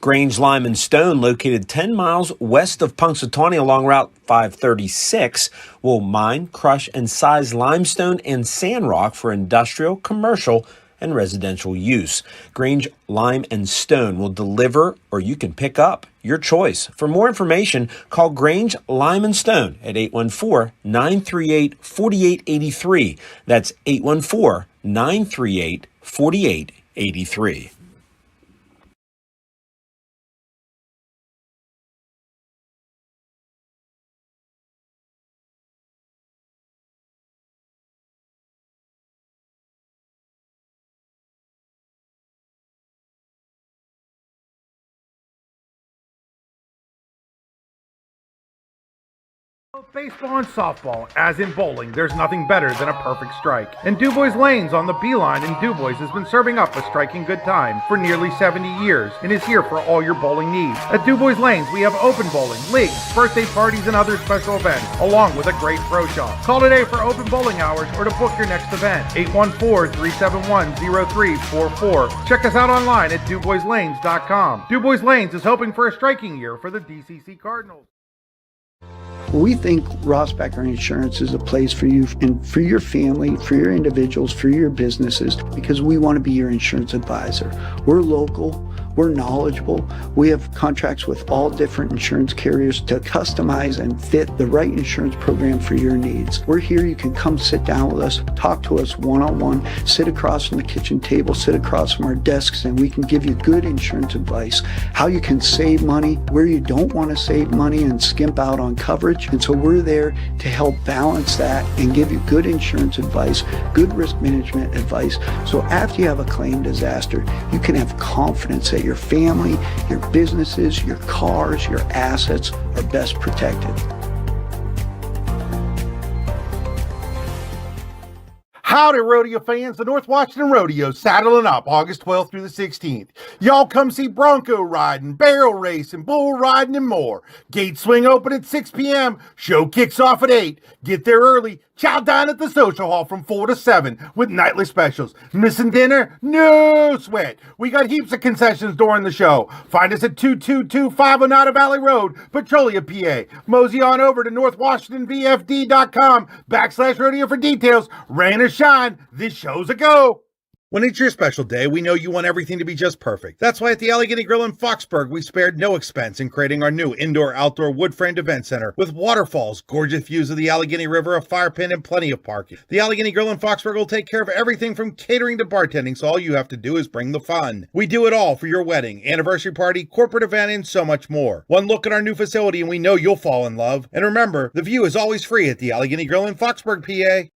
Grange, Lime, and Stone, located 10 miles west of Punxsutawney along Route 536, will mine, crush, and size limestone and sand rock for industrial, commercial, and residential use. Grange, Lime, and Stone will deliver, or you can pick up, your choice. For more information, call Grange, Lime, and Stone at 814-938-4883. That's 814-938-4883. Baseball and softball, as in bowling, there's nothing better than a perfect strike. And DuBois Lanes on the Beeline in DuBois has been serving up a striking good time for nearly 70 years and is here for all your bowling needs. At DuBois Lanes, we have open bowling, leagues, birthday parties, and other special events, along with a great pro shop. Call today for open bowling hours or to book your next event. 814-371-0344. Check us out online at DuBoisLanes.com. DuBois Lanes is hoping for a striking year for the DCC Cardinals. We think Rossbacker Insurance is a place for you and for your family, for your individuals, for your businesses, because we want to be your insurance advisor. We're local, we're knowledgeable, we have contracts with all different insurance carriers to customize and fit the right insurance program for your needs. We're here, you can come sit down with us, talk to us one-on-one, sit across from the kitchen table, sit across from our desks, and we can give you good insurance advice, how you can save money, where you don't want to save money and skimp out on coverage. And so we're there to help balance that and give you good insurance advice, good risk management advice. So after you have a claim disaster, you can have confidence that your family, your businesses, your cars, your assets are best protected. Howdy, rodeo fans. The North Washington Rodeo saddling up August 12th through the 16th. Y'all come see bronco riding, barrel racing, bull riding, and more. Gates swing open at 6 p.m. Show kicks off at 8. Get there early. Chow down at the social hall from 4 to 7 with nightly specials. Missing dinner? No sweat. We got heaps of concessions during the show. Find us at 222 Oneida Valley Road, Petrolia, PA. Mosey on over to northwashingtonvfd.com/rodeo for details. Rain or shine, this show's a go. When it's your special day, we know you want everything to be just perfect. That's why at the Allegheny Grill in Foxburg, we spared no expense in creating our new indoor-outdoor wood-framed event center with waterfalls, gorgeous views of the Allegheny River, a fire pit, and plenty of parking. The Allegheny Grill in Foxburg will take care of everything from catering to bartending, so all you have to do is bring the fun. We do it all for your wedding, anniversary party, corporate event, and so much more. One look at our new facility and we know you'll fall in love. And remember, the view is always free at the Allegheny Grill in Foxburg, PA.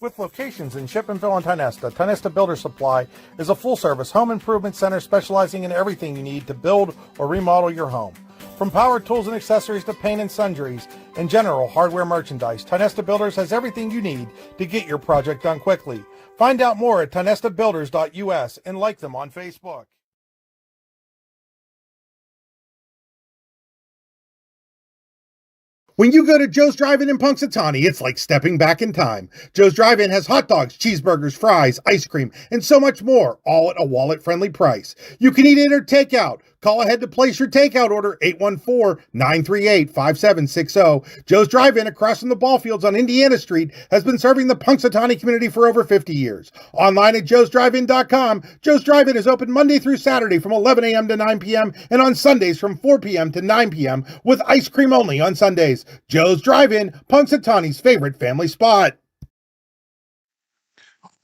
With locations in Shippenville and Tionesta, Tionesta Builder Supply is a full-service home improvement center specializing in everything you need to build or remodel your home. From power tools and accessories to paint and sundries and general hardware merchandise, Tionesta Builders has everything you need to get your project done quickly. Find out more at tionestabuilders.us and like them on Facebook. When you go to Joe's Drive-In in Punxsutawney, it's like stepping back in time. Joe's Drive-In has hot dogs, cheeseburgers, fries, ice cream, and so much more, all at a wallet-friendly price. You can eat in or take out. Call ahead to place your takeout order, 814-938-5760. Joe's Drive-In across from the ball fields on Indiana Street has been serving the Punxsutawney community for over 50 years. Online at joesdrivein.com, Joe's Drive-In is open Monday through Saturday from 11 a.m. to 9 p.m. and on Sundays from 4 p.m. to 9 p.m. with ice cream only on Sundays. Joe's Drive-In, Punxsutawney's favorite family spot.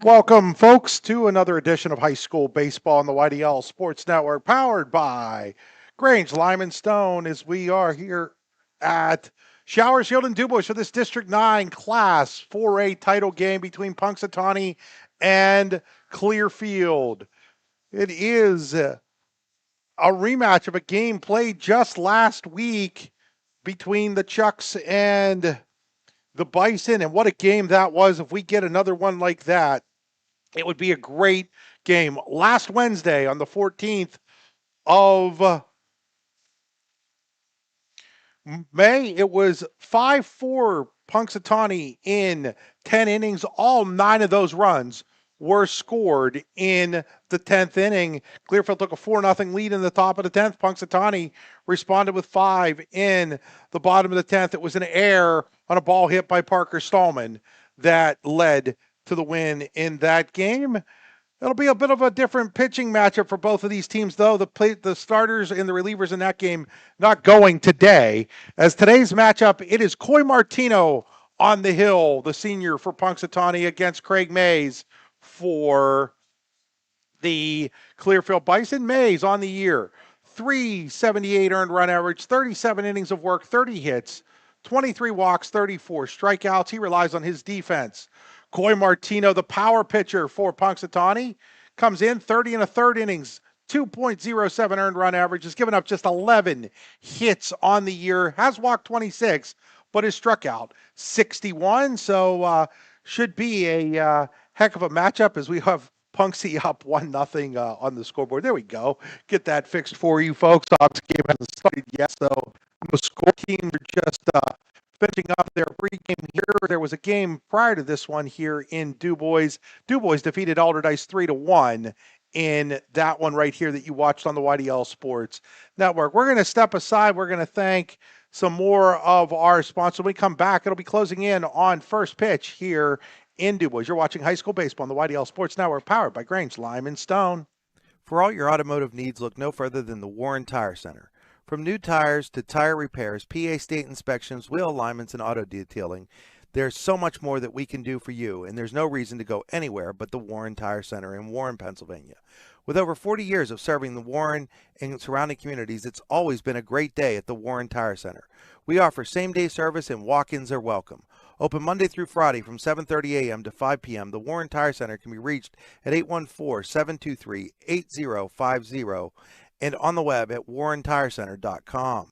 Welcome, folks, to another edition of High School Baseball on the YDL Sports Network, powered by Grange, Lime, and Stone, as we are here at Showers Field in DuBois for this District 9 Class 4A title game between Punxsutawney and Clearfield. It is a rematch of a game played just last week between the Chucks and the Bison, and what a game that was. If we get another one like that, it would be a great game. Last Wednesday on the 14th of May, it was 5-4 Punxsutawney in 10 innings. All 9 of those runs were scored in the 10th inning. Clearfield took a 4-0 lead in the top of the 10th. Punxsutawney responded with 5 in the bottom of the 10th. It was an error on a ball hit by Parker Stallman that led to the win in that game. It'll be a bit of a different pitching matchup for both of these teams, though. The starters and the relievers in that game not going today. As today's matchup, it is Coy Martino on the hill, the senior for Punxsutawney, against Craig Mays for the Clearfield Bison. Mays on the year, 378 earned run average, 37 innings of work, 30 hits, 23 walks, 34 strikeouts. He relies on his defense. Coy Martino, the power pitcher for Punxsutawney, comes in 30 and a third innings, 2.07 earned run average, has given up just 11 hits on the year, has walked 26, but has struck out 61. So should be a heck of a matchup as we have Punxsy up 1-0 on the scoreboard. There we go. Get that fixed for you folks. Obviously, game hasn't started yet, so the score team are just finishing up their pregame here. There was a game prior to this one here in DuBois. DuBois defeated Alderdice 3-1 in that one right here that you watched on the YDL Sports Network. We're going to step aside. We're going to thank some more of our sponsors. When we come back, it'll be closing in on first pitch here in DuBois. You're watching high school baseball on the YDL Sports Network, powered by Grange, Lime & Stone. For all your automotive needs, look no further than the Warren Tire Center. From new tires to tire repairs, PA state inspections, wheel alignments, and auto detailing, there's so much more that we can do for you, and there's no reason to go anywhere but the Warren Tire Center in Warren, Pennsylvania. With over 40 years of serving the Warren and surrounding communities, it's always been a great day at the Warren Tire Center. We offer same-day service and walk-ins are welcome. Open Monday through Friday from 7:30 a.m. to 5 p.m., the Warren Tire Center can be reached at 814-723-8050 and on the web at warrentirecenter.com.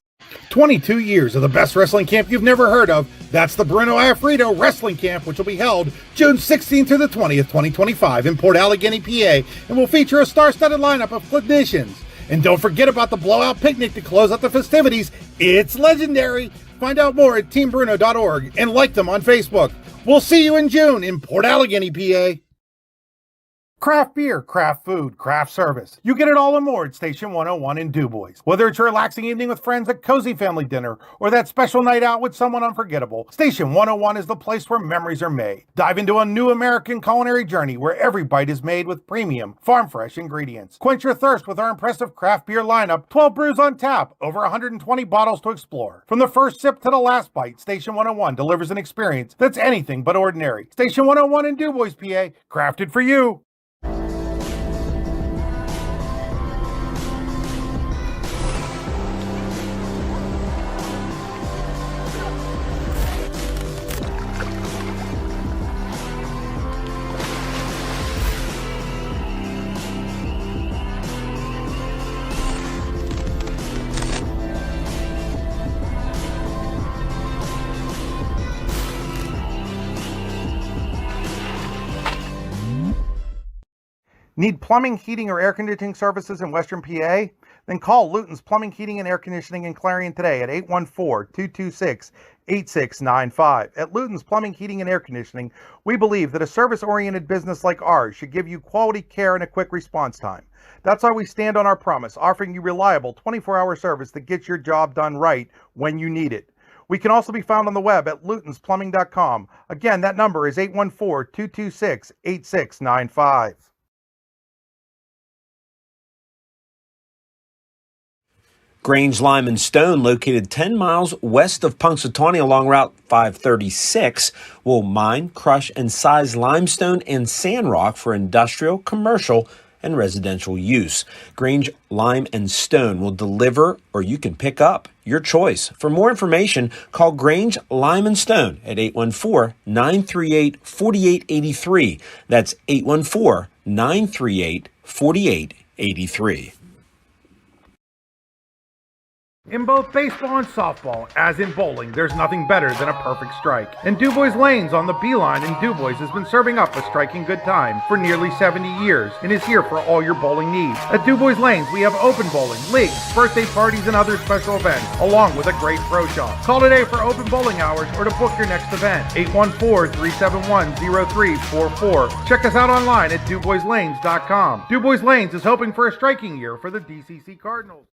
22 years of the best wrestling camp you've never heard of. That's the Bruno Afrito Wrestling Camp, which will be held June 16th to the 20th, 2025 in Port Allegany, PA, and will feature a star-studded lineup of clinicians. And don't forget about the blowout picnic to close out the festivities. It's legendary. Find out more at teambruno.org and like them on Facebook. We'll see you in June in Port Allegany, PA. Craft beer, craft food, craft service. You get it all and more at Station 101 in DuBois. Whether it's your relaxing evening with friends at Cozy Family Dinner or that special night out with someone unforgettable, Station 101 is the place where memories are made. Dive into a new American culinary journey where every bite is made with premium, farm-fresh ingredients. Quench your thirst with our impressive craft beer lineup, 12 brews on tap, over 120 bottles to explore. From the first sip to the last bite, Station 101 delivers an experience that's anything but ordinary. Station 101 in DuBois, PA, crafted for you. Need plumbing, heating, or air conditioning services in Western PA? Then call Luton's Plumbing, Heating, and Air Conditioning in Clarion today at 814-226-8695. At Luton's Plumbing, Heating, and Air Conditioning, we believe that a service-oriented business like ours should give you quality care and a quick response time. That's why we stand on our promise, offering you reliable 24-hour service that gets your job done right when you need it. We can also be found on the web at lutonsplumbing.com. Again, that number is 814-226-8695. Grange, Lime & Stone, located 10 miles west of Punxsutawney along Route 536, will mine, crush, and size limestone and sand rock for industrial, commercial, and residential use. Grange, Lime & Stone will deliver, or you can pick up, your choice. For more information, call Grange, Lime & Stone at 814-938-4883. That's 814-938-4883. In both baseball and softball, as in bowling, there's nothing better than a perfect strike. And DuBois Lanes on the Beeline in DuBois has been serving up a striking good time for nearly 70 years and is here for all your bowling needs. At DuBois Lanes, we have open bowling, leagues, birthday parties, and other special events, along with a great pro shop. Call today for open bowling hours or to book your next event. 814-371-0344. Check us out online at DuBoisLanes.com. DuBois Lanes is hoping for a striking year for the DCC Cardinals.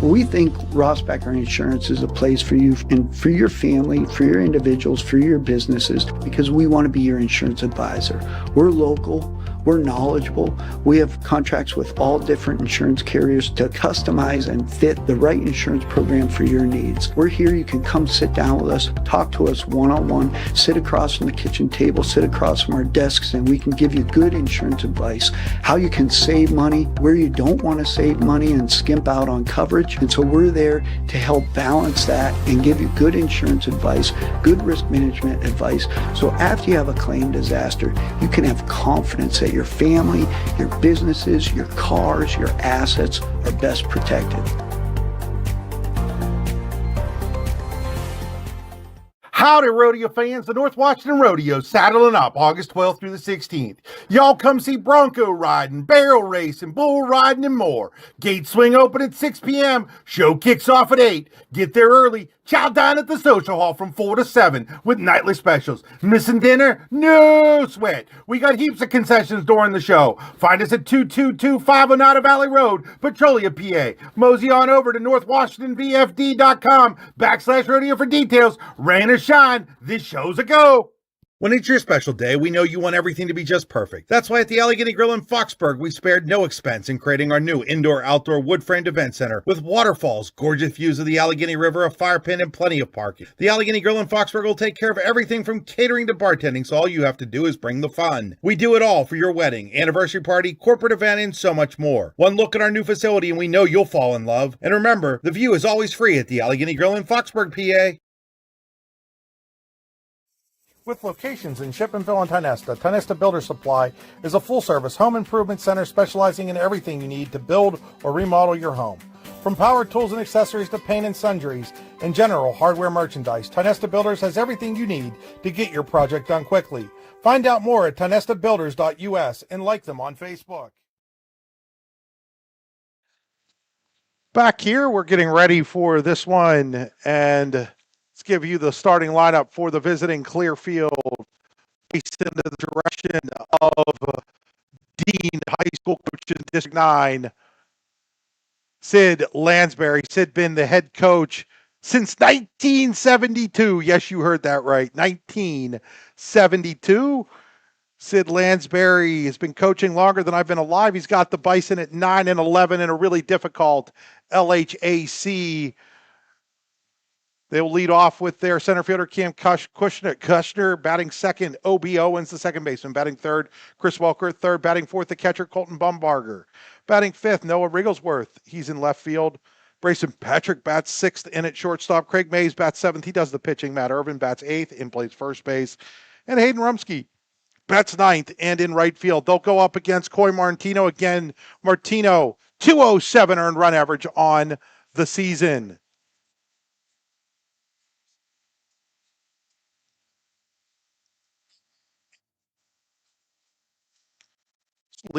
We think Rossbacker Insurance is a place for you and for your family, for your individuals, for your businesses, because we want to be your insurance advisor. We're local, we're knowledgeable, we have contracts with all different insurance carriers to customize and fit the right insurance program for your needs. We're here, you can come sit down with us, talk to us one-on-one, sit across from the kitchen table, sit across from our desks, and we can give you good insurance advice, how you can save money, where you don't want to save money and skimp out on coverage. And so we're there to help balance that and give you good insurance advice, good risk management advice. So after you have a claim disaster, you can have confidence that your family, your businesses, your cars, your assets are best protected. Howdy, rodeo fans. The North Washington Rodeo saddling up August 12th through the 16th. Y'all come see bronco riding, barrel racing, bull riding, and more. Gates swing open at 6 p.m. Show kicks off at 8. Get there early. Chow down at the social hall from 4 to 7 with nightly specials. Missing dinner? No sweat. We got heaps of concessions during the show. Find us at 22250 Oneida Valley Road, Petrolia, PA. Mosey on over to northwashingtonvfd.com/rodeo for details. Rain or shine, this show's a go. When it's your special day, we know you want everything to be just perfect. That's why at the Allegheny Grill in Foxburg, we spared no expense in creating our new indoor-outdoor wood-framed event center with waterfalls, gorgeous views of the Allegheny River, a fire pit, and plenty of parking. The Allegheny Grill in Foxburg will take care of everything from catering to bartending, so all you have to do is bring the fun. We do it all for your wedding, anniversary party, corporate event, and so much more. One look at our new facility and we know you'll fall in love. And remember, the view is always free at the Allegheny Grill in Foxburg, PA. With locations in Shippenville and Tionesta Builder Supply is a full-service home improvement center specializing in everything you need to build or remodel your home. From power tools and accessories to paint and sundries and general hardware merchandise, Tionesta Builders has everything you need to get your project done quickly. Find out more at tionestabuilders.us and like them on Facebook. Back here, we're getting ready for this one, and let's give you the starting lineup for the visiting Clearfield, based in the direction of Dean High School Coach in District 9, Sid Lansbury. Sid been the head coach since 1972. Yes, you heard that right, 1972. Sid Lansbury has been coaching longer than I've been alive. He's got the Bison at 9-11 in a really difficult LHAC. They'll lead off with their center fielder, Cam Kushner, batting second. O.B. Owens, the second baseman. Batting third, Chris Welker. Third, batting fourth, the catcher, Colton Bumbarger. Batting fifth, Noah Rigglesworth. He's in left field. Brayson Patrick bats sixth in at shortstop. Craig Mays bats seventh. He does the pitching. Matt Irvin bats eighth and plays first base. And Hayden Rumsky bats ninth and in right field. They'll go up against Coy Martino again. Martino, 207 earned run average on the season.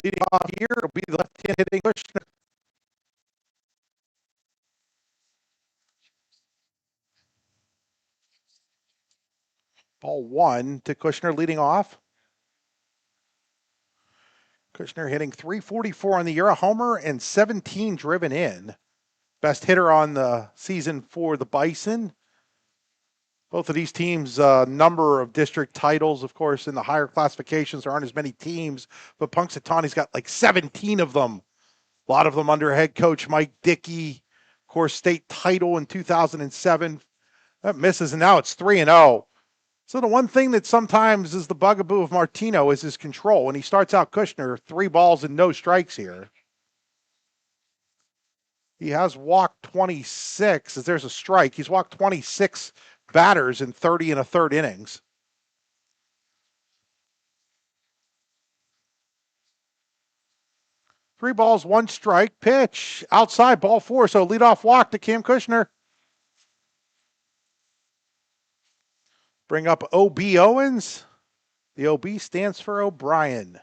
Leading off here, it'll be the left-hand hitting Kushner. Ball one to Kushner leading off. Kushner hitting .344 on the year, a homer and 17 driven in. Best hitter on the season for the Bison. Both of these teams, number of district titles, of course, in the higher classifications. There aren't as many teams, but Punxsutawney's got like 17 of them. A lot of them under head coach Mike Dickey. Of course, state title in 2007. That misses, and now it's 3-0. So the one thing that sometimes is the bugaboo of Martino is his control. When he starts out Kushner, 3 balls and no strikes here. He has walked 26, as there's a strike. He's walked 26 batters in 30 and a third innings. 3 balls, 1 strike. Pitch outside, ball 4. So leadoff walk to Cam Kushner. Bring up O.B. Owens. The O.B. stands for O'Brien.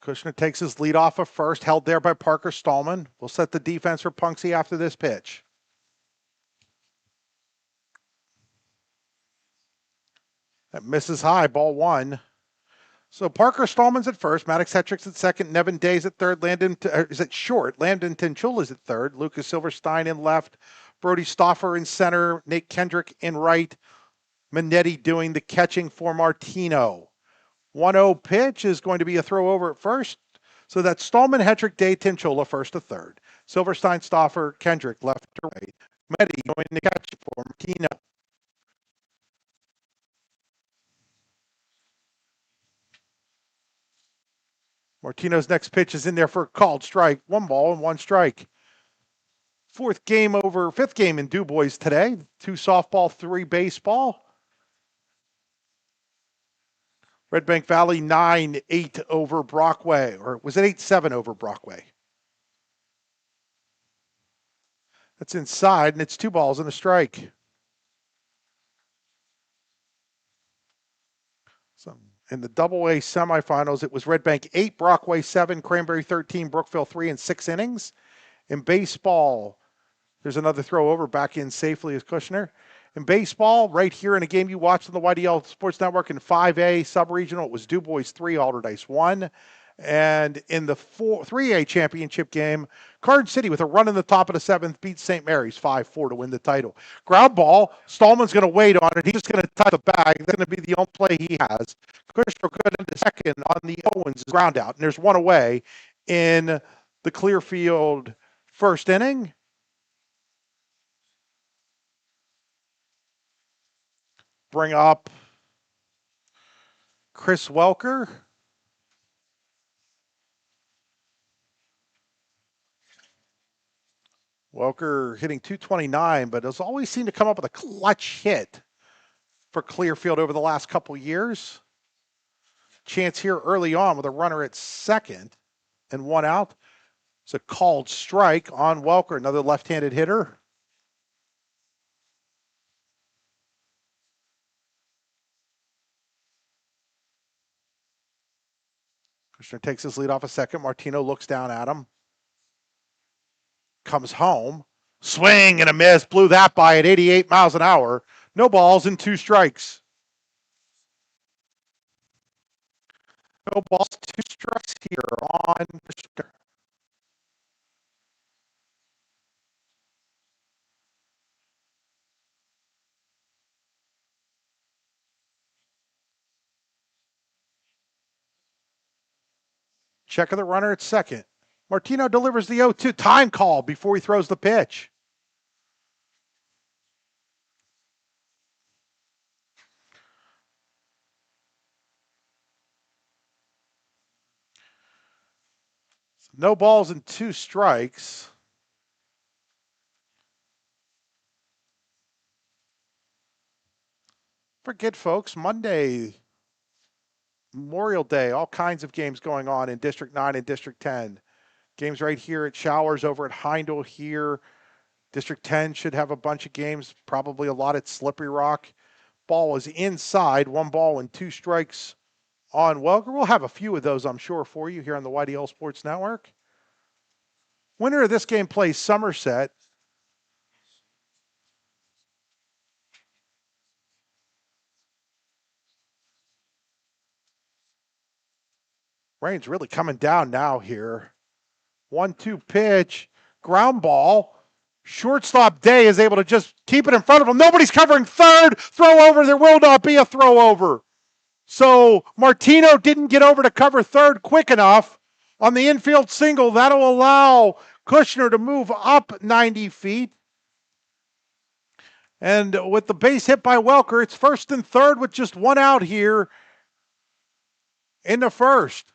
Kushner takes his lead off of first, held there by Parker Stallman. Will set the defense for Punxsutawney after this pitch. That misses high, ball 1. So Parker Stallman's at first, Maddox Hetrick's at second, Nevin Day's at third, Landon is at short, Landon Tenchula's at third, Lucas Silverstein in left, Brody Stoffer in center, Nate Kendrick in right, Minetti doing the catching for Martino. 1-0 pitch is going to be a throw over at first. So that's Stallman, Hetrick, Day, Tenchula first to third. Silverstein, Stoffer, Kendrick left to right. Minetti going to catch for Martino. Martino's next pitch is in there for a called strike. 1 ball and 1 strike. Fifth game in DuBois today. 2 softball, 3 baseball. Red Bank Valley 9-8 over Brockway. Or was it 8-7 over Brockway? That's inside, and it's 2 balls and a strike. So in the Double-A semifinals, it was Red Bank 8, Brockway 7, Cranberry 13, Brookville 3 in 6 innings. In baseball, there's another throw over back in safely as Kushner. In baseball, right here in a game you watched on the YDL Sports Network in 5A sub-regional, it was DuBois 3, Allderdice 1. And in the 3A championship game, Card City with a run in the top of the 7th beats St. Mary's 5-4 to win the title. Ground ball, Stallman's going to wait on it. He's just going to touch the bag. That's going to be the only play he has. Kushner good into second on the Owens ground out. And there's 1 away in the Clearfield first inning. Bring up Chris Welker. Welker hitting .229, but has always seemed to come up with a clutch hit for Clearfield over the last couple years. Chance here early on with a runner at second and 1 out. It's a called strike on Welker, another left-handed hitter. Kushner takes his lead off a second. Martino looks down at him. Comes home. Swing and a miss. Blew that by at 88 miles an hour. No balls and 2 strikes. No balls, 2 strikes here on Kushner. Check of the runner at second. Martino delivers the 0-2 time call before he throws the pitch. No balls and 2 strikes. Forget, folks, Monday, Memorial Day, all kinds of games going on in District 9 and District 10. Games right here at Showers, over at Heindel here. District 10 should have a bunch of games, probably a lot at Slippery Rock. Ball is inside, 1 ball and 2 strikes on Welker. We'll have a few of those, I'm sure, for you here on the YDL Sports Network. Winner of this game plays Somerset. Rain's really coming down now here. 1-2 pitch, ground ball. Shortstop Day is able to just keep it in front of him. Nobody's covering third. Throw over. There will not be a throw over. So Martino didn't get over to cover third quick enough on the infield single. That'll allow Kushner to move up 90 feet. And with the base hit by Welker, it's first and third with just 1 out here in the first.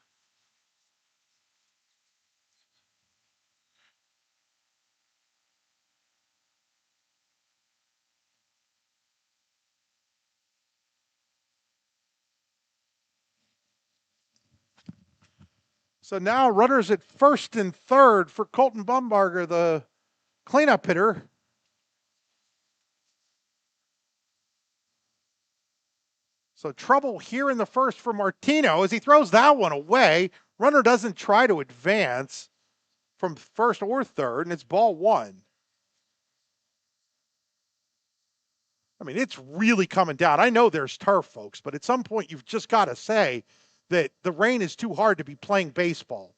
So now runners at first and third for Colton Bumbarger, the cleanup hitter. So trouble here in the first for Martino as he throws that one away. Runner doesn't try to advance from first or third, and it's ball one. I mean, it's really coming down. I know there's turf, folks, but at some point you've just got to say that the rain is too hard to be playing baseball.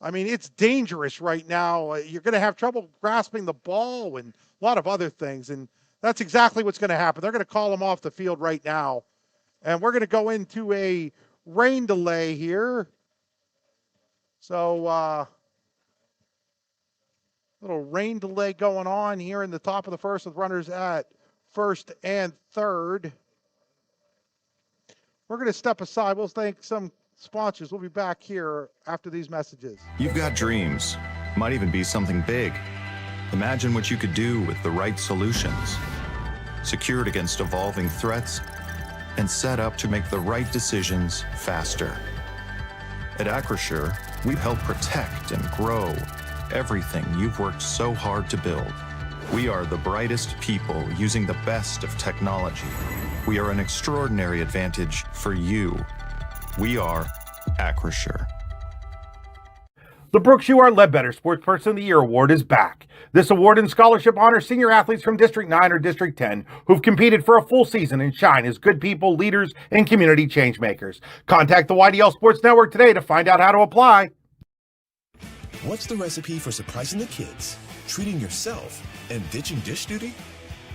I mean, it's dangerous right now. You're going to have trouble grasping the ball and a lot of other things, and that's exactly what's going to happen. They're going to call him off the field right now, and we're going to go into a rain delay here. So, little rain delay going on here in the top of the first with runners at first and third. We're going to step aside. We'll thank some sponsors. We'll be back here after these messages. You've got dreams. Might even be something big. Imagine what you could do with the right solutions. Secured against evolving threats and set up to make the right decisions faster. At Acrisure, we help protect and grow everything you've worked so hard to build. We are the brightest people using the best of technology. We are an extraordinary advantage for you. We are Acrisure. The Brooks U.R. Ledbetter Sportsperson of the Year Award is back. This award and scholarship honors senior athletes from District 9 or District 10 who've competed for a full season and shine as good people, leaders, and community change makers. Contact the YDL Sports Network today to find out how to apply. What's the recipe for surprising the kids, treating yourself, and ditching dish duty?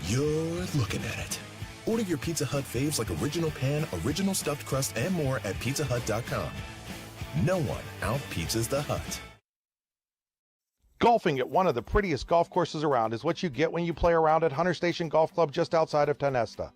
You're looking at it. Order your Pizza Hut faves like Original Pan, Original Stuffed Crust, and more at pizzahut.com. No one out-pizzas the Hut. Golfing at one of the prettiest golf courses around is what you get when you play around at Hunter Station Golf Club just outside of Tonesta.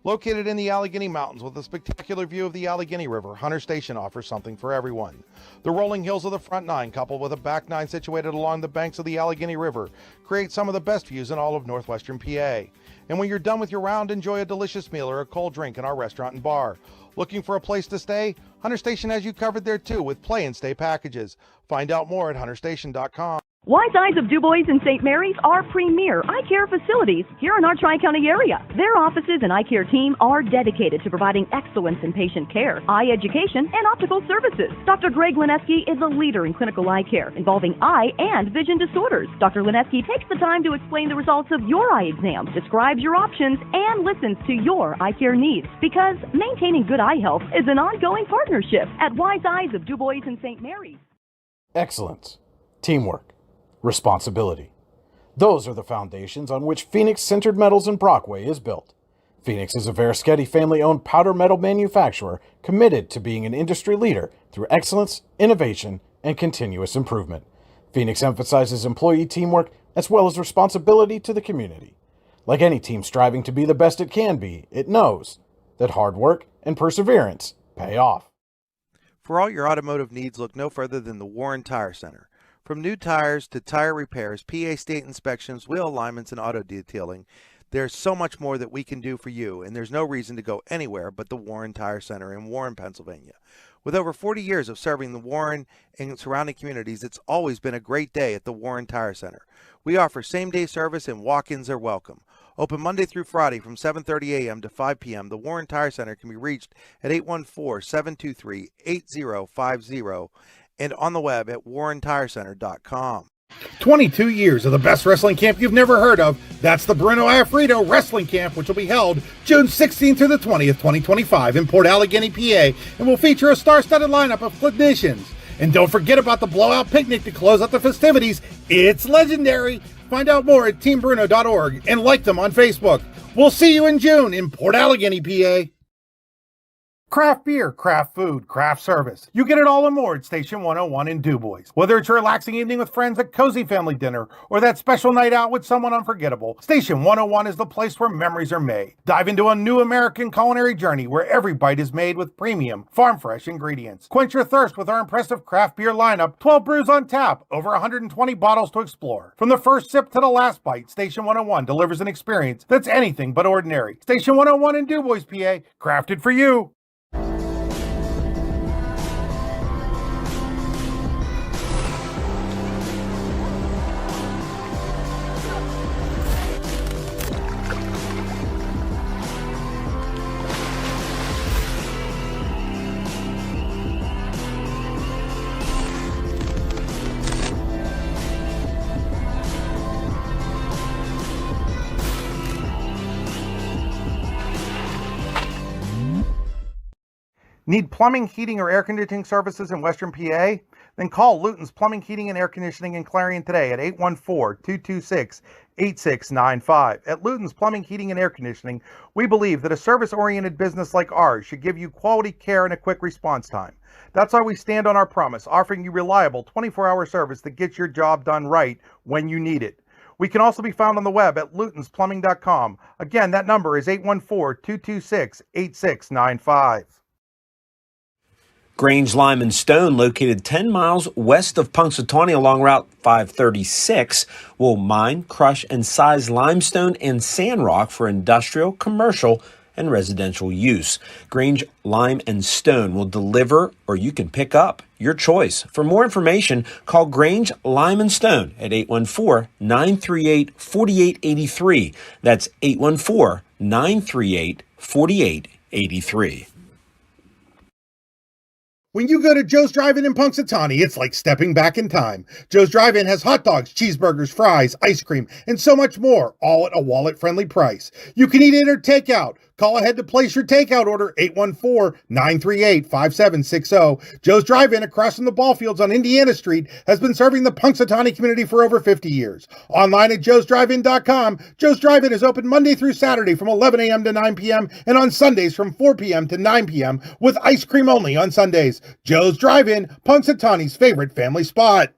Located in the Allegheny Mountains with a spectacular view of the Allegheny River, Hunter Station offers something for everyone. The rolling hills of the front nine, coupled with a back nine situated along the banks of the Allegheny River, create some of the best views in all of northwestern PA. And when you're done with your round, enjoy a delicious meal or a cold drink in our restaurant and bar. Looking for a place to stay? Hunter Station has you covered there too with play and stay packages. Find out more at hunterstation.com. Wise Eyes of DuBois and St. Mary's are premier eye care facilities here in our Tri-County area. Their offices and eye care team are dedicated to providing excellence in patient care, eye education, and optical services. Dr. Greg Lineski is a leader in clinical eye care involving eye and vision disorders. Dr. Lineski takes the time to explain the results of your eye exam, describes your options, and listens to your eye care needs, because maintaining good eye health is an ongoing partnership at Wise Eyes of DuBois and St. Mary's. Excellence, teamwork, responsibility. Those are the foundations on which Phoenix Sintered Metals in Brockway is built. Phoenix is a Verischetti family-owned powder metal manufacturer committed to being an industry leader through excellence, innovation, and continuous improvement. Phoenix emphasizes employee teamwork as well as responsibility to the community. Like any team striving to be the best it can be, it knows that hard work and perseverance pay off. For all your automotive needs, look no further than the Warren Tire Center. From new tires to tire repairs, PA state inspections, wheel alignments, and auto detailing, there's so much more that we can do for you, and there's no reason to go anywhere but the Warren Tire Center in Warren, Pennsylvania. With over 40 years of serving the Warren and surrounding communities, it's always been a great day at the Warren Tire Center. We offer same-day service and walk-ins are welcome. Open Monday through Friday from 7:30 a.m. to 5 p.m., the Warren Tire Center can be reached at 814-723-8050 and on the web at warrentirecenter.com. 22 years of the best wrestling camp you've never heard of. That's the Bruno Afrito Wrestling Camp, which will be held June 16th through the 20th, 2025 in Port Allegheny, PA, and will feature a star-studded lineup of clinicians. And don't forget about the blowout picnic to close out the festivities. It's legendary. Find out more at teambruno.org and like them on Facebook. We'll see you in June in Port Allegheny, PA. Craft beer, craft food, craft service. You get it all and more at Station 101 in DuBois. Whether it's your relaxing evening with friends at Cozy Family Dinner or that special night out with someone unforgettable, Station 101 is the place where memories are made. Dive into a new American culinary journey where every bite is made with premium, farm-fresh ingredients. Quench your thirst with our impressive craft beer lineup, 12 brews on tap, over 120 bottles to explore. From the first sip to the last bite, Station 101 delivers an experience that's anything but ordinary. Station 101 in DuBois, PA, crafted for you. Need plumbing, heating, or air conditioning services in Western PA? Then call Luton's Plumbing, Heating, and Air Conditioning in Clarion today at 814-226-8695. At Luton's Plumbing, Heating, and Air Conditioning, we believe that a service-oriented business like ours should give you quality care and a quick response time. That's why we stand on our promise, offering you reliable 24-hour service that gets your job done right when you need it. We can also be found on the web at lutonsplumbing.com. Again, that number is 814-226-8695. Grange, Lime, and Stone, located 10 miles west of Punxsutawney along Route 536, will mine, crush, and size limestone and sand rock for industrial, commercial, and residential use. Grange, Lime, and Stone will deliver, or you can pick up, your choice. For more information, call Grange, Lime, and Stone at 814-938-4883. That's 814-938-4883. When you go to Joe's Drive-In in Punxsutawney, it's like stepping back in time. Joe's Drive-In has hot dogs, cheeseburgers, fries, ice cream, and so much more, all at a wallet-friendly price. You can eat in or take out. Call ahead to place your takeout order, 814-938-5760. Joe's Drive-In across from the ball fields on Indiana Street has been serving the Punxsutawney community for over 50 years. Online at joesdrivein.com, Joe's Drive-In is open Monday through Saturday from 11 a.m. to 9 p.m. and on Sundays from 4 p.m. to 9 p.m. with ice cream only on Sundays. Joe's Drive-In, Punxsutawney's favorite family spot.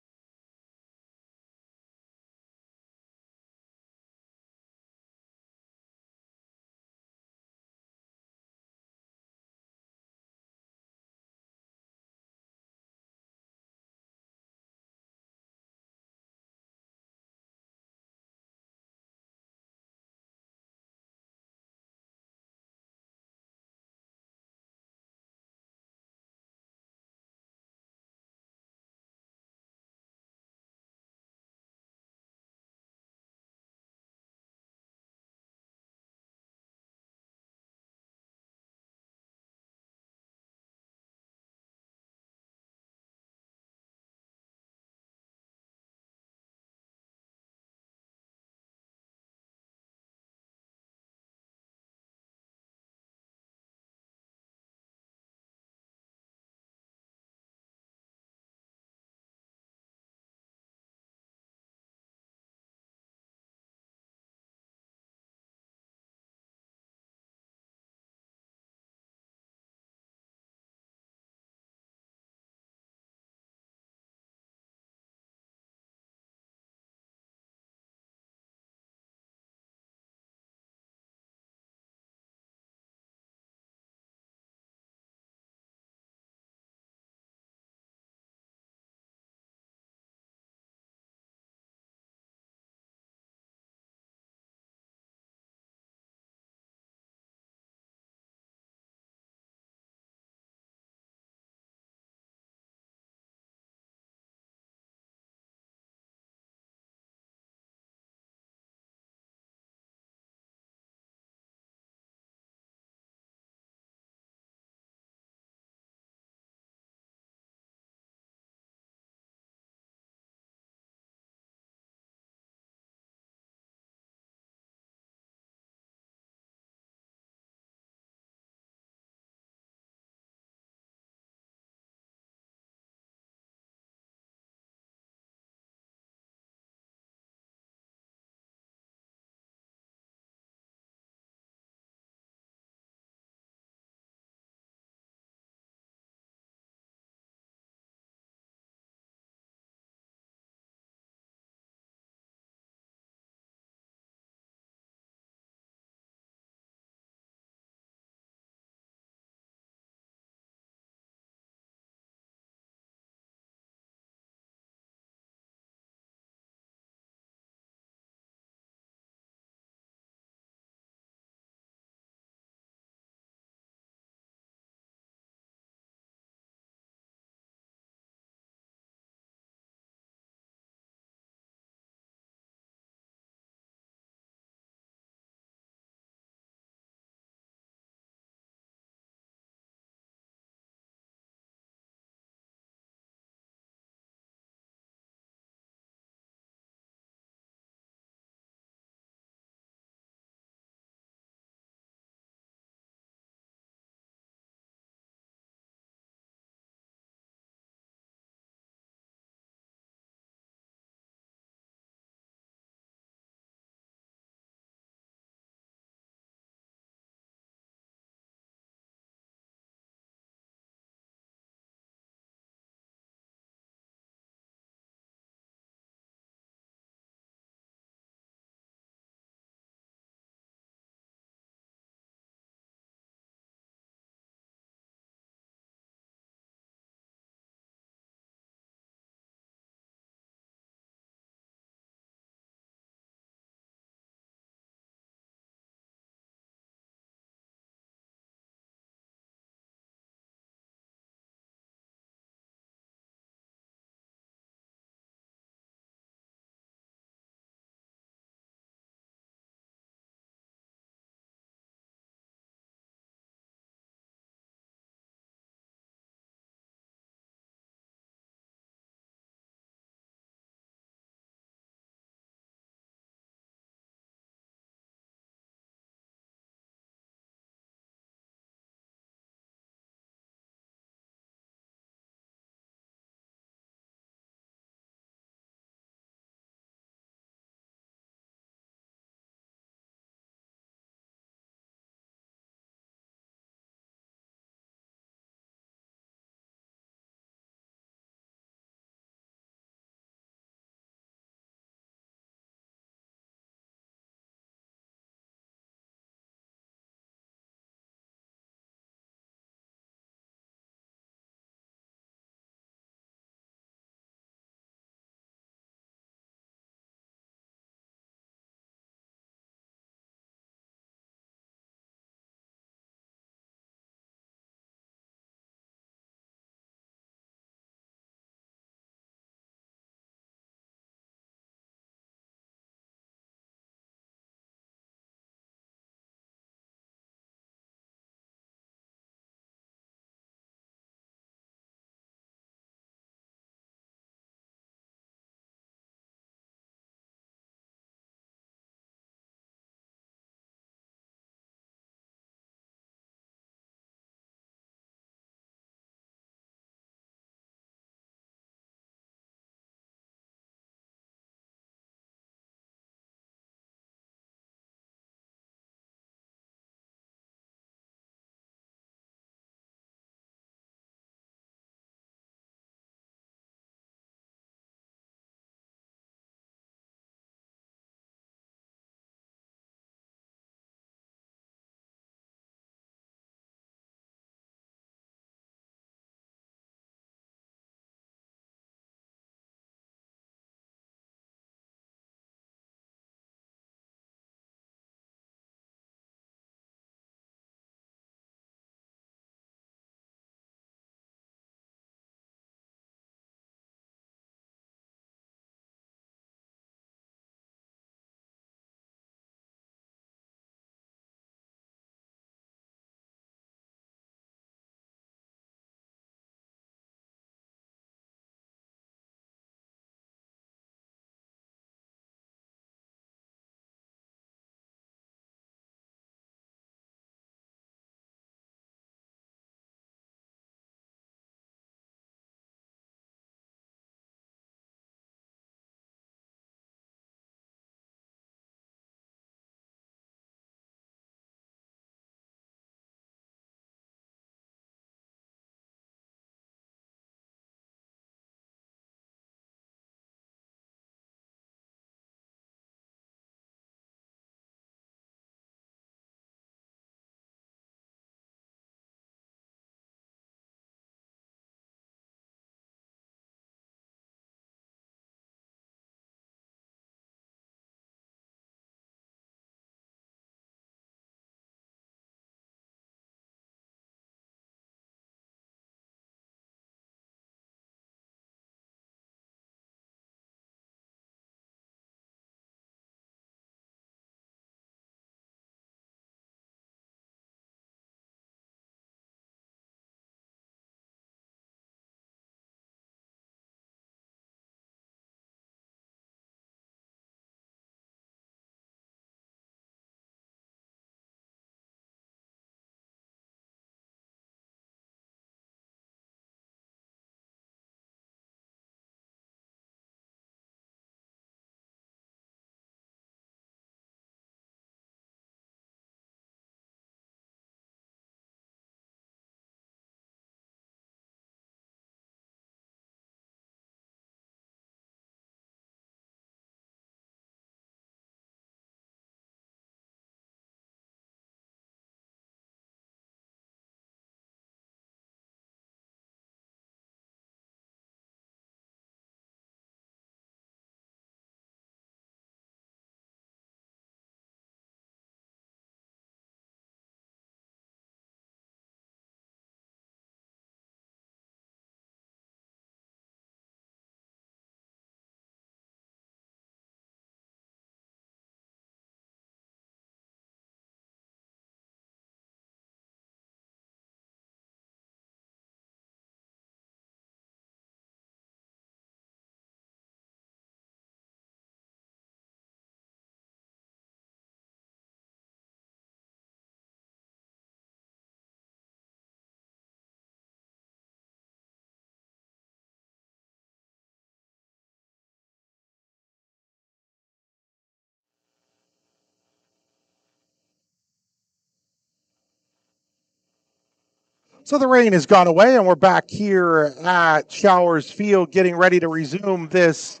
So the rain has gone away, and we're back here at Showers Field getting ready to resume this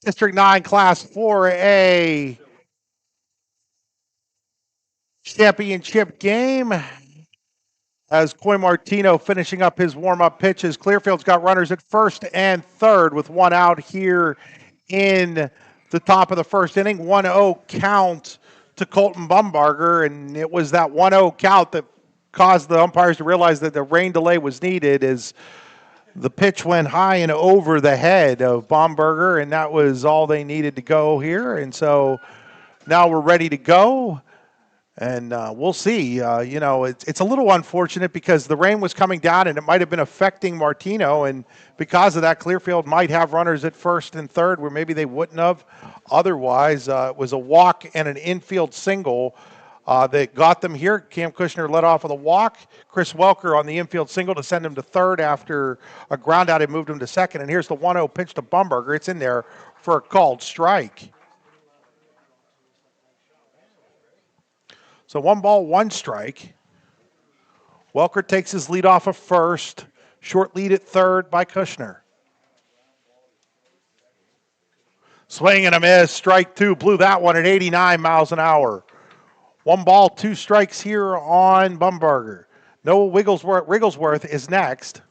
District 9 Class 4A championship game. As Coy Martino finishing up his warm-up pitches, Clearfield's got runners at first and third with one out here in the top of the first inning. 1-0 count to Colton Bumbarger, and it was that 1-0 count that caused the umpires to realize that the rain delay was needed as the pitch went high and over the head of Bumbarger, and that was all they needed to go here. And so now we're ready to go. And we'll see. It's a little unfortunate because the rain was coming down and it might have been affecting Martino. And because of that, Clearfield might have runners at first and third where maybe they wouldn't have. Otherwise, it was a walk and an infield single that got them here. Cam Kushner led off with a walk. Chris Welker on the infield single to send him to third after a ground out had moved him to second. And here's the 1-0 pitch to Bumbarger. It's in there for a called strike. So 1 ball, 1 strike. Welker takes his lead off of first. Short lead at third by Kushner. Swing and a miss. Strike 2. Blew that one at 89 miles an hour. 1 ball, 2 strikes here on Bumbarger. Noah Wigglesworth is next.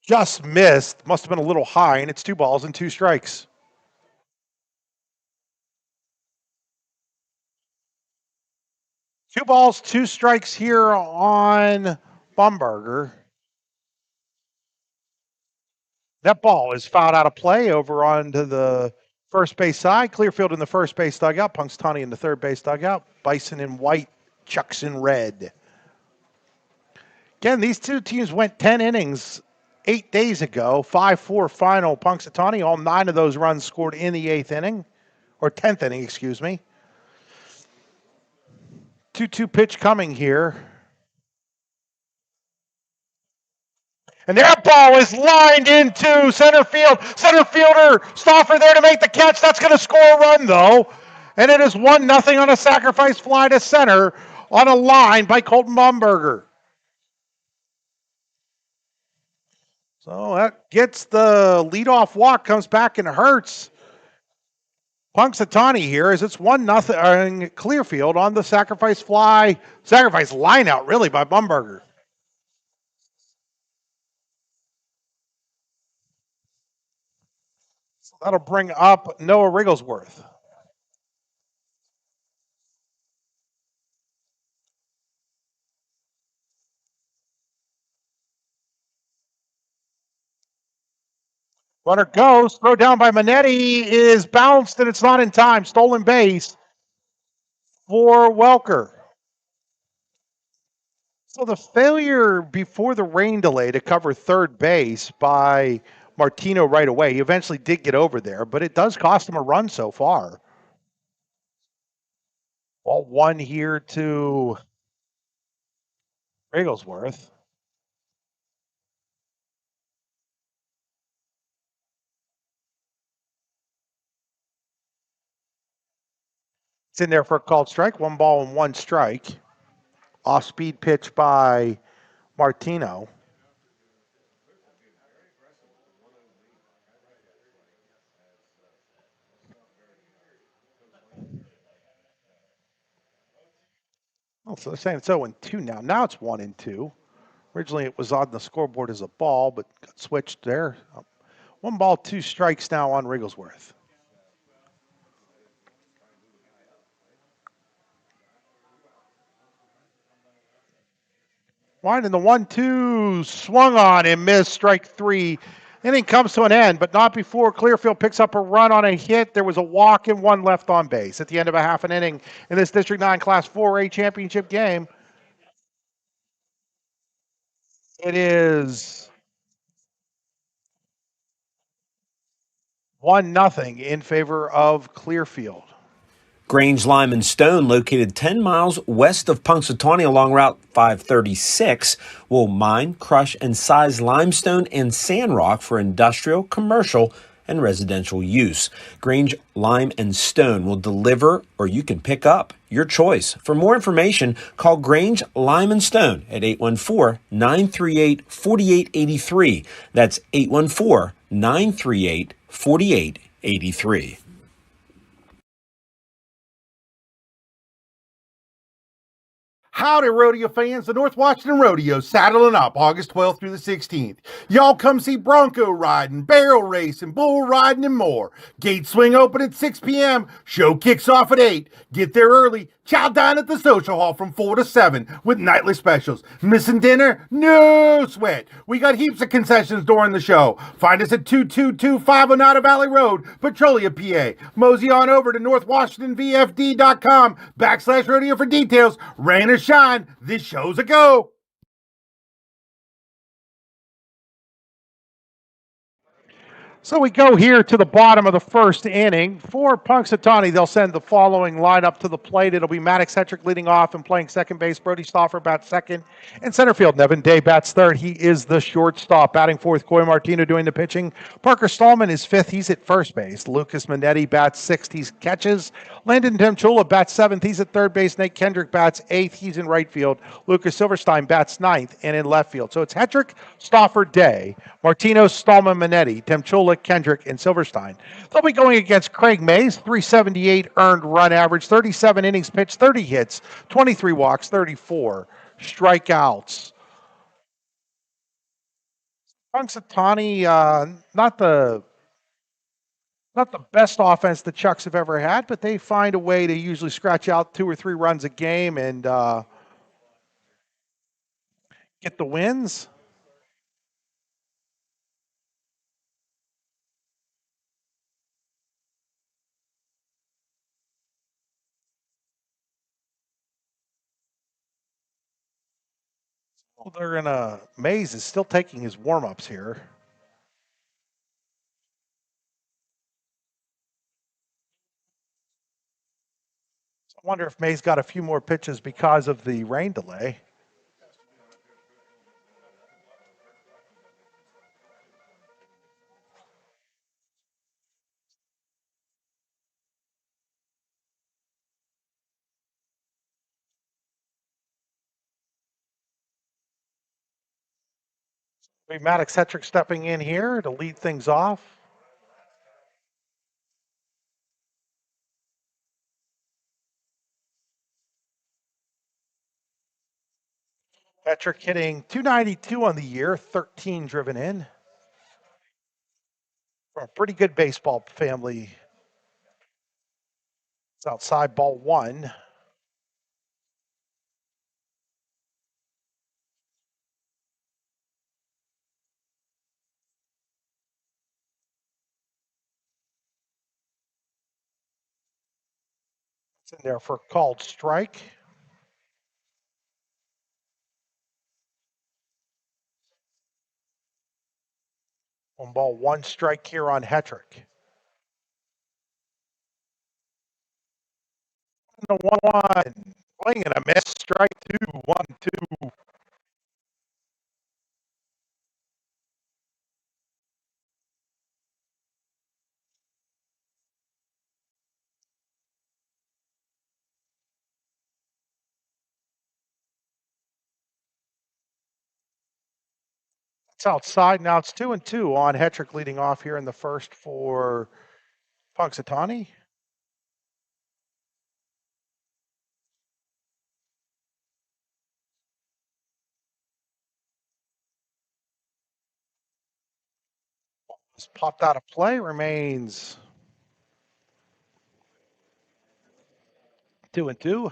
Just missed. Must have been a little high, and it's 2 balls and 2 strikes. Two balls, 2 strikes here on Bumbarger. That ball is fouled out of play over onto the first base side. Clearfield in the first base dugout. Punxsutawney in the third base dugout. Bison in white, Chucks in red. Again, these two teams went 10 innings 8 days ago, 5-4 final Punxsutawney. All 9 of those runs scored in the 8th inning, or 10th inning, excuse me. 2-2 pitch coming here. And that ball is lined into center field. Center fielder Stauffer there to make the catch. That's going to score a run, though. And it is 1-0 on a sacrifice fly to center on a line by Colton Bumbarger. So that gets the leadoff walk, comes back and hurts Punxsutawney here as it's 1-0 Clearfield on the sacrifice line out really by Bumbarger. So that'll bring up Noah Wigglesworth. Runner goes, throw down by Manetti is bounced and it's not in time. Stolen base for Welker. So the failure before the rain delay to cover third base by Martino right away. He eventually did get over there, but it does cost him a run so far. Ball 1 here to Wigglesworth. It's in there for a called strike. 1 ball and 1 strike. Off-speed pitch by Martino. Oh, so they're saying it's 0-2 now. Now it's 1-2. Originally it was on the scoreboard as a ball, but got switched there. 1 ball, 2 strikes now on Wigglesworth. Winding the 1-2, swung on and missed, strike 3. Inning comes to an end, but not before Clearfield picks up a run on a hit. There was a walk and 1 left on base at the end of a half an inning in this District 9 Class 4A championship game. It is 1-0 in favor of Clearfield. Grange, Lime, and Stone, located 10 miles west of Punxsutawney along Route 536, will mine, crush, and size limestone and sand rock for industrial, commercial, and residential use. Grange, Lime, and Stone will deliver, or you can pick up. Your choice. For more information, call Grange, Lime, and Stone at 814-938-4883. That's 814-938-4883. Howdy, rodeo fans. The North Washington Rodeo saddling up August 12th through the 16th. Y'all come see bronco riding, barrel racing, bull riding, and more. Gates swing open at 6 p.m. Show kicks off at 8. Get there early. Chow dine at the social hall from 4 to 7 with nightly specials. Missing dinner? No sweat. We got heaps of concessions during the show. Find us at 22250 Oneida Valley Road, Petrolia, PA. Mosey on over to northwashingtonvfd.com/rodeo for details. Rain or shine, this show's a go. So we go here to the bottom of the first inning. For Punxsutawney, they'll send the following lineup to the plate. It'll be Maddox Hetrick leading off and playing second base. Brody Stauffer bats second. In center field, Nevin Day bats third. He is the shortstop. Batting fourth, Coy Martino doing the pitching. Parker Stallman is fifth. He's at first base. Lucas Minetti bats sixth. He catches. Landon Temchula bats seventh. He's at third base. Nate Kendrick bats eighth. He's in right field. Lucas Silverstein bats ninth and in left field. So it's Hetrick, Stauffer, Day, Martino, Stallman, Minetti, Temchula, Kendrick, and Silverstein. They'll be going against Craig Mays, 378 earned run average, 37 innings pitched, 30 hits, 23 walks, 34 strikeouts. Punxsutawney, not the best offense the Chucks have ever had, but they find a way to usually scratch out 2 or 3 runs a game and get the wins. Well, they're in a Mays is still taking his warm-ups here. So I wonder if Mays got a few more pitches because of the rain delay. Maddox Hetrick stepping in here to lead things off. Hetrick hitting .292 on the year, 13 driven in. From a pretty good baseball family. It's outside ball 1. In there for a called strike. One ball, 1 strike here on Hetrick. The 1-1. Swing and a miss. Strike 2, 1-2. It's outside. Now it's 2-2 on Hetrick leading off here in the first for Punxsutawney. Just popped out of play. Remains 2-2.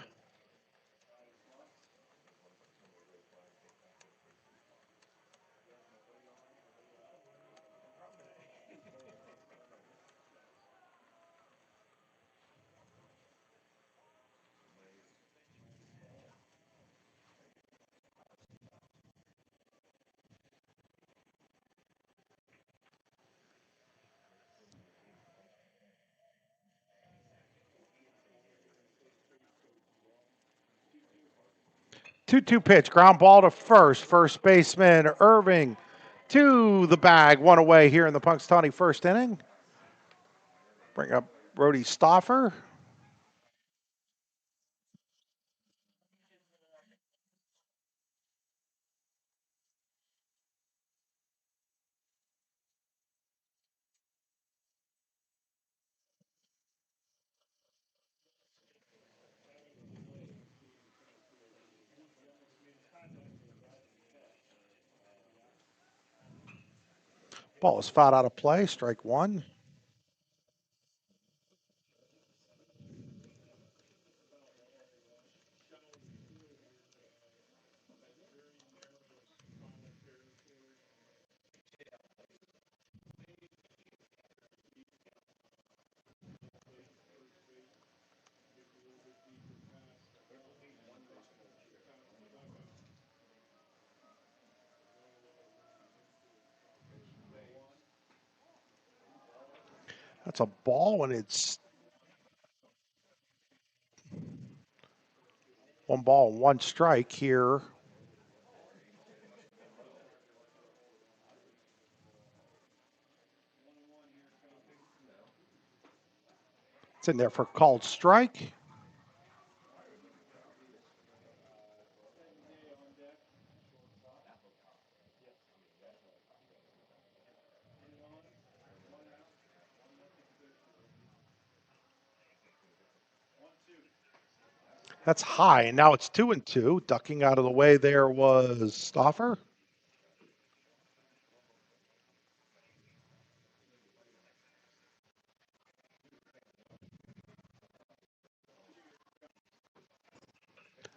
Two pitch, ground ball to first. First baseman Irving to the bag, 1 away here in the Punxsutawney first inning. Bring up Brody Stoffer. Ball is fouled out of play. Strike one. That's a ball, and it's 1 ball, 1 strike here. It's in there for called strike. That's high, and now it's 2-2. Ducking out of the way there was Stoffer.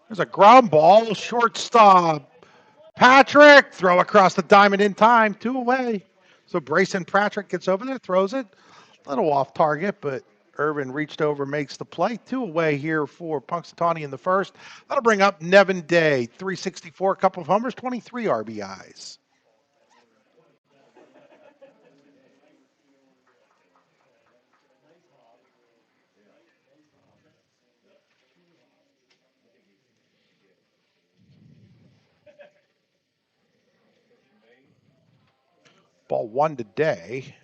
There's a ground ball, shortstop. Patrick, throw across the diamond in time, 2 away. So Brayson Patrick gets over there, throws it. A little off target, but Irvin reached over, makes the play. 2 away here for Punxsutawney in the first. That'll bring up Nevin Day, 364, a couple of homers, 23 RBIs. Ball 1 to Day.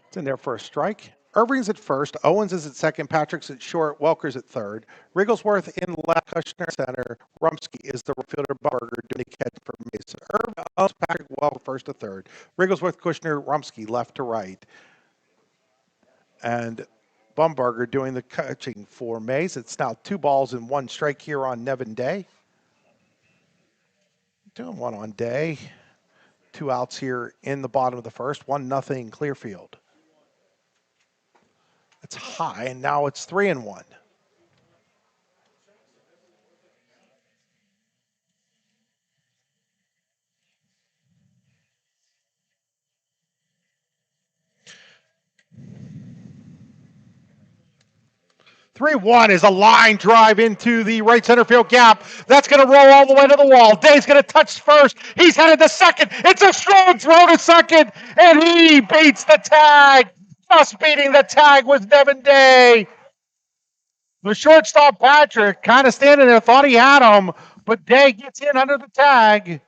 It's in there for a strike. Irving's at first, Owens is at second, Patrick's at short, Welker's at third, Rigglesworth in left, Kushner center, Rumsky is the fielder, Bumberger doing the catch for Mason. Irving, Owens, Patrick, Welker first to third, Rigglesworth, Kushner, Rumsky left to right, and Bumberger doing the catching for Mays. It's now 2 balls and 1 strike here on Nevin Day. Doing 1 on Day. 2 outs here in the bottom of the first, 1-0 Clearfield. It's high, and now it's 3-1. Three one is a line drive into the right center field gap. That's going to roll all the way to the wall. Day's going to touch first. He's headed to second. It's a strong throw to second, and he beats the tag. Just beating the tag was Nevin Day. The shortstop, Patrick, kind of standing there, thought he had him, but Day gets in under the tag.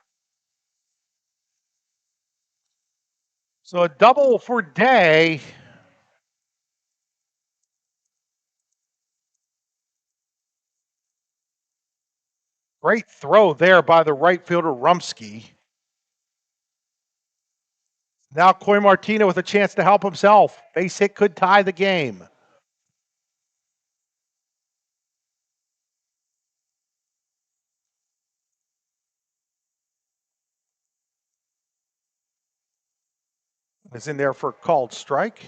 So a double for Day. Great throw there by the right fielder, Rumsky. Now Coy Martino with a chance to help himself. Base hit could tie the game. Is in there for a called strike.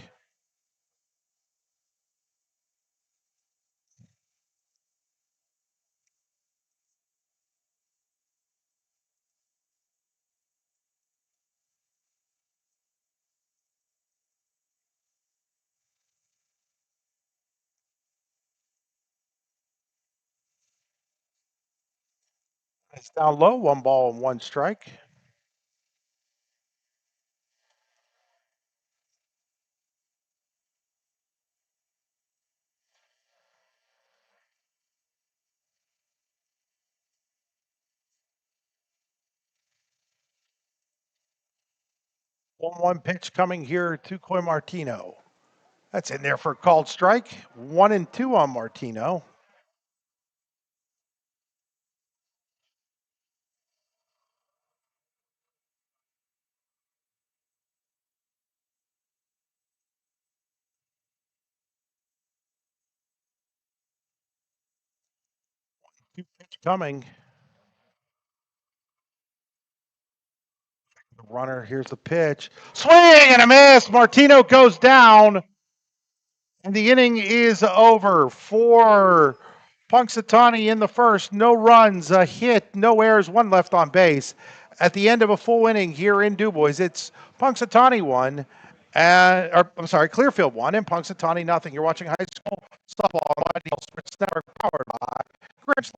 It's down low, 1 ball and 1 strike. 1-1 pitch coming here to Coy Martino. That's in there for a called strike. 1-2 on Martino. Pitch coming. The runner, here's the pitch. Swing and a miss. Martino goes down. And the inning is over for Punxsutawney in the first. No runs, a hit, no errors, one left on base. At the end of a full inning here in Dubois, it's Punxsutawney 1, Clearfield 1, and Punxsutawney nothing. You're watching high school softball on YDL Sports Network, powered by Grange.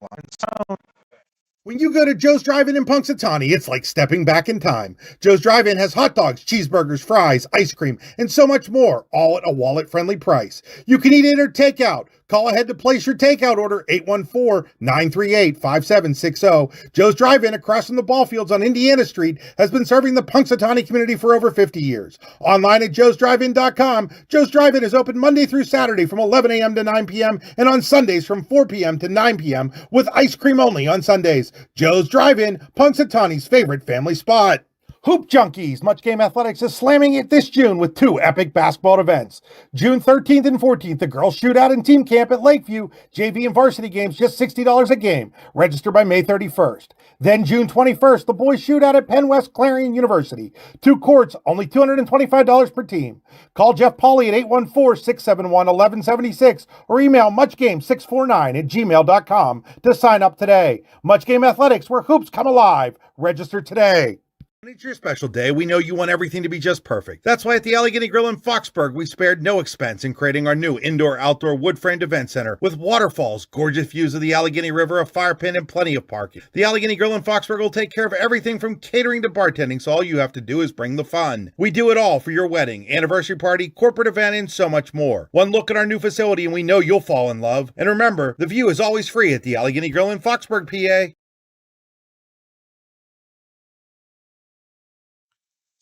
When you go to Joe's Drive-In in Punxsutawney, it's like stepping back in time. Joe's Drive-In has hot dogs, cheeseburgers, fries, ice cream, and so much more, all at a wallet-friendly price. You can eat in or take out. Call ahead to place your takeout order, 814-938-5760. Joe's Drive-In across from the ball fields on Indiana Street has been serving the Punxsutawney community for over 50 years. Online at joesdrivein.com, Joe's Drive-In is open Monday through Saturday from 11 a.m. to 9 p.m. and on Sundays from 4 p.m. to 9 p.m. with ice cream only on Sundays. Joe's Drive-In, Punxsutawney's favorite family spot. Hoop Junkies! Much Game Athletics is slamming it this June with two epic basketball events. June 13th and 14th, the girls shootout and team camp at Lakeview. JV and varsity games just $60 a game. Register by May 31st. Then June 21st, the boys shootout at Penn West Clarion University. 2 courts, only $225 per team. Call Jeff Pauley at 814-671-1176 or email muchgame649@gmail.com to sign up today. Much Game Athletics, where hoops come alive. Register today. When it's your special day, we know you want everything to be just perfect. That's why at the Allegheny Grill in Foxburg, we spared no expense in creating our new indoor-outdoor wood-framed event center with waterfalls, gorgeous views of the Allegheny River, a fire pit, and plenty of parking. The Allegheny Grill in Foxburg will take care of everything from catering to bartending, so all you have to do is bring the fun. We do it all for your wedding, anniversary party, corporate event, and so much more. One look at our new facility and we know you'll fall in love. And remember, the view is always free at the Allegheny Grill in Foxburg, PA.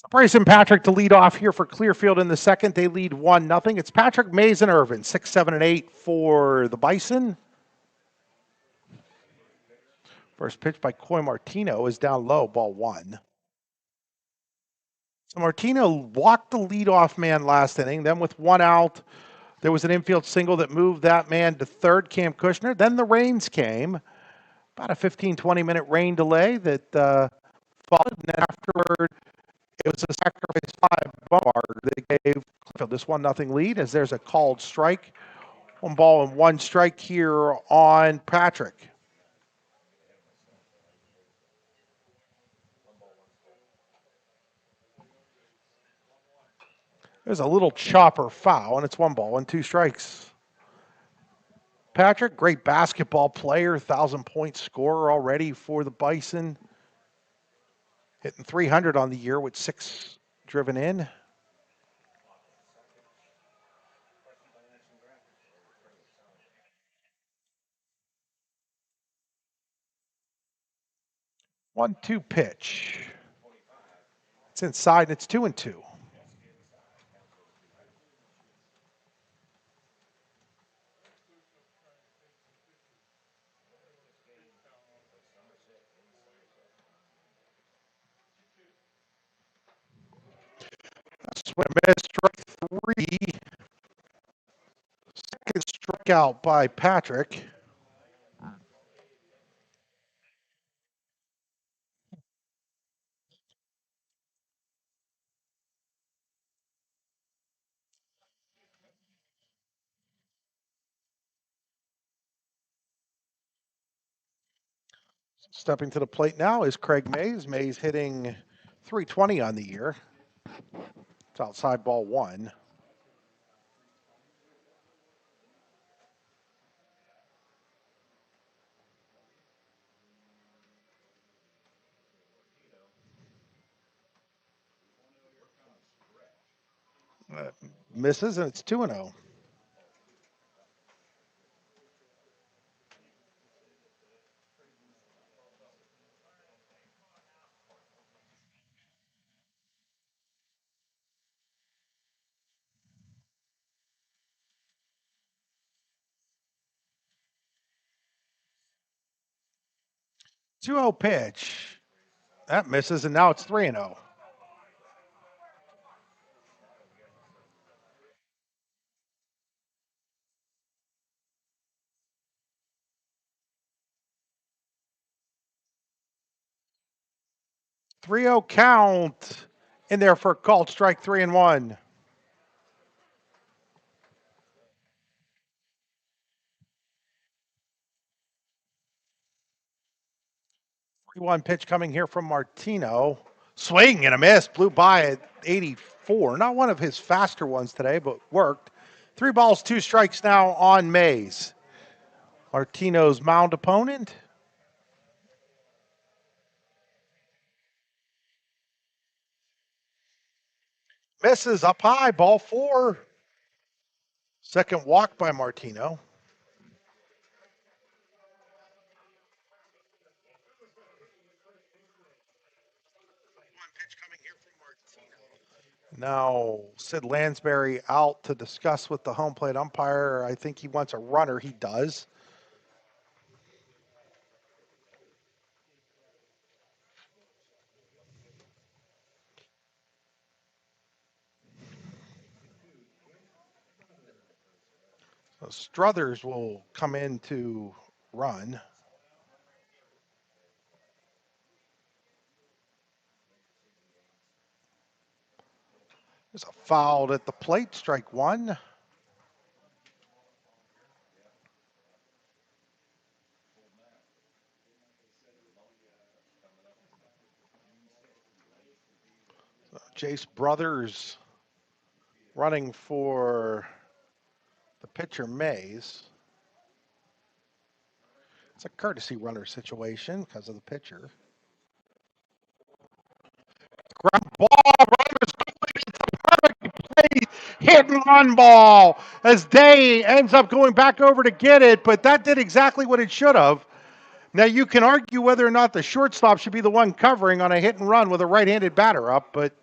Bryce and Patrick to lead off here for Clearfield in the second. They lead 1-0. It's Patrick, Mays, and Irvin, 6, 7, and 8 for the Bison. First pitch by Coy Martino is down low, ball 1. So Martino walked the leadoff man last inning. Then with 1 out, there was an infield single that moved that man to third, Cam Kushner. Then the rains came. About a 15-20 minute rain delay that followed. And then afterward, it was a sacrifice fly Bumbar that gave Clearfield this 1-0 lead as there's a called strike. 1 ball and 1 strike here on Patrick. There's a little chopper foul, and it's 1 ball and 2 strikes. Patrick, great basketball player, 1,000-point scorer already for the Bison. Hitting 300 on the year with 6 driven in. One-two pitch. It's inside, and it's 2-2. Swing and miss, strike 3. Second strikeout by Patrick. Stepping to the plate now is Craig Mays. Mays hitting .320 on the year. It's outside ball 1. Misses, and it's 2-0. 2-0 pitch. That misses, and now it's 3-0. Three-0 count in there for a called strike, 3-1. 3-1 pitch coming here from Martino. Swing and a miss. Blew by at 84. Not one of his faster ones today, but worked. 3 balls, 2 strikes now on Mays. Martino's mound opponent. Misses up high, ball 4. Second walk by Martino. Now, Sid Lansbury out to discuss with the home plate umpire. I think he wants a runner. He does. So Struthers will come in to run. There's a foul at the plate, strike 1. So Jace Brothers running for the pitcher Mays. It's a courtesy runner situation because of the pitcher. Ground ball, runners going into perfect place. Hit and run ball as Day ends up going back over to get it, but that did exactly what it should have. Now you can argue whether or not the shortstop should be the one covering on a hit and run with a right-handed batter up, but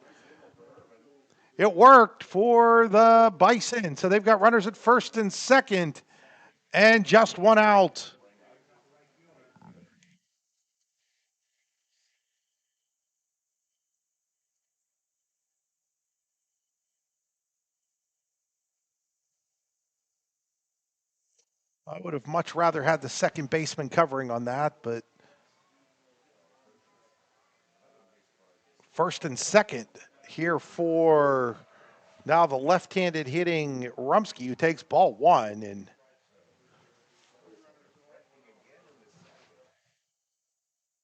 it worked for the Bison. So they've got runners at first and second and just 1 out. I would have much rather had the second baseman covering on that, but first and second here for now the left-handed hitting Rumsky, who takes ball 1. And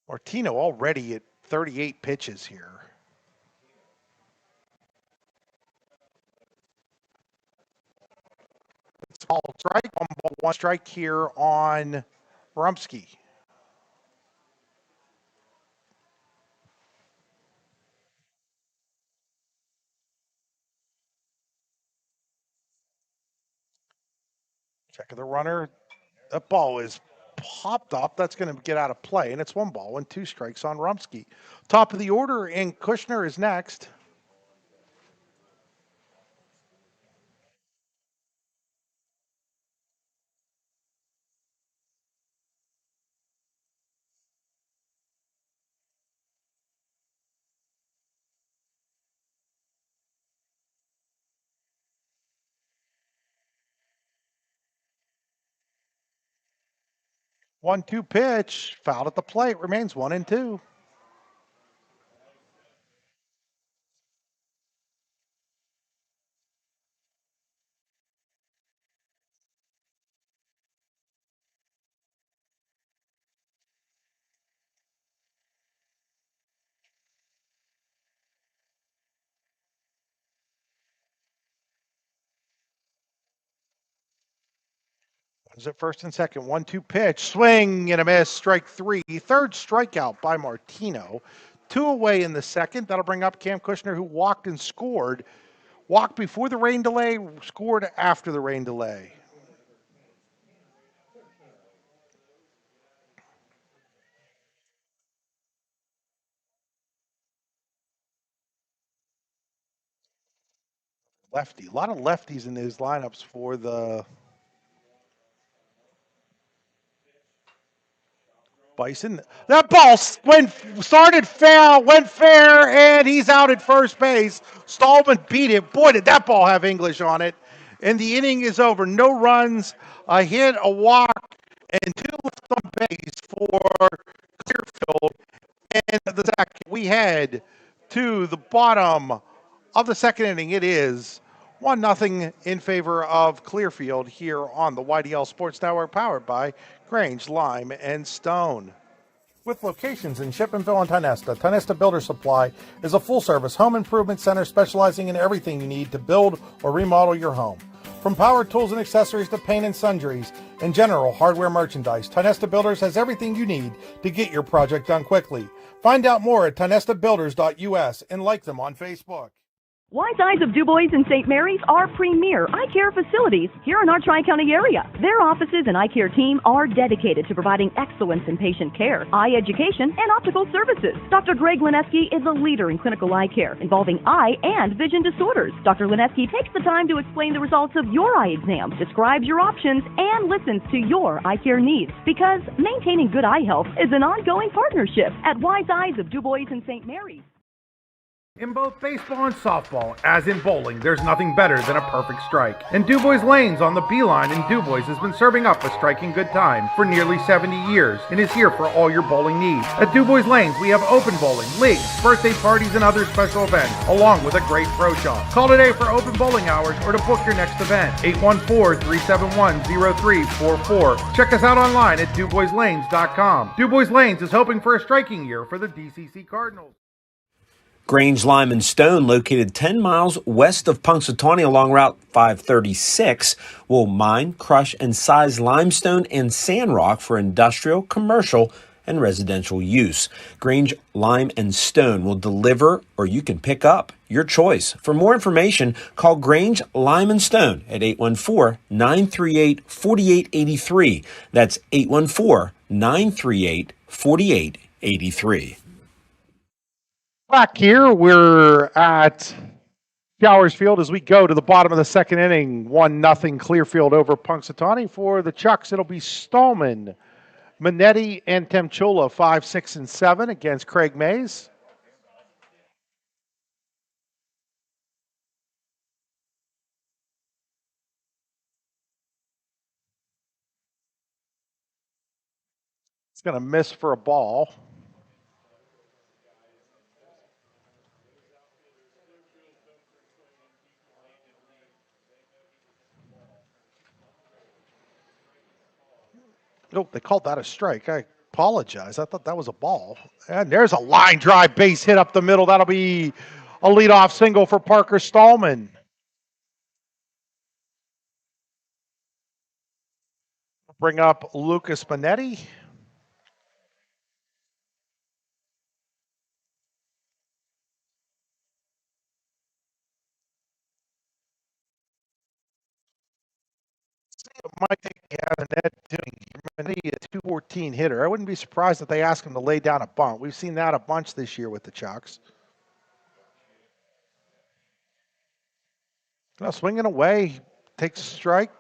Martino already at 38 pitches here. It's called strike, 1 ball, 1 strike here on Rumsky. Check of the runner. That ball is popped up. That's going to get out of play, and it's 1 ball and 2 strikes on Rumsky. Top of the order, and Kushner is next. One-two pitch, fouled at the plate, remains 1-2. Is it first and second? 1-2 pitch, swing and a miss, strike 3. Third strikeout by Martino. 2 away in the second. That'll bring up Cam Kushner, who walked and scored. Walked before the rain delay, scored after the rain delay. Lefty. A lot of lefties in his lineups for the Bison. That ball started foul, went fair, and he's out at first base. Stallman beat it. Boy, did that ball have English on it. And the inning is over. No runs, a hit, a walk, and 2 left on base for Clearfield. And the second, we head to the bottom of the second inning. It is 1-0 in favor of Clearfield here on the YDL Sports Network, powered by Grange, Lime, and Stone. With locations in Shippenville and Tionesta, Tionesta Builder Supply is a full-service home improvement center specializing in everything you need to build or remodel your home. From power tools and accessories to paint and sundries and general hardware merchandise, Tionesta Builders has everything you need to get your project done quickly. Find out more at tionestabuilders.us and like them on Facebook. Wise Eyes of DuBois and St. Mary's are premier eye care facilities here in our Tri-County area. Their offices and eye care team are dedicated to providing excellence in patient care, eye education, and optical services. Dr. Greg Lineski is a leader in clinical eye care involving eye and vision disorders. Dr. Lineski takes the time to explain the results of your eye exam, describes your options, and listens to your eye care needs, because maintaining good eye health is an ongoing partnership at Wise Eyes of DuBois and St. Mary's. In both baseball and softball, as in bowling, there's nothing better than a perfect strike. And DuBois Lanes on the Beeline in DuBois has been serving up a striking good time for nearly 70 years and is here for all your bowling needs. At DuBois Lanes, we have open bowling, leagues, birthday parties, and other special events, along with a great pro shop. Call today for open bowling hours or to book your next event. 814-371-0344. Check us out online at DuBoisLanes.com. DuBois Lanes is hoping for a striking year for the DCC Cardinals. Grange, Lime, and Stone, located 10 miles west of Punxsutawney along Route 536, will mine, crush, and size limestone and sand rock for industrial, commercial, and residential use. Grange, Lime, and Stone will deliver, or you can pick up, your choice. For more information, call Grange, Lime, and Stone at 814-938-4883. That's 814-938-4883. Back here, we're at Showers Field as we go to the bottom of the second inning. 1-0 Clearfield over Punxsutawney. For the Chucks, it'll be Stallman, Minetti, and Temchula, 5, 6, and 7 against Craig Mays. It's going to miss for a ball. Nope, they called that a strike. I apologize. I thought that was a ball. And there's a line drive base hit up the middle. That'll be a leadoff single for Parker Stallman. Bring up Lucas Minetti. Might think he has a net doing. Minetti, a 214 hitter. I wouldn't be surprised if they ask him to lay down a bunt. We've seen that a bunch this year with the Chucks. Now swinging away, takes a strike.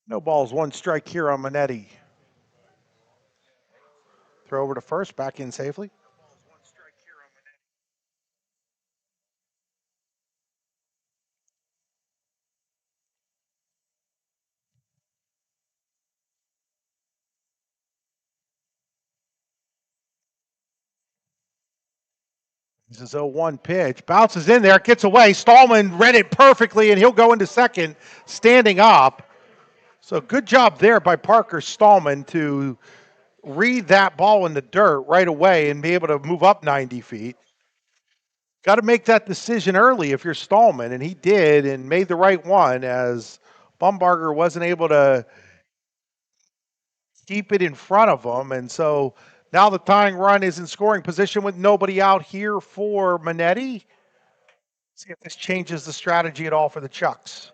No balls, one strike here on Minetti. Throw over to first, back in safely. This is 0-1 pitch. Bounces in there, gets away. Stallman read it perfectly, and he'll go into second, standing up. So good job there by Parker Stallman to read that ball in the dirt right away and be able to move up 90 feet. Got to make that decision early if you're Stallman, and he did and made the right one, as Bumbarger wasn't able to keep it in front of him. And so now the tying run is in scoring position with nobody out here for Minetti. See if this changes the strategy at all for the Chucks.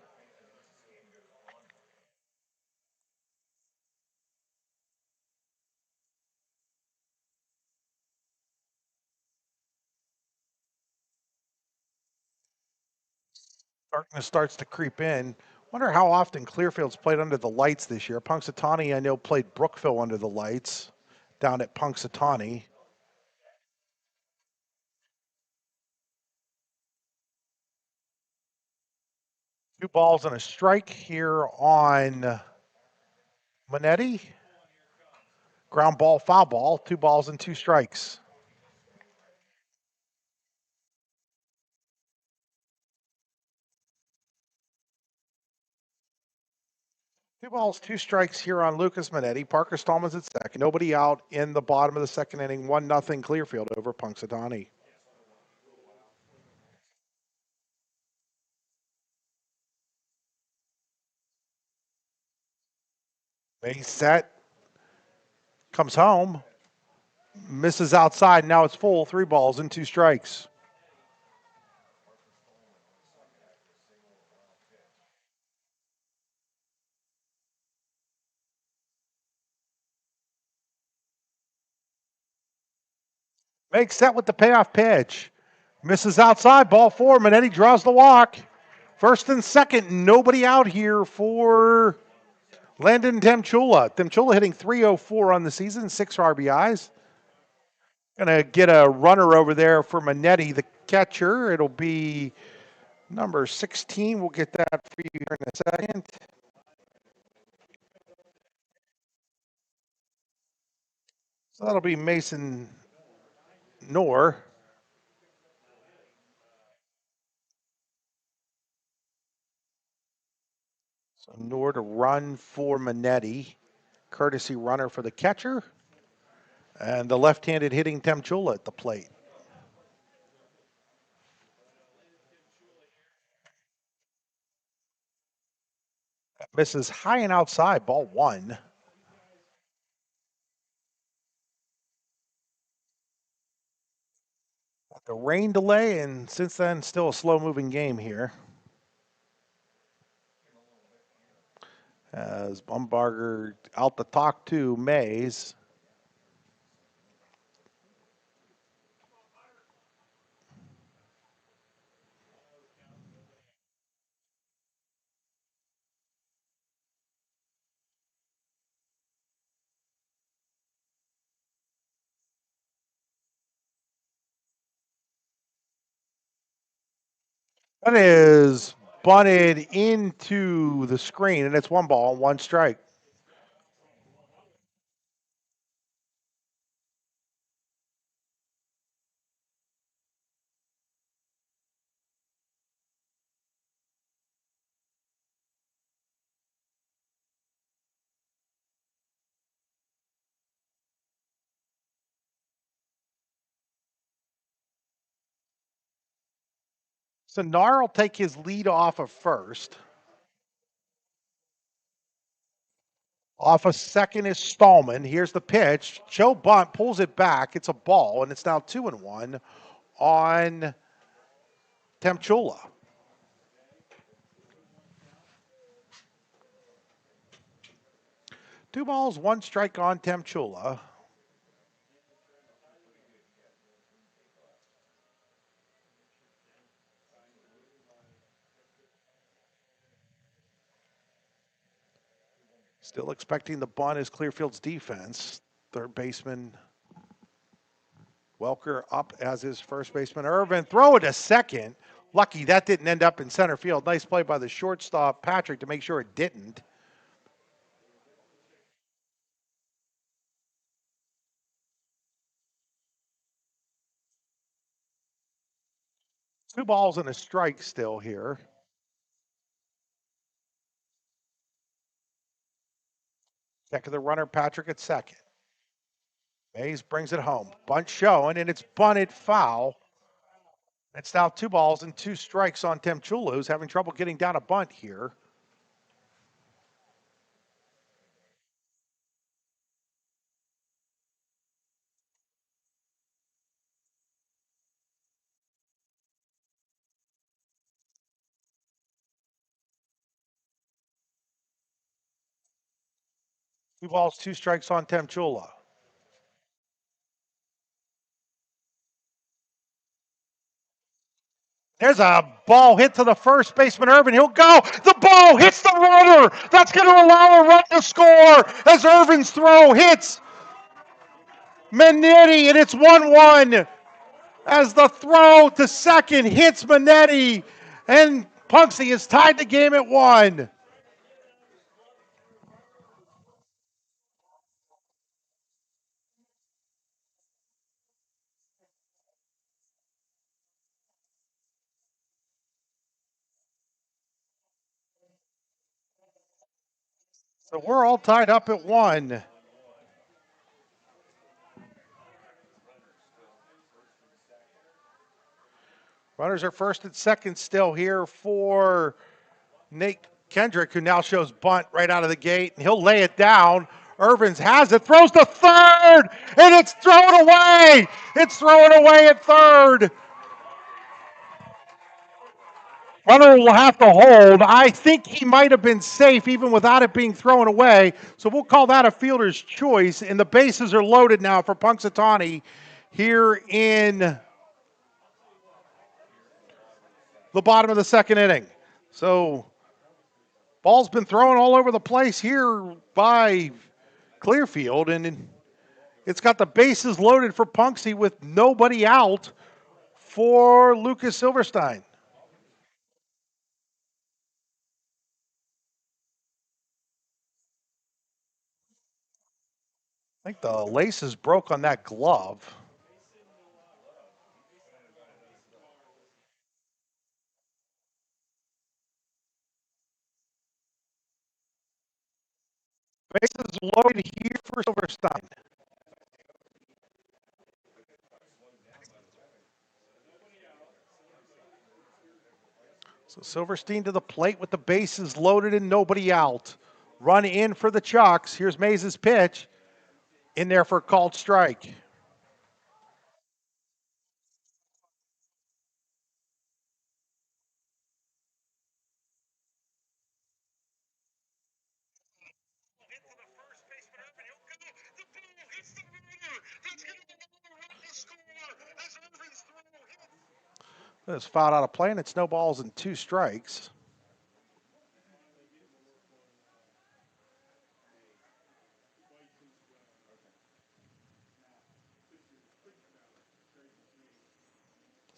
Darkness starts to creep in. Wonder how often Clearfield's played under the lights this year. Punxsutawney, I know, played Brookville under the lights down at Punxsutawney. Two balls and a strike here on Manetti. Ground ball, foul ball, 2 balls and 2 strikes. Two balls, 2 strikes here on Lucas Manetti. Parker Stallman's at second. Nobody out in the bottom of the second inning. 1-0 Clearfield over Punxsutawney. Base set. Comes home. Misses outside. Now it's full. 3 balls and 2 strikes. Makes set with the payoff pitch. Misses outside. Ball 4. Manetti draws the walk. First and second. Nobody out here for Landon Temchula. Temchula hitting .304 on the season. 6 RBIs. Gonna get a runner over there for Manetti, the catcher. It'll be number 16. We'll get that for you here in a second. So that'll be Mason Knorr. So Knorr to run for Manetti. Courtesy runner for the catcher. And the left-handed hitting Temchula at the plate. Misses high and outside, ball 1. The rain delay, and since then, still a slow-moving game here. As Bumbarger out the talk to Mays. That is bunted into the screen, and it's 1 ball, 1 strike. So Nar will take his lead off of first. Off of second is Stallman. Here's the pitch. Joe Bunt pulls it back. It's a ball, and it's now 2-1 on Temchula. Two balls, 1 strike on Temchula. Still expecting the bunt is Clearfield's defense. Third baseman Welker up as his first baseman. Irvin, throw it to second. Lucky that didn't end up in center field. Nice play by the shortstop, Patrick, to make sure it didn't. Two balls and a strike still here. Check of the runner, Patrick at second. Mays brings it home. Bunt showing, and it's bunted foul. It's now 2 balls and 2 strikes on Temchula, who's having trouble getting down a bunt here. Two balls, 2 strikes on Temchula. There's a ball hit to the first baseman, Irvin. He'll go. The ball hits the runner. That's going to allow a run to score as Irvin's throw hits Manetti, and it's 1-1 as the throw to second hits Manetti, and Punxsutawney has tied the game at 1. So we're all tied up at 1. Runners are first and second still here for Nate Kendrick, who now shows bunt right out of the gate, and he'll lay it down. Irvins has it, throws to third, and it's thrown away. It's thrown away at third. Runner will have to hold. I think he might have been safe even without it being thrown away, so we'll call that a fielder's choice, and the bases are loaded now for Punxsutawney here in the bottom of the second inning. So ball's been thrown all over the place here by Clearfield, and it's got the bases loaded for Punxsutawney with nobody out for Lucas Silverstein. I think the laces broke on that glove. Bases loaded here for Silverstein. So Silverstein to the plate with the bases loaded and nobody out. Run in for the Chucks. Here's Mays' pitch. In there for a called strike. It's fouled out of play, and it's no balls and 2 strikes.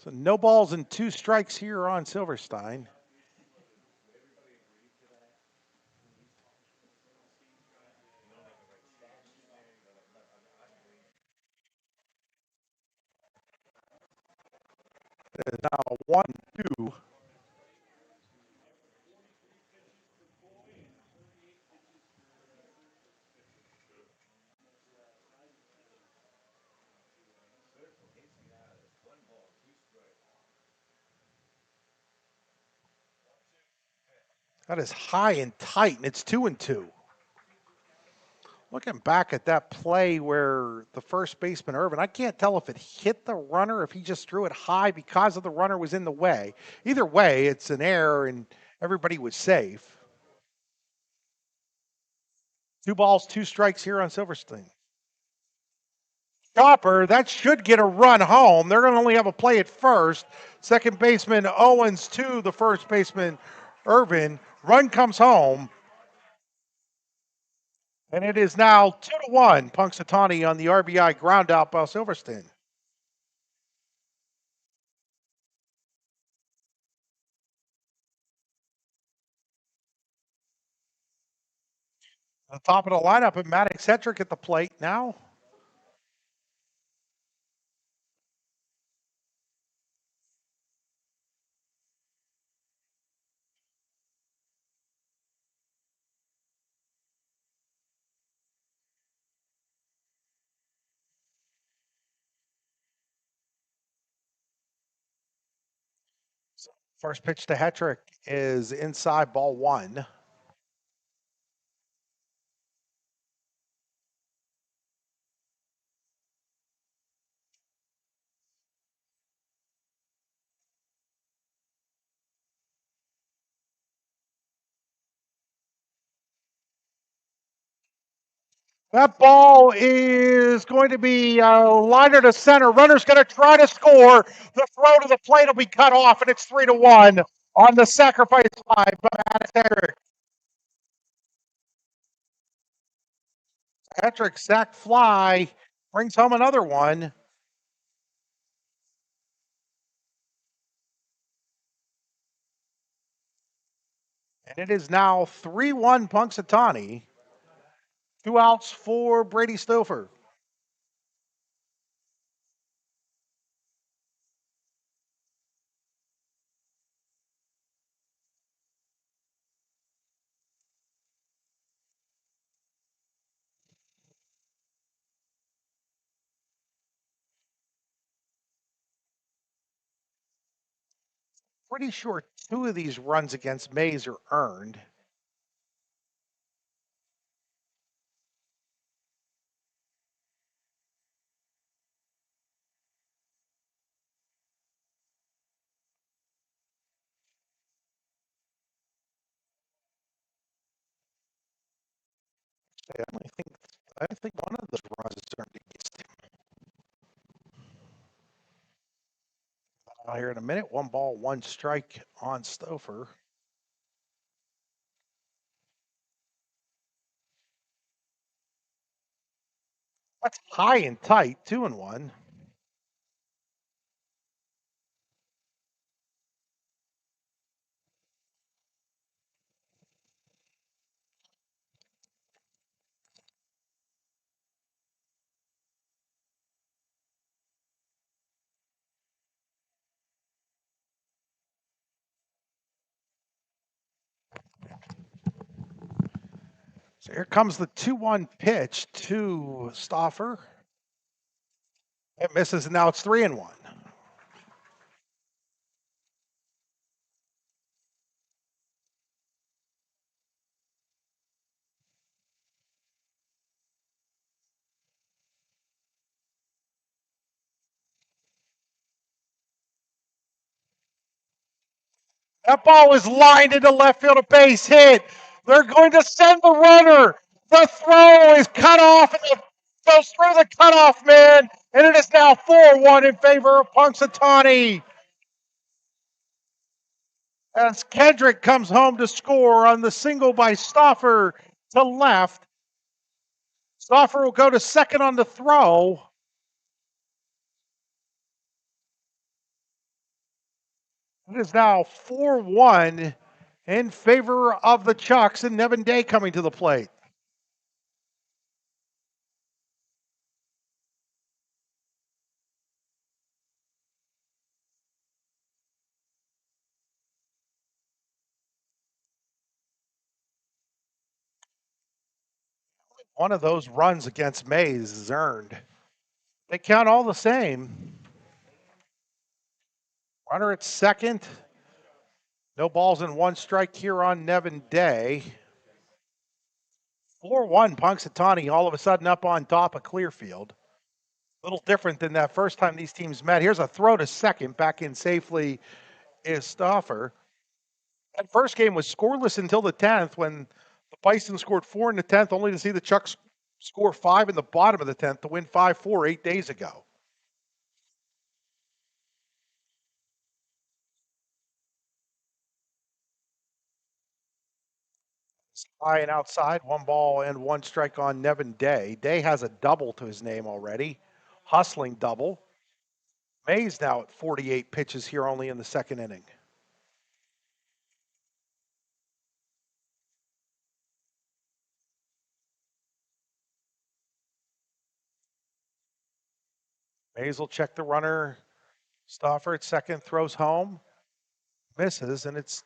So no balls and 2 strikes here on Silverstein. It is now 1-2. That is high and tight, and it's 2-2. Looking back at that play where the first baseman, Irvin, I can't tell if it hit the runner, if he just threw it high because of the runner was in the way. Either way, it's an error, and everybody was safe. 2 balls, 2 strikes here on Silverstein. Chopper, that should get a run home. They're going to only have a play at first. Second baseman Owens to the first baseman Irvin. Run comes home. And it is now 2-1. Punxsutawney on the RBI ground out by Silverstein. The top of the lineup, and Matt Eccentric at the plate now. First pitch to Hetrick is inside, ball 1. That ball is going to be liner to center. Runner's going to try to score. The throw to the plate will be cut off, and it's 3-1 on the sacrifice fly by Patrick. Patrick sack fly brings home another one. And it is now 3-1 Punxsutawney. 2 outs for Brady Stouffer. Pretty sure 2 of these runs against Mays are earned. I think one of those runs is earned against him. Here in a minute, 1 ball, 1 strike on Stouffer. That's high and tight, 2-1. So here comes the 2-1 pitch to Stouffer. It misses, and now it's 3-1. That ball is lined into left field, a base hit. They're going to send the runner. The throw is cut off, and it goes through the cutoff man, and it is now 4-1 in favor of Punxsutawney. As Kendrick comes home to score on the single by Stouffer to left. Stouffer will go to second on the throw. It is now 4-1 in favor of the Chucks, and Nevin Day coming to the plate. One of those runs against Mays is earned. They count all the same. Runner at second. No balls and 1 strike here on Nevin Day. 4-1 Punxsutawney all of a sudden up on top of Clearfield. A little different than that first time these teams met. Here's a throw to second. Back in safely is Stouffer. That first game was scoreless until the 10th when the Bison scored 4 in the 10th, only to see the Chucks score 5 in the bottom of the 10th to win 5-4 8 days ago. High and outside, 1 ball and 1 strike on Nevin Day. Day has a double to his name already. Hustling double. Mays now at 48 pitches here only in the 2nd inning. Mays will check the runner. Stouffer at second, throws home. Misses, and it's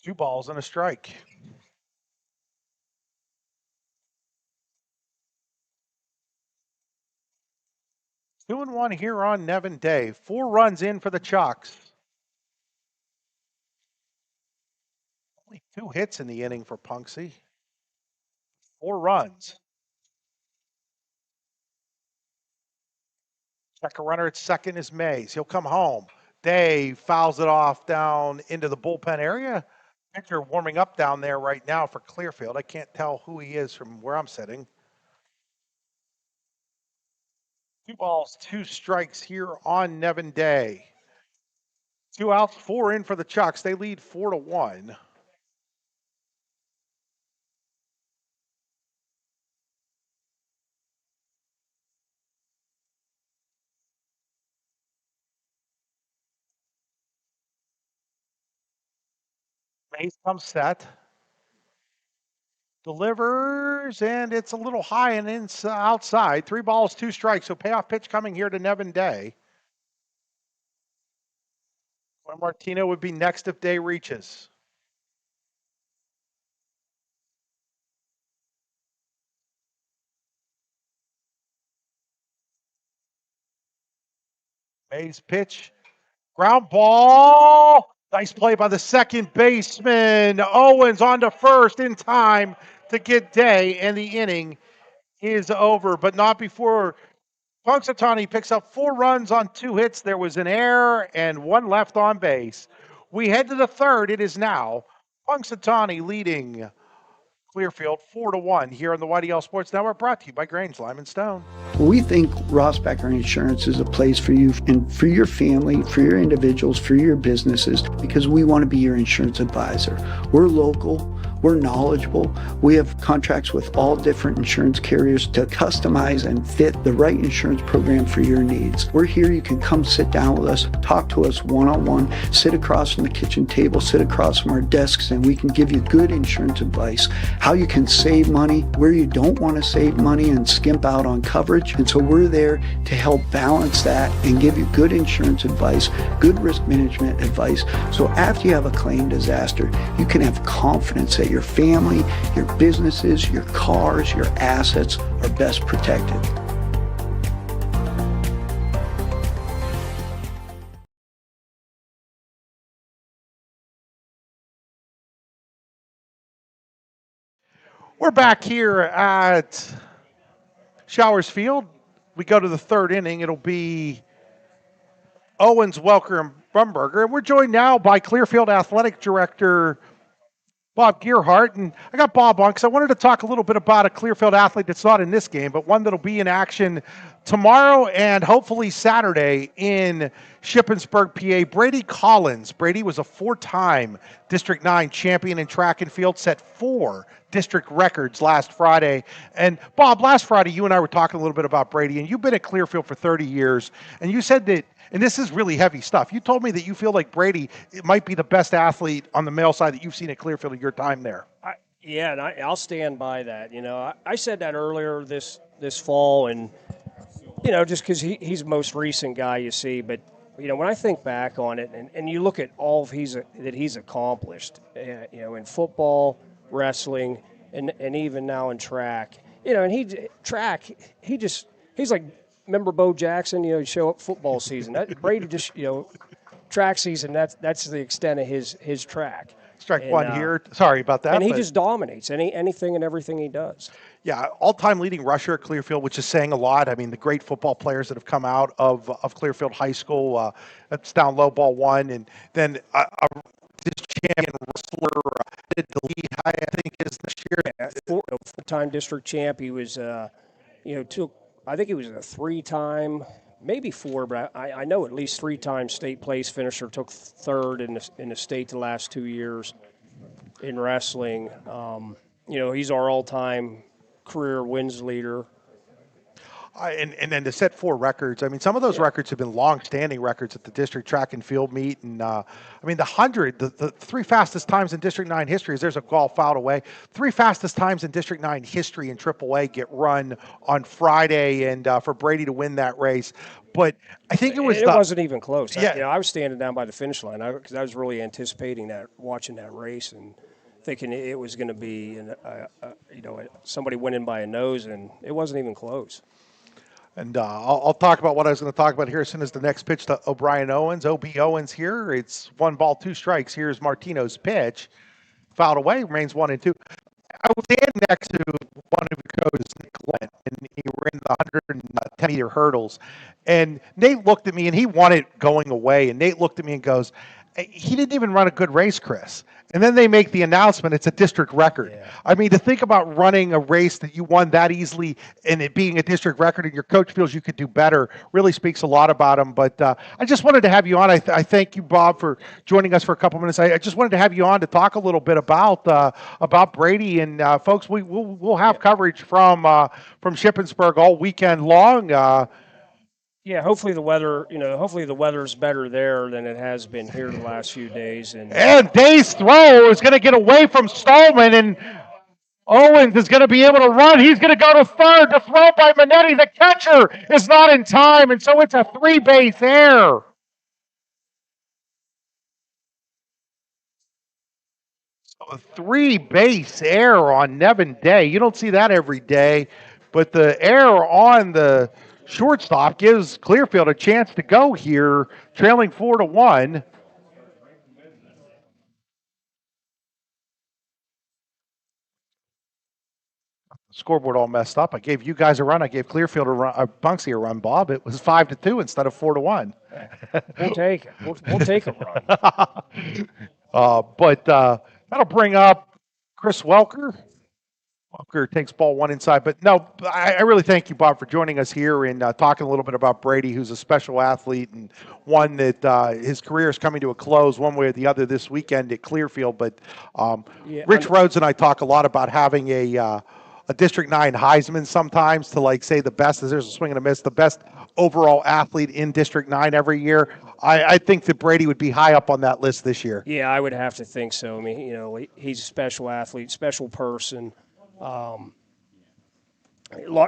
2 balls and a strike. Two and one here on Nevin Day. 4 runs in for the Chucks. Only 2 hits in the inning for Punxsy. 4 runs. Check a runner at second is Mays. He'll come home. Day fouls it off down into the bullpen area. pitcher warming up down there right now for Clearfield. I can't tell who he is from where I'm sitting. 2 balls, 2 strikes here on Nevin Day. 2 outs, 4 in for the Chucks. They lead 4-1. Mays comes set. Delivers, and it's a little high and outside. 3 balls, 2 strikes. So payoff pitch coming here to Nevin Day. Juan Martino would be next if Day reaches. Mays pitch. Ground ball. Nice play by the second baseman. Owens on to first in time to get Day, and the inning is over, but not before Punxsutawney picks up 4 runs on 2 hits. There was an error and 1 left on base. We head to the third. It is now Punxsutawney leading Clearfield 4-1 here on the YDL Sports Network, brought to you by Grange, Lyman Stone. We think Ross Becker Insurance is a place for you and for your family, for your individuals, for your businesses, because we want to be your insurance advisor. We're local. We're knowledgeable. We have contracts with all different insurance carriers to customize and fit the right insurance program for your needs. We're here. You can come sit down with us, talk to us one-on-one, sit across from the kitchen table, sit across from our desks, and we can give you good insurance advice, how you can save money, where you don't want to save money and skimp out on coverage. And so we're there to help balance that and give you good insurance advice, good risk management advice. So after you have a claim disaster, you can have confidence that your family, your businesses, your cars, your assets are best protected. We're back here at Showers Field. We go to the third inning. It'll be Owens, Welker, and Brumberger. And we're joined now by Clearfield Athletic Director Bob Gearhart. And I got Bob on because I wanted to talk a little bit about a Clearfield athlete that's not in this game, but one that'll be in action tomorrow and hopefully Saturday in Shippensburg, PA. Brady Collins. Brady was a 4-time District 9 champion in track and field, set 4 district records last Friday. And Bob, last Friday, you and I were talking a little bit about Brady, and you've been at Clearfield for 30 years, and you said that, and this is really heavy stuff, you told me that you feel like Brady might be the best athlete on the male side that you've seen at Clearfield in your time there. Yeah, and I'll stand by that. You know, I said that earlier this fall, and, you know, just because he's the most recent guy you see, but, you know, when I think back on it, and you look at all that he's accomplished, you know, in football, wrestling, and even now in track, you know, and he's like, remember Bo Jackson, you know, he'd show up football season. Brady just, you know, track season, that's the extent of his track. Strike one here. Sorry about that. And he just dominates anything and everything he does. Yeah, all-time leading rusher at Clearfield, which is saying a lot. I mean, the great football players that have come out of Clearfield High School. That's down low ball 1. And then this champion wrestler did the lead high, I think, is this year. Yeah, four-time district champ. He was, you know, I think he was a 3-time, maybe 4, but I know at least 3-time state place finisher. Took 3rd in the state the last 2 years in wrestling. You know, he's our all-time career wins leader. And then to set 4 records, I mean, some of those records have been long-standing records at the district track and field meet. And, I mean, the 3 fastest times in District 9 history, there's a golf foul away, 3 fastest times in District 9 history in AAA get run on Friday, and for Brady to win that race. But I think it wasn't even close. Yeah. You know, I was standing down by the finish line because I was really anticipating that, watching that race and thinking it was going to be, you know, somebody winning by a nose, and it wasn't even close. And I'll talk about what I was going to talk about here as soon as the next pitch to O'Brien Owens. O.B. Owens here. It's 1 ball, 2 strikes. Here's Martino's pitch. Fouled away, remains 1-2. I was standing next to one of your coaches, Nick Lent, and he ran the 110-meter hurdles. And Nate looked at me, and he wanted going away. And Nate looked at me and goes, he didn't even run a good race, Chris. And then they make the announcement it's a district record. Yeah. I mean, to think about running a race that you won that easily and it being a district record and your coach feels you could do better really speaks a lot about him. But I just wanted to have you on. I thank you, Bob, for joining us for a couple minutes. I just wanted to have you on to talk a little bit about Brady. And folks, we'll have coverage from Shippensburg all weekend long. Yeah, hopefully the weather's better there than it has been here the last few days. And Day's throw is going to get away from Stallman, and Owens is going to be able to run. He's going to go to third. The throw by Minetti. The catcher is not in time, and so it's a three-base error. So a three-base error on Nevin Day. You don't see that every day, but the error on the shortstop gives Clearfield a chance to go here, trailing 4-1. Scoreboard all messed up. I gave you guys a run. I gave Clearfield Punxsutawney a run, Bob. It was 5-2 instead of 4-1. We'll take it. We'll take a run. But that'll bring up Chris Welker. Welker takes ball one inside. But no, I really thank you, Bob, for joining us here and talking a little bit about Brady, who's a special athlete and one that his career is coming to a close one way or the other this weekend at Clearfield. But Rich Rhodes and I talk a lot about having a District 9 Heisman sometimes to, like, say the best, as there's a swing and a miss, the best overall athlete in District 9 every year. I think that Brady would be high up on that list this year. Yeah, I would have to think so. I mean, he's a special athlete, special person.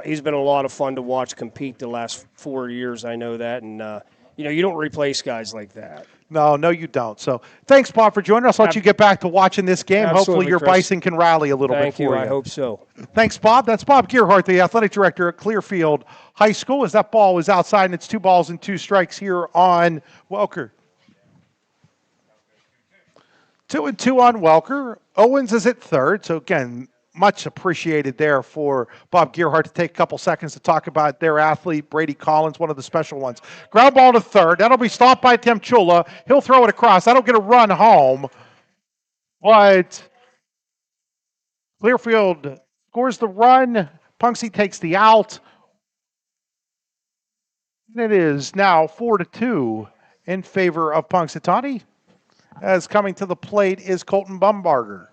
He's been a lot of fun to watch compete the last 4 years. I know that, and you don't replace guys like that. No, you don't. So thanks, Bob, for joining us. I'll let you get back to watching this game. Absolutely, hopefully your Chris. Bison can rally a little bit for you. I hope so. Thanks, Bob. That's Bob Gearhart, the athletic director at Clearfield High School, as that ball is outside, and it's 2 balls and 2 strikes here on Welker. 2-2 on Welker. Owens is at third. So, again, much appreciated there for Bob Gearhart to take a couple seconds to talk about their athlete, Brady Collins, one of the special ones. Ground ball to third. That'll be stopped by Temchula. He'll throw it across. That'll get a run home. But Clearfield scores the run. Punxsutawney takes the out. And it is now 4-2 in favor of Punxsutawney. As coming to the plate is Colton Bumbarger.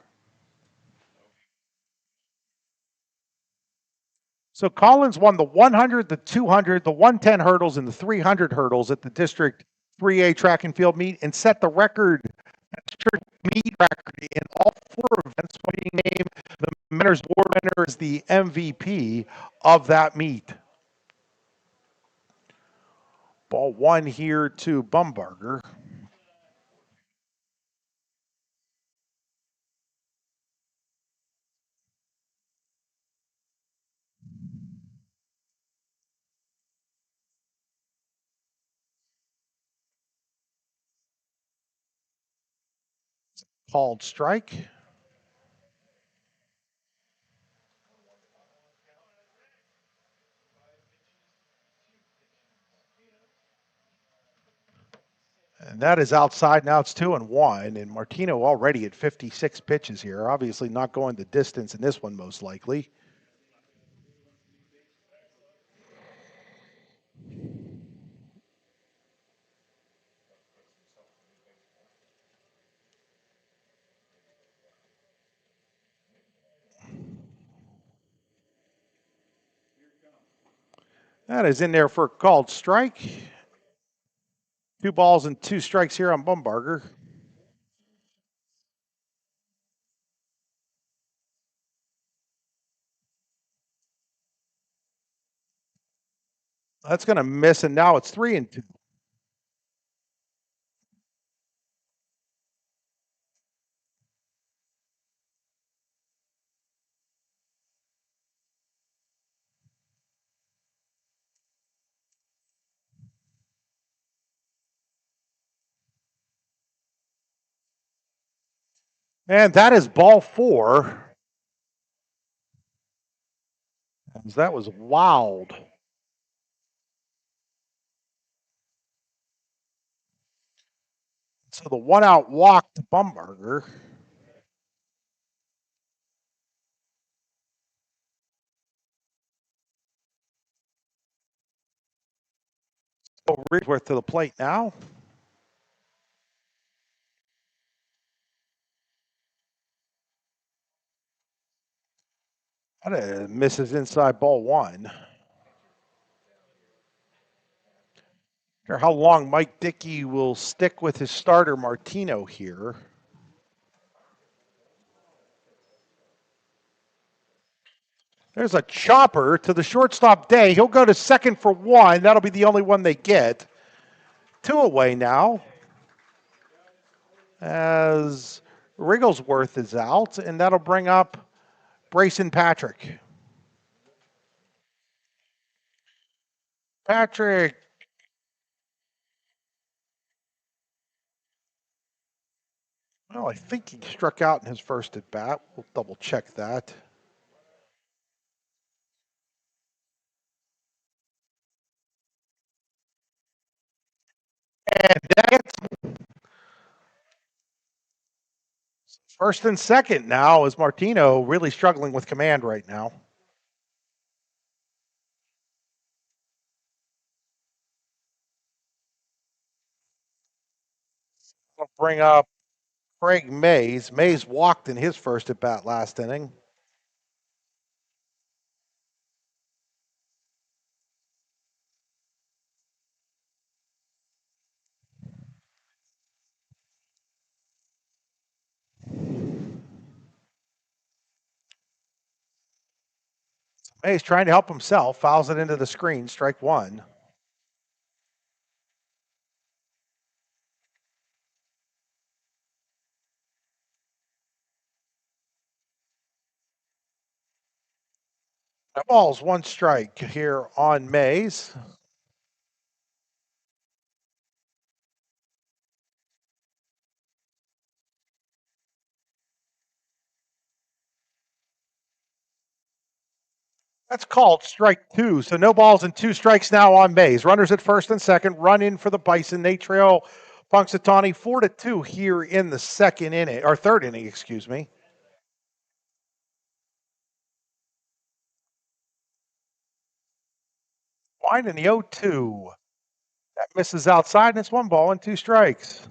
So Collins won the 100, the 200, the 110 hurdles, and the 300 hurdles at the District 3A track and field meet and set the record, meet record in all 4 events, winning named the Mentor's Award winner as the MVP of that meet. Ball one here to Bumbarger. Called strike. And that is outside. Now it's 2-1. And Martino already at 56 pitches here. Obviously not going the distance in this one, most likely. That is in there for a called strike. 2 balls and 2 strikes here on Bumbarger. That's going to miss, and now it's 3-2. And that is ball 4. That was wild. So the 1-out walk to Bumberger. So Ridgeworth to the plate now. That misses inside ball one. How long Mike Dickey will stick with his starter Martino here. There's a chopper to the shortstop Day. He'll go to second for one. That'll be the only one they get. 2 away now, as Rigglesworth is out, and that'll bring up Brayson Patrick. Patrick. Well, I think he struck out in his first at bat. We'll double check that. And that's first and second now, as Martino really struggling with command right now. I'll bring up Craig Mays. Mays walked in his first at bat last inning. Mays trying to help himself, fouls it into the screen, strike one. That ball's one strike here on Mays. That's called strike two. So no balls and 2 strikes now on Mays. Runners at first and second, run in for the Bison. They trail Punxsutawney 4-2 here in the second inning, or third inning, excuse me. Wine in the 0-2. That misses outside, and it's 1 ball and 2 strikes.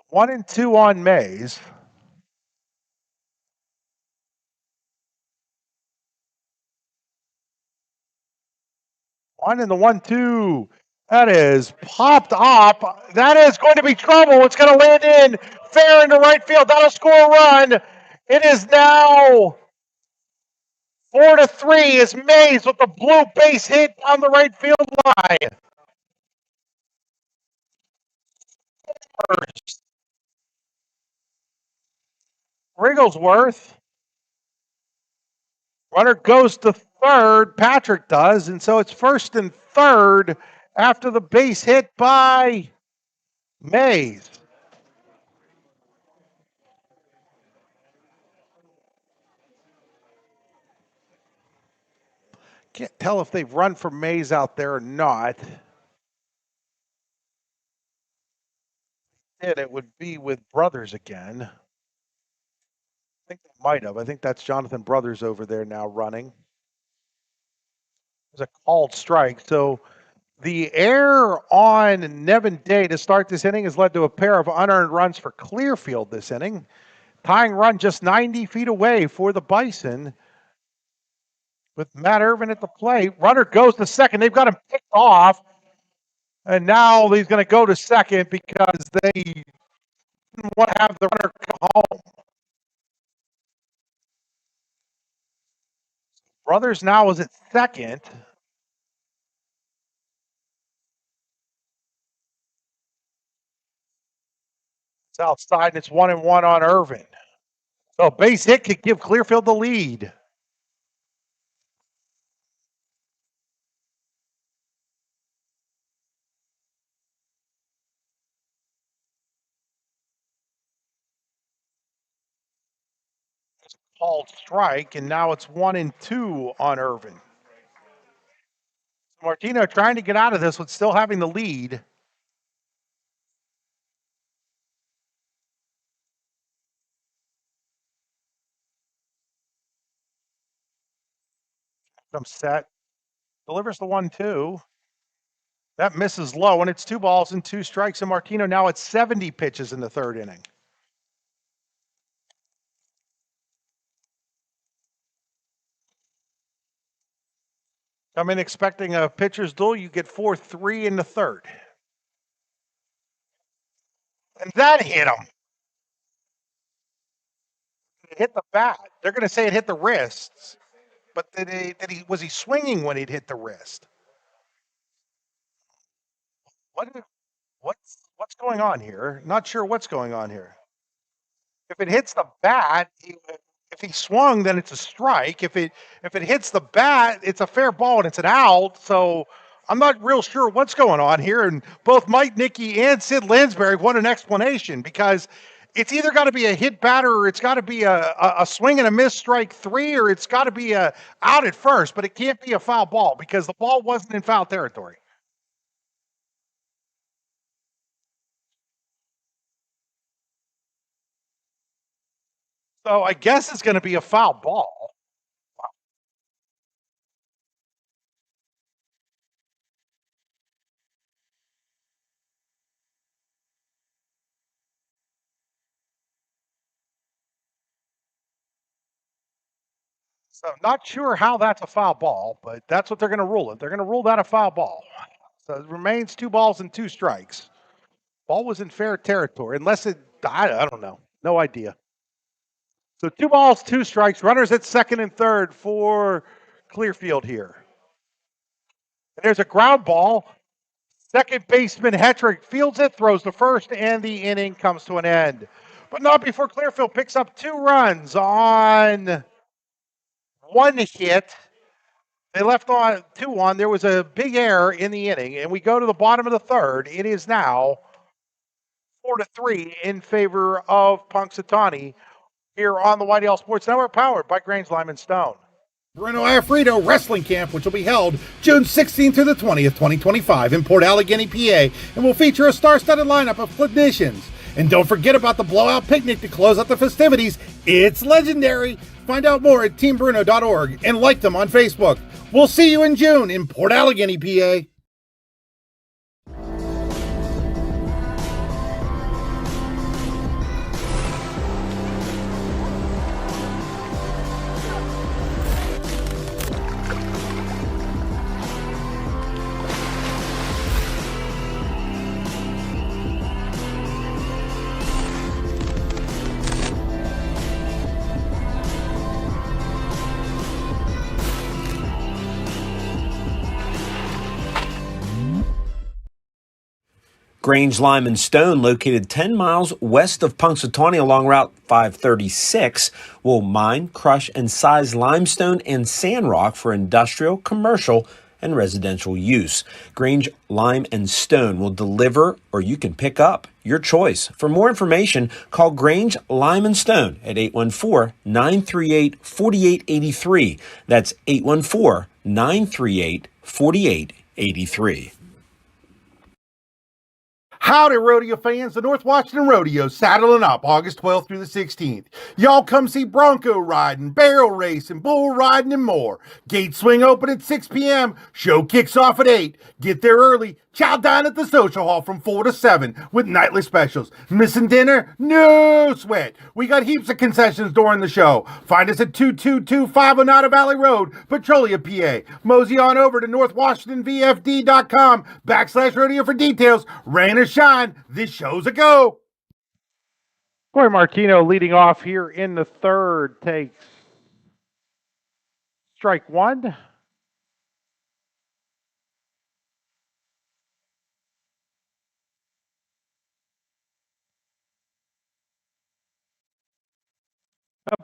One and two on Mays. One in the 1-2. That is popped up. That is going to be trouble. It's going to land in fair into right field. That'll score a run. It is now 4-3 as Mays with the blue base hit on the right field line. Rigglesworth. Runner goes to third. Patrick does. And so it's first and third after the base hit by Mays. Can't tell if they've run for Mays out there or not. And it would be with Brothers again. I think they might have. I think that's Jonathan Brothers over there now running. It was a called strike. So the error on Nevin Day to start this inning has led to a pair of unearned runs for Clearfield this inning. Tying run just 90 feet away for the Bison. With Matt Irvin at the plate, runner goes to second. They've got him picked off. And now he's going to go to second because they didn't want to have the runner come home. Brothers now is at second. It's outside, and it's 1-1 on Irvin. So base hit could give Clearfield the lead. Called strike, and now it's 1-2 on Irvin. Martino trying to get out of this with still having the lead. Comes set. Delivers the 1-2. That misses low, and it's 2 balls and 2 strikes, and Martino now at 70 pitches in the third inning. Come in expecting a pitcher's duel. You get 4-3 in the third. And that hit him. It hit the bat. They're going to say it hit the wrists, but was he swinging when it hit the wrist? What's going on here? Not sure what's going on here. If it hits the bat, if he swung, then it's a strike. If it hits the bat, it's a fair ball and it's an out. So I'm not real sure what's going on here. And both Mike Nicky and Sid Lansbury want an explanation, because it's either got to be a hit batter, or it's got to be a swing and a miss strike 3, or it's got to be a out at first. But it can't be a foul ball because the ball wasn't in foul territory. So I guess it's going to be a foul ball. So not sure how that's a foul ball, but that's what they're going to rule it. They're going to rule that a foul ball. So it remains 2 balls and 2 strikes. Ball was in fair territory, unless I don't know. No idea. So 2 balls, 2 strikes. Runners at second and third for Clearfield here. And there's a ground ball. Second baseman Hetrick fields it, throws to first, and the inning comes to an end. But not before Clearfield picks up 2 runs on 1 hit. They left on 2 on. There was a big error in the inning, and we go to the bottom of the third. It is now 4-3 in favor of Punxsutawney here on the YDL Sports Network, powered by Grange, Lime & Stone. Bruno Alfredo Wrestling Camp, which will be held June 16th to the 20th, 2025 in Port Allegany, PA, and will feature a star-studded lineup of clinicians. And don't forget about the blowout picnic to close out the festivities. It's legendary. Find out more at teambruno.org and like them on Facebook. We'll see you in June in Port Allegany, PA. Grange, Lime & Stone, located 10 miles west of Punxsutawney along Route 536, will mine, crush, and size limestone and sand rock for industrial, commercial, and residential use. Grange, Lime & Stone will deliver, or you can pick up, your choice. For more information, call Grange, Lime & Stone at 814-938-4883. That's 814-938-4883. Howdy, rodeo fans. The North Washington Rodeo saddling up August 12th through the 16th. Y'all come see bronco riding, barrel racing, bull riding, and more. Gates swing open at 6 p.m. Show kicks off at 8. Get there early. Chow dine at the social hall from 4 to 7 with nightly specials. Missing dinner? No sweat. We got heaps of concessions during the show. Find us at 2225 Oneida Valley Road, Petrolia, PA. Mosey on over to northwashingtonvfd.com/rodeo for details. Rain or shine, this show's a go. Corey Martino leading off here in the third takes strike 1.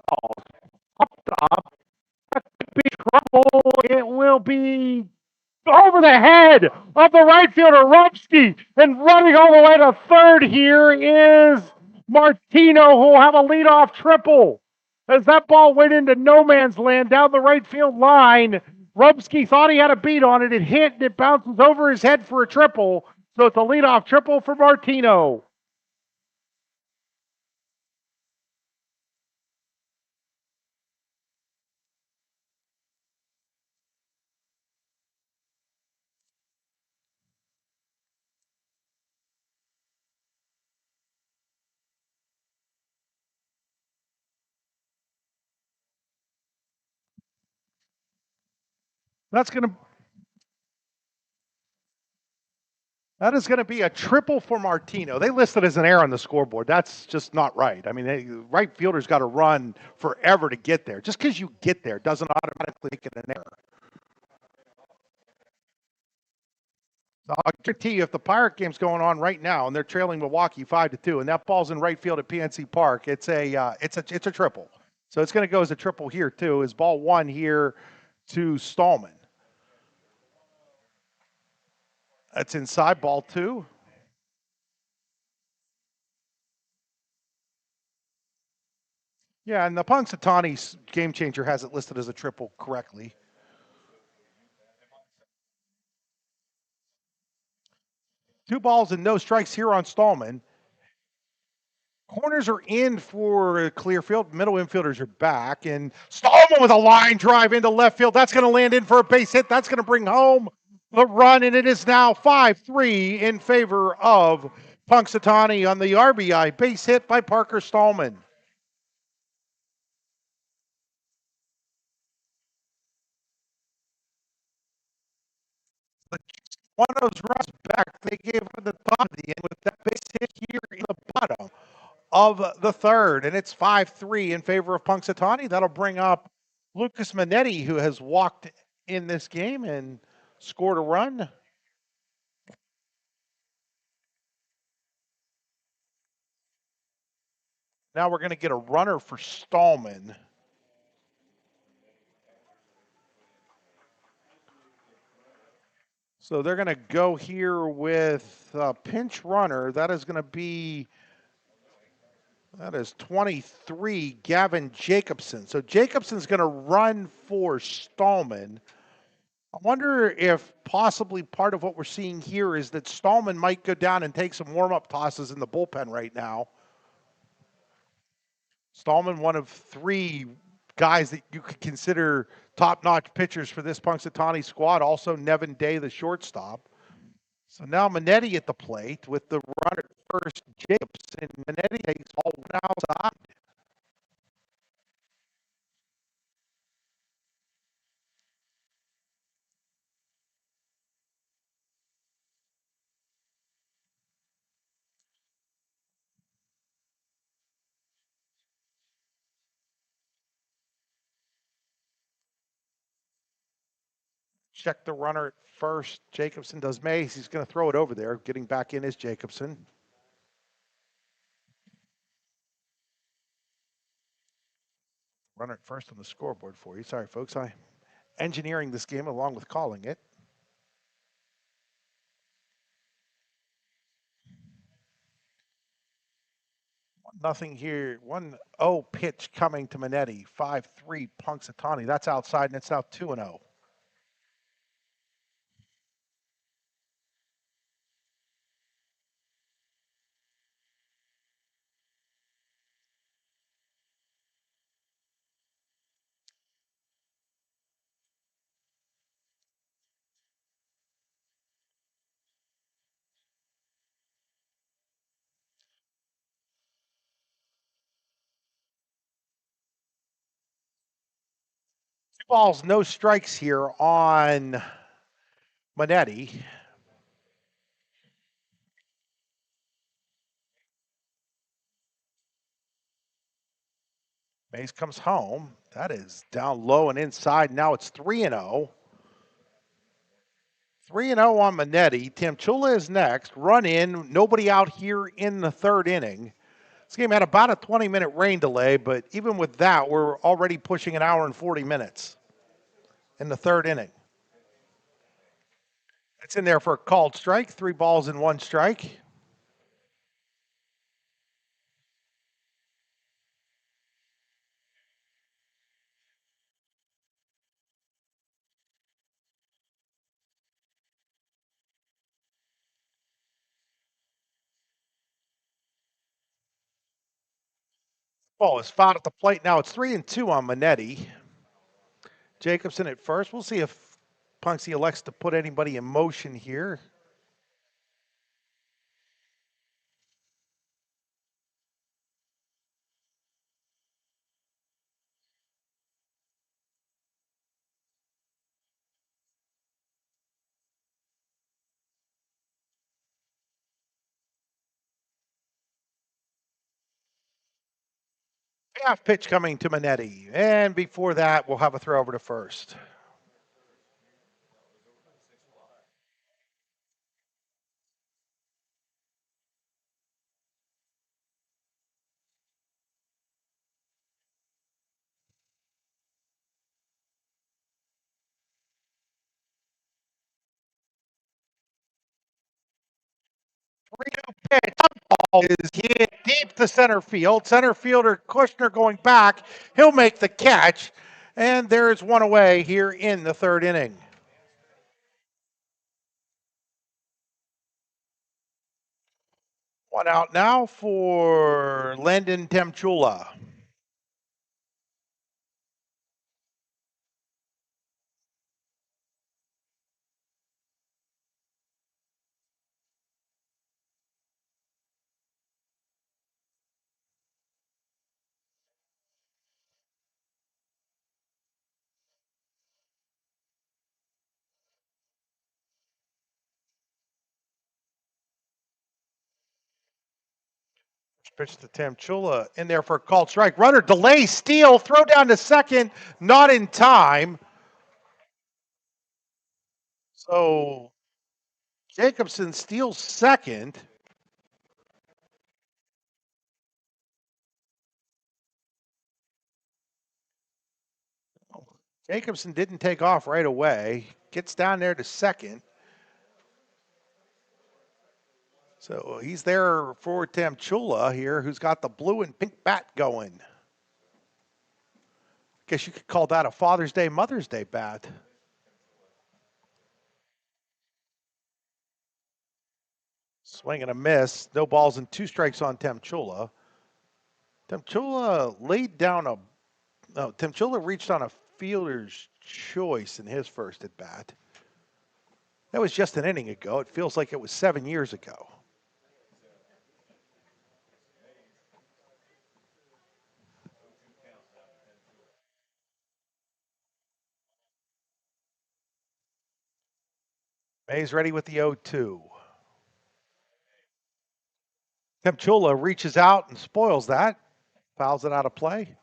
Ball up top. That could be trouble. It will be over the head of the right fielder, Rumsky. And running all the way to third here is Martino, who will have a leadoff triple. As that ball went into no man's land down the right field line, Rumsky thought he had a beat on it. It hit and it bounces over his head for a triple. So it's a leadoff triple for Martino. That is going to be a triple for Martino. They listed as an error on the scoreboard. That's just not right. I mean, right fielder's got to run forever to get there. Just because you get there doesn't automatically make it an error. So I'll guarantee you, if the Pirate game's going on right now and they're trailing Milwaukee 5-2, and that ball's in right field at PNC Park, it's a triple. So it's going to go as a triple here too. Is ball one here to Stallman. That's inside, ball two. Yeah, and the Punxsutawney game changer has it listed as a triple correctly. Two balls and no strikes here on Stallman. Corners are in for Clearfield. Middle infielders are back. And Stallman with a line drive into left field. That's going to land in for a base hit. That's going to bring home the run. And it is now 5-3 in favor of Punxsutawney on the RBI. Base hit by Parker Stallman. One of those runs back they gave at the top of the end with that base hit here in the bottom of the third. And it's 5-3 in favor of Punxsutawney. That'll bring up Lucas Minetti, who has walked in this game and scored a run. Now we're going to get a runner for Stallman. So they're going to go here with a pinch runner. That is 23, Gavin Jacobson. So Jacobson's going to run for Stallman. I wonder if possibly part of what we're seeing here is that Stallman might go down and take some warm-up tosses in the bullpen right now. Stallman, one of three guys that you could consider top-notch pitchers for this Punxsutawney squad. Also, Nevin Day, the shortstop. So now Minetti at the plate with the runner first, Jacobson. Minetti takes all one outside. Check the runner at first. Jacobson does Mays. He's going to throw it over there. Getting back in is Jacobson. Runner at first on the scoreboard for you. Sorry, folks. I'm engineering this game along with calling it. Nothing here. 1-0 pitch coming to Minetti. 5-3 Punxsutawney. That's outside, and it's now 2-0. Two balls, no strikes here on Minetti. Mays comes home. That is down low and inside. Now it's 3-0. 3-0 on Minetti. Tamchula is next. Run in. Nobody out here in the third inning. This game had about a 20-minute rain delay, but even with that, we're already pushing an hour and 40 minutes in the third inning. It's in there for a called strike. 3 balls and 1 strike. Ball is fouled at the plate. Now it's 3-2 on Manetti. Jacobson at first. We'll see if Punxsutawney elects to put anybody in motion here. Half pitch coming to Manetti. And before that, we'll have a throw over to first. Pitch. Ball is hit deep to center field. Center fielder Kushner going back. He'll make the catch. And there's one away here in the third inning. One out now for Landon Temchula. Pitch to Temchula in there for a called strike. Runner delay, steal, throw down to second, not in time. So Jacobson steals second. Jacobson didn't take off right away. Gets down there to second. So he's there for Temchula here, who's got the blue and pink bat going. Guess you could call that a Father's Day, Mother's Day bat. Swing and a miss. No balls and 2 strikes on Temchula. Temchula laid down a... No, Temchula reached on a fielder's choice in his first at bat. That was just an inning ago. It feels like it was 7 years ago. May's ready with the 0-2. Temchula reaches out and spoils that. Fouls it out of play.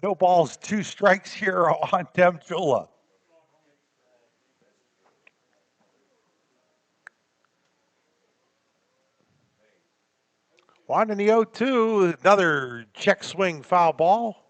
No balls, 2 strikes here on Temchula. One in the 0-2, another check swing foul ball.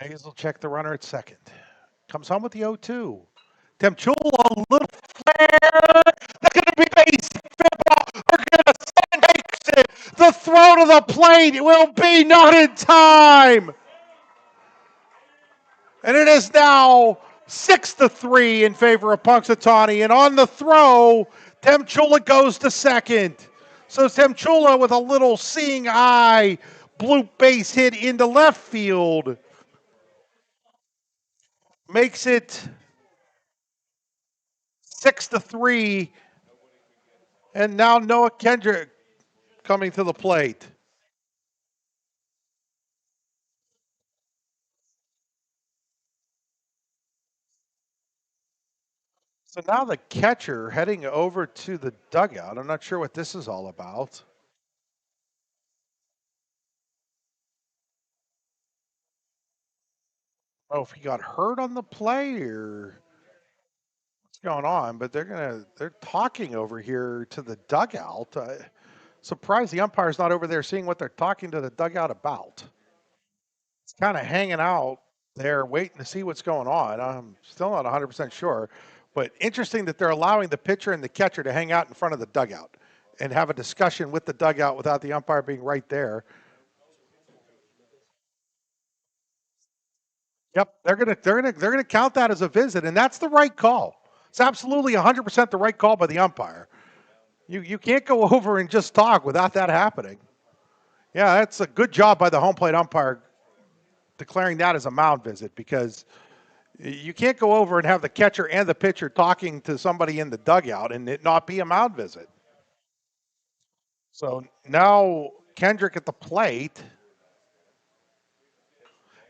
Mays will check the runner at second. Comes home with the 0-2. Temchula, a little flare. That's going to be base. They're going to send makes it. The throw to the plate will be not in time. And it is now 6-3 in favor of Punxsutawney. And on the throw, Temchula goes to second. So Temchula with a little seeing eye blue base hit into left field. Makes it 6-3. And now Noah Kendrick coming to the plate. So now the catcher heading over to the dugout. I'm not sure what this is all about. know if he got hurt on the play or what's going on, but they're talking over here to the dugout. Surprised the umpire's not over there seeing what they're talking to the dugout about. It's kind of hanging out there, waiting to see what's going on. I'm still not 100% sure, but interesting that they're allowing the pitcher and the catcher to hang out in front of the dugout and have a discussion with the dugout without the umpire being right there. Yep, they're gonna count that as a visit, and that's the right call. It's absolutely 100% the right call by the umpire. You can't go over and just talk without that happening. Yeah, that's a good job by the home plate umpire declaring that as a mound visit, because you can't go over and have the catcher and the pitcher talking to somebody in the dugout and it not be a mound visit. So now Kendrick at the plate.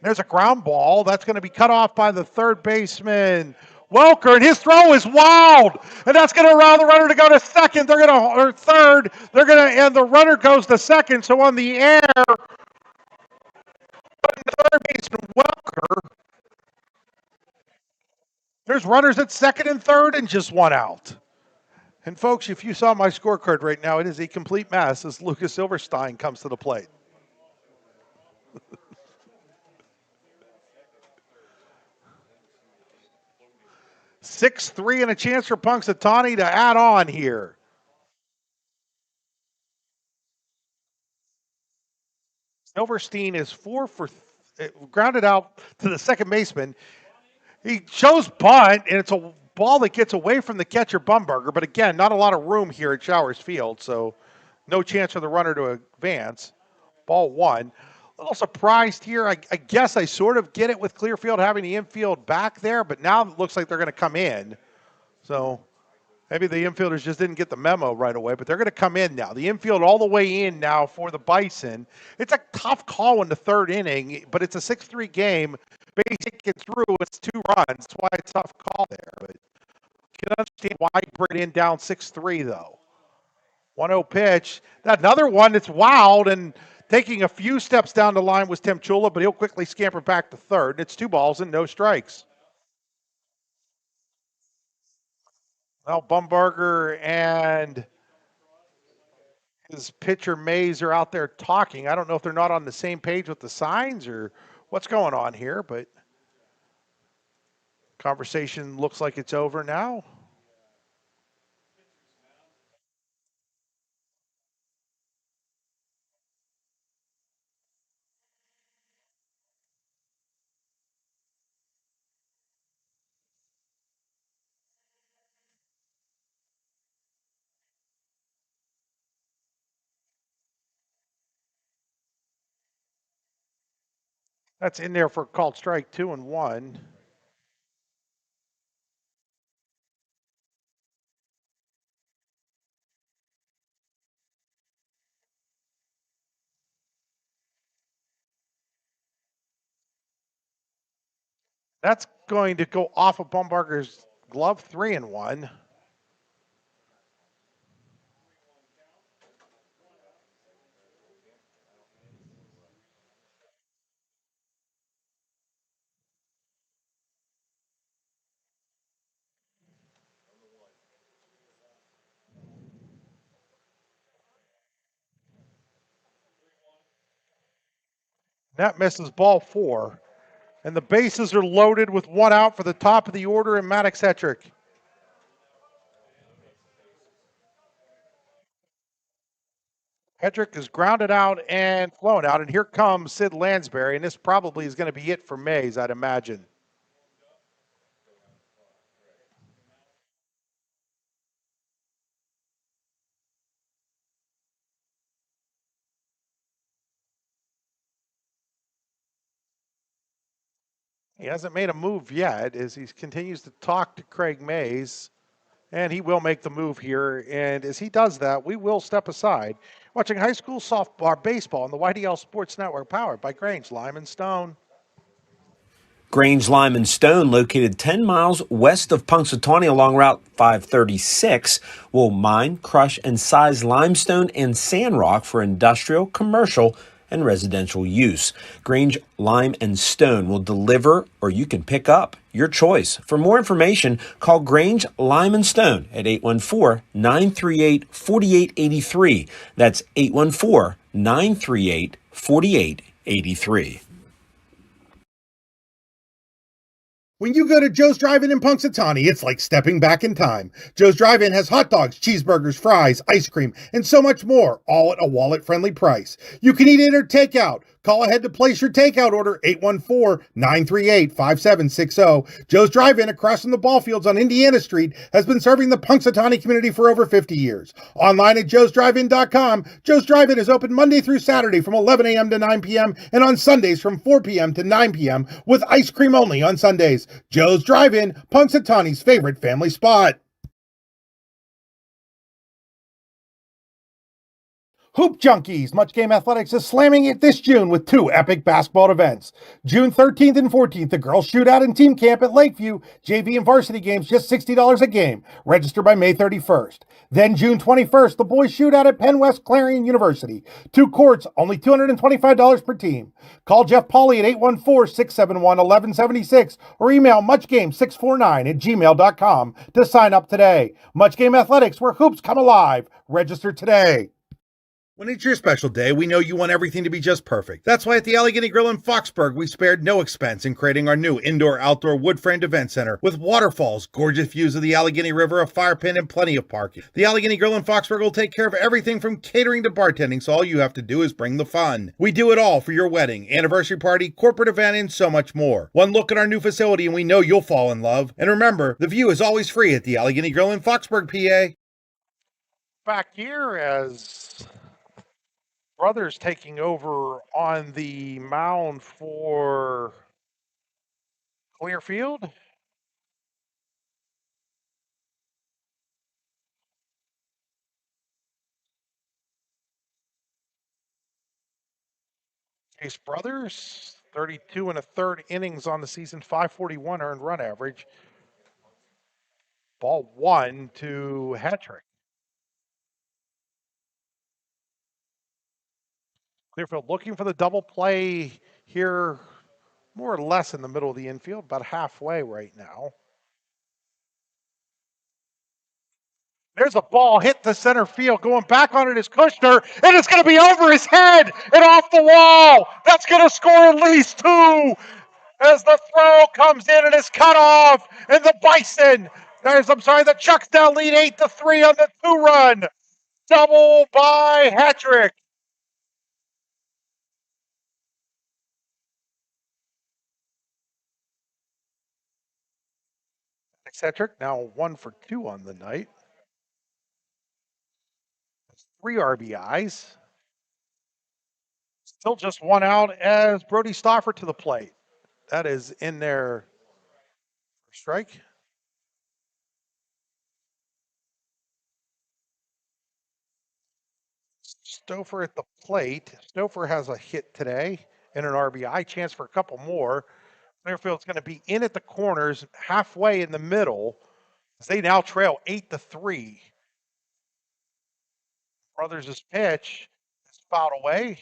There's a ground ball. That's going to be cut off by the third baseman, Welker, and his throw is wild, and that's going to allow the runner to go to second. They're going to, or third. They're going to, and the runner goes to second. So on the air, third baseman Welker. There's runners at second and third, and just one out. And folks, if you saw my scorecard right now, it is a complete mess as Lucas Silverstein comes to the plate. 6-3 and a chance for Punxsutawney to add on here. Silverstein is grounded out to the second baseman. He shows bunt, and it's a ball that gets away from the catcher Bumberger. But again, not a lot of room here at Showers Field, so no chance for the runner to advance. Ball one. A little surprised here. I guess I sort of get it with Clearfield having the infield back there, but now it looks like they're going to come in. So maybe the infielders just didn't get the memo right away, but they're going to come in now. The infield all the way in now for the Bison. It's a tough call in the third inning, but it's a 6-3 game. Basic gets through, it's 2 runs. That's why it's a tough call there. But you can understand why you bring it in down 6-3, though. 1-0 pitch. Another one that's wild, and taking a few steps down the line was Tim Chula, but he'll quickly scamper back to third. And it's 2 balls and no strikes. Now Bumberger and his pitcher Mays are out there talking. I don't know if they're not on the same page with the signs or what's going on here, but conversation looks like it's over now. That's in there for called strike 2 and 1. That's going to go off of Bumberger's glove, 3 and 1. That misses ball 4. And the bases are loaded with 1 out for the top of the order and Maddox Hetrick. Hetrick is grounded out and flown out. And here comes Sid Lansbury. And this probably is going to be it for Mays, I'd imagine. He hasn't made a move yet as he continues to talk to Craig Mays. And he will make the move here. And as he does that, we will step aside. Watching high school softball baseball on the YDL Sports Network, powered by Grange, Lime & Stone. Grange, Lime & Stone, located 10 miles west of Punxsutawney along Route 536, will mine, crush, and size limestone and sand rock for industrial, commercial, and residential use. Grange, Lime, and Stone will deliver, or you can pick up. Your choice. For more information, call Grange, Lime, and Stone at 814-938-4883. That's 814-938-4883. When you go to Joe's Drive-In in Punxsutawney, it's like stepping back in time. Joe's Drive-In has hot dogs, cheeseburgers, fries, ice cream, and so much more, all at a wallet-friendly price. You can eat in or take out. Call ahead to place your takeout order, 814-938-5760. Joe's Drive-In across from the ball fields on Indiana Street has been serving the Punxsutawney community for over 50 years. Online at joesdrivein.com, Joe's Drive-In is open Monday through Saturday from 11 a.m. to 9 p.m. and on Sundays from 4 p.m. to 9 p.m. with ice cream only on Sundays. Joe's Drive-In, Punxsutawney's favorite family spot. Hoop Junkies! Much Game Athletics is slamming it this June with two epic basketball events. June 13th and 14th, the girls shootout and team camp at Lakeview. JV and varsity games just $60 a game. Register by May 31st. Then June 21st, the boys shootout at Penn West Clarion University. 2 courts, only $225 per team. Call Jeff Pauly at 814-671-1176 or email muchgame649@gmail.com to sign up today. Much Game Athletics, where hoops come alive. Register today. When it's your special day, we know you want everything to be just perfect. That's why at the Allegheny Grill in Foxburg, we spared no expense in creating our new indoor-outdoor wood-framed event center with waterfalls, gorgeous views of the Allegheny River, a fire pit, and plenty of parking. The Allegheny Grill in Foxburg will take care of everything from catering to bartending, so all you have to do is bring the fun. We do it all for your wedding, anniversary party, corporate event, and so much more. One look at our new facility and we know you'll fall in love. And remember, the view is always free at the Allegheny Grill in Foxburg, PA. Back here as Brothers taking over on the mound for Clearfield. Chase Brothers, 32 and a third innings on the season, 541 earned run average. Ball 1 to Hattrick. Clearfield looking for the double play here, more or less in the middle of the infield, about halfway right now. There's a ball hit the center field. Going back on it is Kushner, and it's going to be over his head and off the wall. That's going to score at least 2 as the throw comes in and is cut off. And the Bison, the Chucks now lead 8-3 on the 2-run. Double by Hattrick. Hattrick now 1 for 2 on the night. 3 RBIs. Still just 1 out as Brody Stauffer to the plate. That is in there for strike. Stouffer at the plate. Stouffer has a hit today and an RBI, chance for a couple more. Clearfield's going to be in at the corners, halfway in the middle, as they now trail 8-3. Brothers' pitch is fouled away.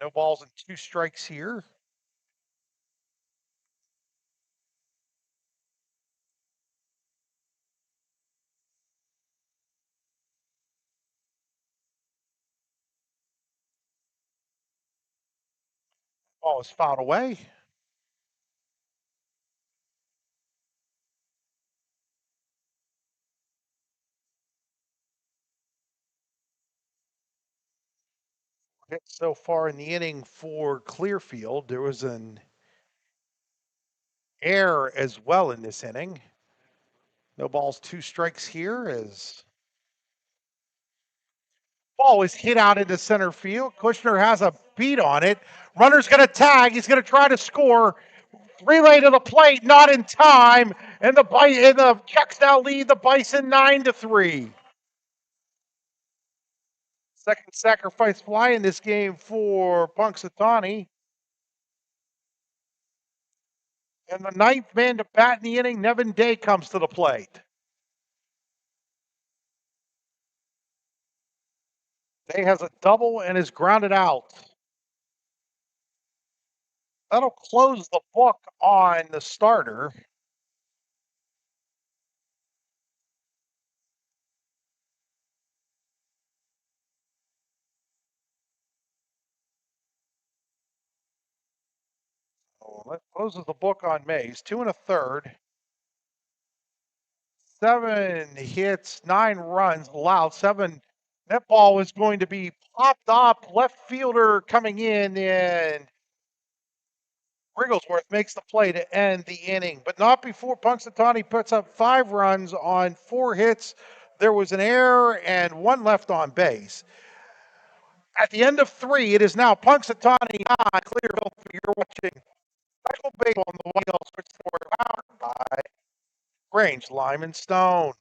No balls and 2 strikes here. Ball is fouled away. Hit so far in the inning for Clearfield. There was an error as well in this inning. No balls, 2 strikes here as ball is hit out into center field. Kushner has a beat on it. Runner's going to tag. He's going to try to score. Relay to the plate, not in time. And the Chucks now lead the Bison 9-3. Second sacrifice fly in this game for Punxsutawney. And the 9th man to bat in the inning, Nevin Day, comes to the plate. Day has a double and is grounded out. That'll close the book on the starter. So that closes the book on Mays. 2 1/3. 7 hits, 9 runs allowed. 7. That ball is going to be popped up. Left fielder coming in, and Wrigglesworth makes the play to end the inning, but not before Punxsutawney puts up 5 runs on 4 hits. There was an error and 1 left on base. At the end of 3, it is now Punxsutawney 9, Clearfield. You're watching Special Baseball on the YL Sports Network, powered by Grange, Lyman Stone.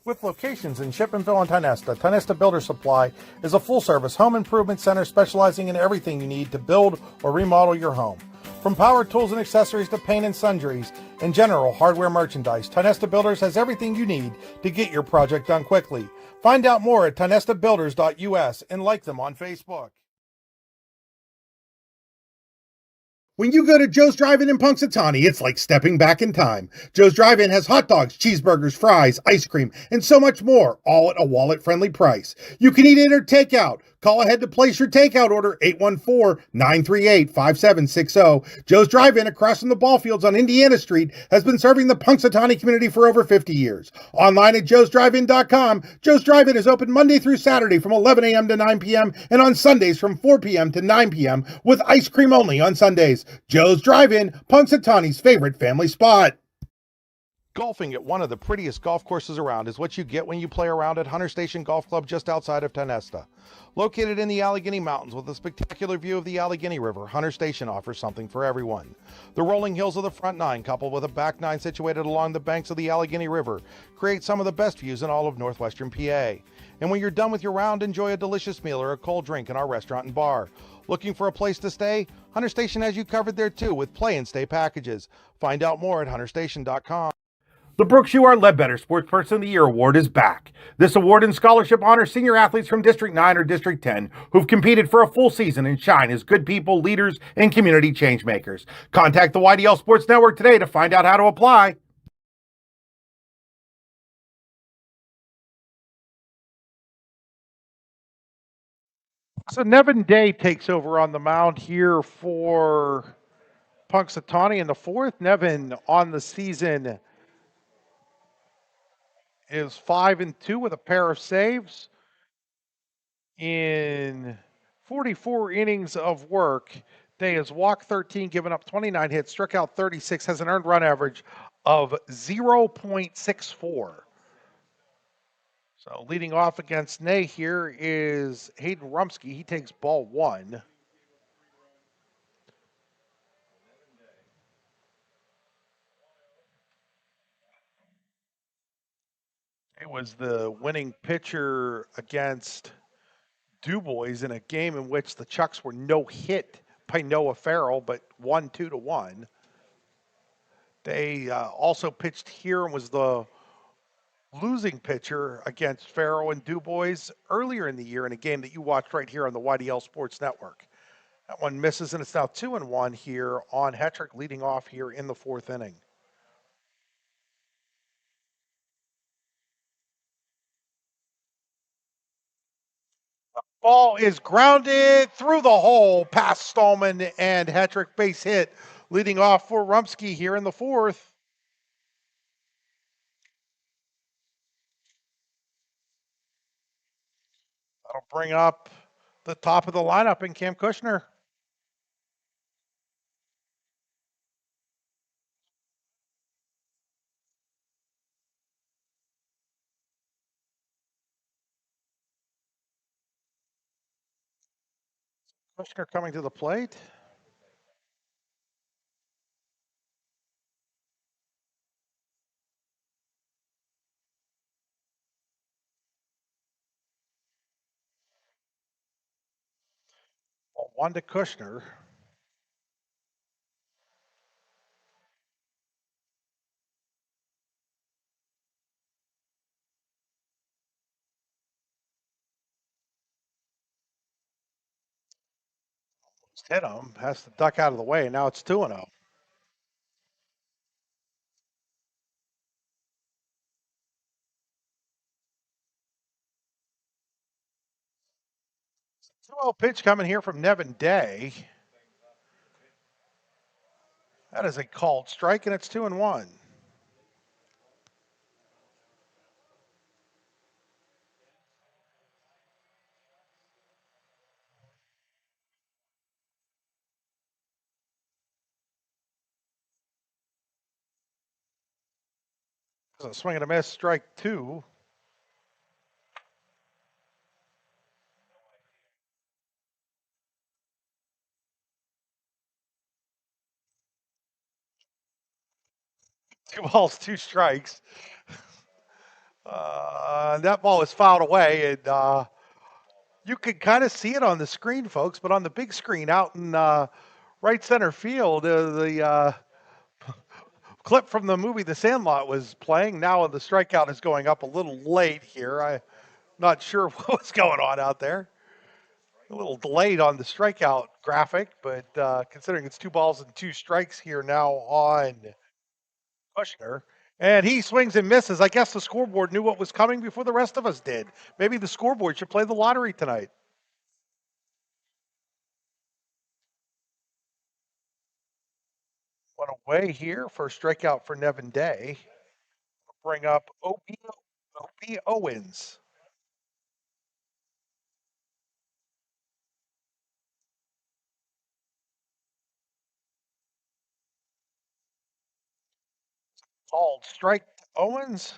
With locations in Shippenville and Tionesta, Tionesta Builder Supply is a full-service home improvement center specializing in everything you need to build or remodel your home. From power tools and accessories to paint and sundries and general hardware merchandise, Tionesta Builders has everything you need to get your project done quickly. Find out more at tionestabuilders.us and like them on Facebook. When you go to Joe's Drive-In Punxsutawney, it's like stepping back in time. Joe's Drive-In has hot dogs, cheeseburgers, fries, ice cream, and so much more, all at a wallet-friendly price. You can eat in or take out. Call ahead to place your takeout order, 814-938-5760. Joe's Drive-In across from the ball fields on Indiana Street has been serving the Punxsutawney community for over 50 years. Online at joesdrivein.com, Joe's Drive-In is open Monday through Saturday from 11 a.m. to 9 p.m. and on Sundays from 4 p.m. to 9 p.m. with ice cream only on Sundays. Joe's Drive-In, Punxsutawney's favorite family spot. Golfing at one of the prettiest golf courses around is what you get when you play around at Hunter Station Golf Club just outside of Tionesta. Located in the Allegheny Mountains with a spectacular view of the Allegheny River, Hunter Station offers something for everyone. The rolling hills of the front 9, coupled with a back 9 situated along the banks of the Allegheny River, create some of the best views in all of northwestern PA. And when you're done with your round, enjoy a delicious meal or a cold drink in our restaurant and bar. Looking for a place to stay? Hunter Station has you covered there too with play and stay packages. Find out more at hunterstation.com. The Brooks U.R. Ledbetter Sportsperson of the Year Award is back. This award and scholarship honors senior athletes from District 9 or District 10 who've competed for a full season and shine as good people, leaders, and community changemakers. Contact the YDL Sports Network today to find out how to apply. So Nevin Day takes over on the mound here for Punxsutawney in the 4th. Nevin on the season is 5-2 with a pair of saves in 44 innings of work. Day has walked 13, given up 29 hits, struck out 36, has an earned run average of 0.64. So leading off against Ney here is Hayden Rumsky. He takes ball 1. It was the winning pitcher against DuBois in a game in which the Chucks were no hit by Noah Farrell, but won 2-1. They also pitched here and was the losing pitcher against Farrell and DuBois earlier in the year in a game that you watched right here on the YDL Sports Network. That one misses, and it's now 2-1 here on Hetrick, leading off here in the 4th inning. Ball is grounded through the hole past Stallman and Hetrick, base hit, leading off for Rumsky here in the 4th. That'll bring up the top of the lineup in Cam Kushner. Kushner coming to the plate. Ball 1 to Kushner. hit him, has to duck out of the way. Now it's 2-0. Pitch coming here from Nevin Day. That is a called strike, and it's 2-1. So swing and a miss, strike 2. Two balls, 2 strikes. That ball was fouled away, and you can kind of see it on the screen, folks, but on the big screen out in right center field, the clip from the movie The Sandlot was playing. Now the strikeout is going up a little late here. I'm not sure what was going on out there. A little delayed on the strikeout graphic, but considering it's 2 balls and 2 strikes here now on Kushner. And he swings and misses. I guess the scoreboard knew what was coming before the rest of us did. Maybe the scoreboard should play the lottery tonight. One away here for a strikeout for Nevin Day. Bring up O.B. Owens. Called strike to Owens.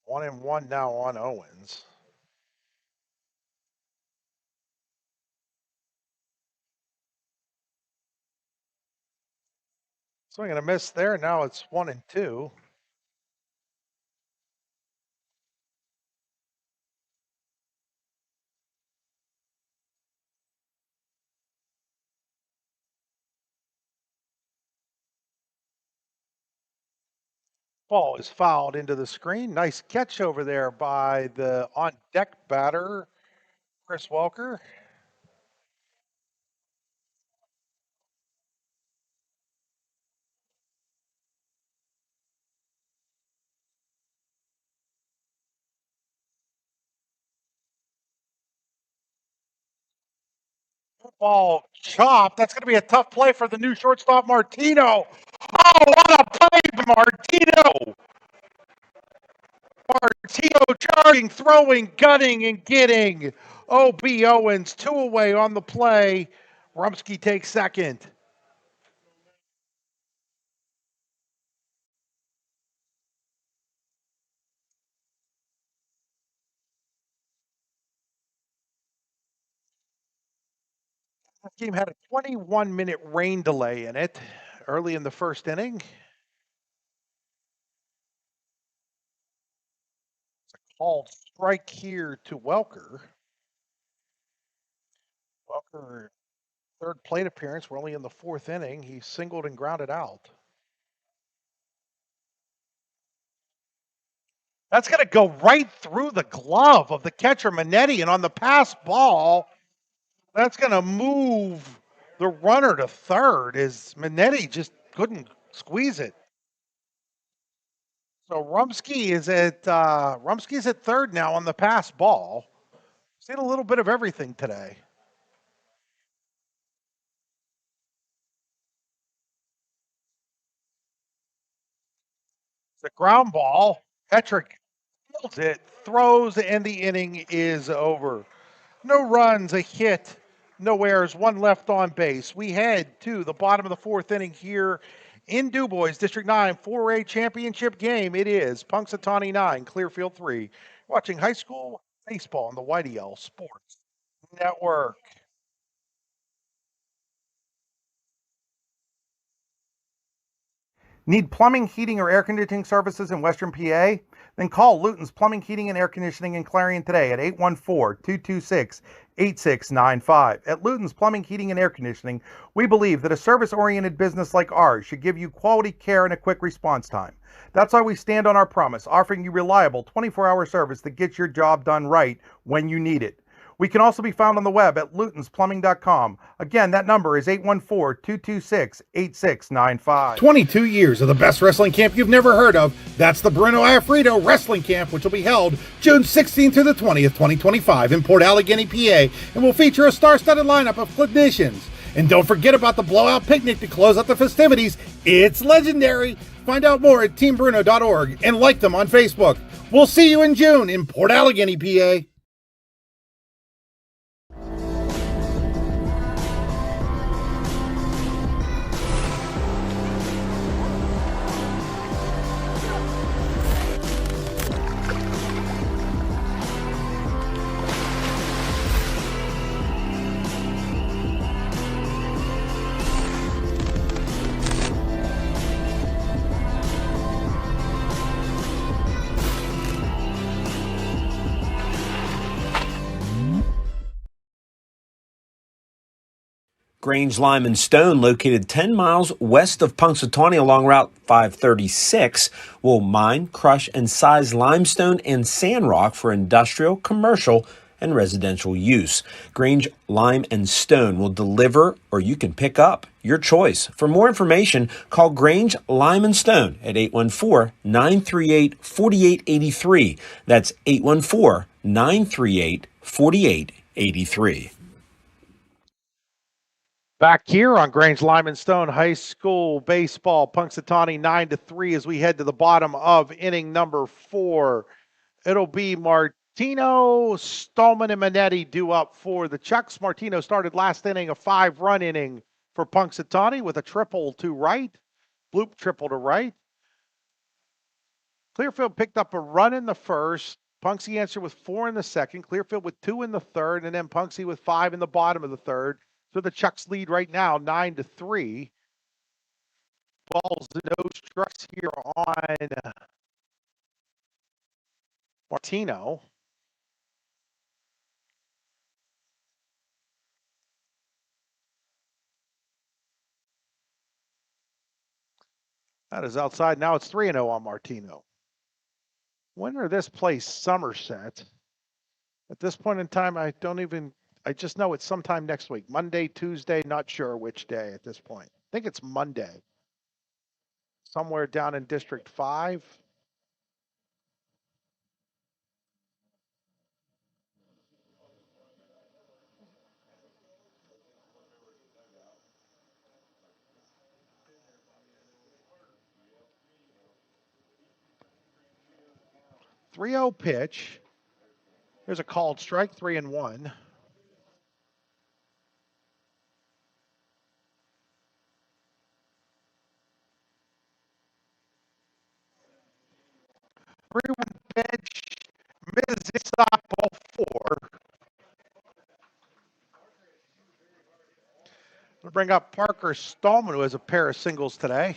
One and one now on Owens. Swing and a miss there. Now it's 1-2. Ball is fouled into the screen. Nice catch over there by the on deck batter, Chris Welker. Ball chopped. That's going to be a tough play for the new shortstop, Martino. Oh, what a play by Martino! Martino charging, throwing, gutting, and getting. O.B. Owens, 2 away on the play. Rumsky takes second. This game had a 21-minute rain delay in it early in the first inning. Called strike here to Welker. Welker, third plate appearance. We're only in the 4th inning. He singled and grounded out. That's going to go right through the glove of the catcher, Manetti. And on the pass ball, that's going to move the runner to third as Manetti just couldn't squeeze it. So Rumsky's at third now on the pass ball. Seen a little bit of everything today. The ground ball, Petrick fields it, throws, and the inning is over. No runs, a hit, no errors, 1 left on base. We head to the bottom of the 4th inning here in DuBois, District 9, 4A championship game. It is Punxsutawney 9, Clearfield 3. Watching high school baseball on the YDL Sports Network. Need plumbing, heating, or air conditioning services in Western PA? Then call Luton's Plumbing, Heating, and Air Conditioning in Clarion today at 814-226-8695. At Luton's Plumbing, Heating, and Air Conditioning, we believe that a service-oriented business like ours should give you quality care and a quick response time. That's why we stand on our promise, offering you reliable 24-hour service that gets your job done right when you need it. We can also be found on the web at lutonsplumbing.com. Again, that number is 814-226-8695. 22 years of the best wrestling camp you've never heard of. That's the Bruno Afrito Wrestling Camp, which will be held June 16th through the 20th, 2025 in Port Allegany, PA, and will feature a star-studded lineup of clinicians. And don't forget about the blowout picnic to close out the festivities. It's legendary. Find out more at teambruno.org and like them on Facebook. We'll see you in June in Port Allegany, PA. Grange, Lime, and Stone, located 10 miles west of Punxsutawney along Route 536, will mine, crush, and size limestone and sand rock for industrial, commercial, and residential use. Grange, Lime, and Stone will deliver, or you can pick up, your choice. For more information, call Grange, Lime, and Stone at 814-938-4883. That's 814-938-4883. Back here on Grange Lyman Stone High School baseball, Punxsutawney 9-3 as we head to the bottom of inning number 4. It'll be Martino, Stallman, and Minetti due up for the Chucks. Martino started last inning, a 5-run inning for Punxsutawney with a triple to right, bloop triple to right. Clearfield picked up a run in the first. Punxsy answered with 4 in the second. Clearfield with 2 in the third, and then Punxsy with 5 in the bottom of the third. So the Chucks lead right now, 9-3. Balls and no strikes here on Martino. That is outside. Now it's 3-0 on Martino. Winner of this place, Somerset. At this point in time, I just know it's sometime next week. Monday, Tuesday, not sure which day at this point. I think it's Monday. Somewhere down in District 5. .30 pitch. Here's a called strike, 3-1. Pitch, misses softball 4. We'll bring up Parker Stallman, who has a pair of singles today.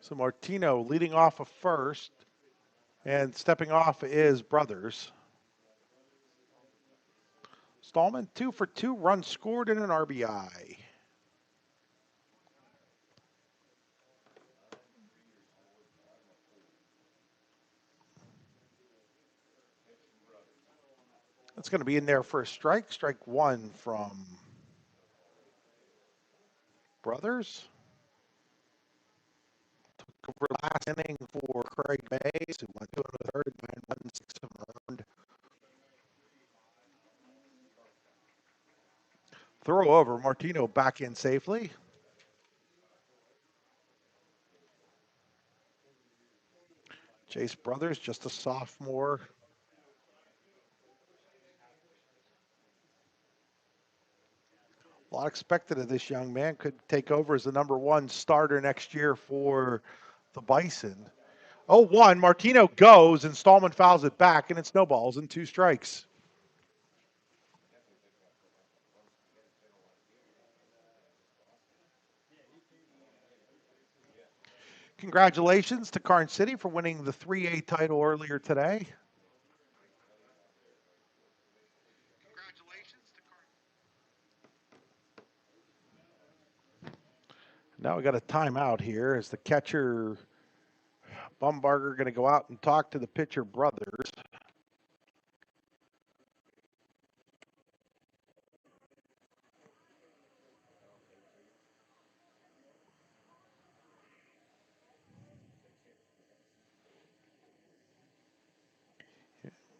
So Martino leading off of first, and stepping off is Brothers. Stallman 2 for 2, runs scored and an RBI. That's going to be in there for a strike. Strike 1 from Brothers. Took over last inning for Craig Mays, who went 2 1/3, 9 runs, 6 of them earned. Throw over. Martino back in safely. Chase Brothers, just a sophomore. A lot expected of this young man. Could take over as the number 1 starter next year for the Bison. 0-1, Martino goes, and Stallman fouls it back, and it snowballs in 2 strikes. Congratulations to Karn City for winning the 3A title earlier today. Now we got a timeout here as the catcher, Bumbarger, going to go out and talk to the pitcher brothers.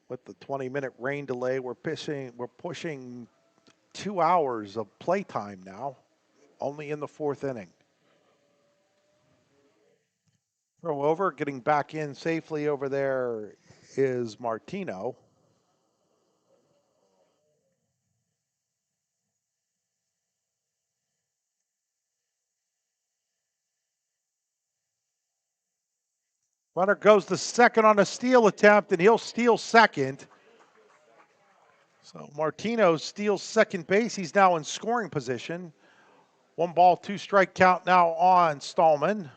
With the 20-minute rain delay, we're pushing 2 hours of playtime now, only in the 4th inning. Throw over, getting back in safely over there is Martino. Runner goes to second on a steal attempt, and he'll steal second. So Martino steals second base. He's now in scoring position. 1 ball, 2 strike count now on Stallman.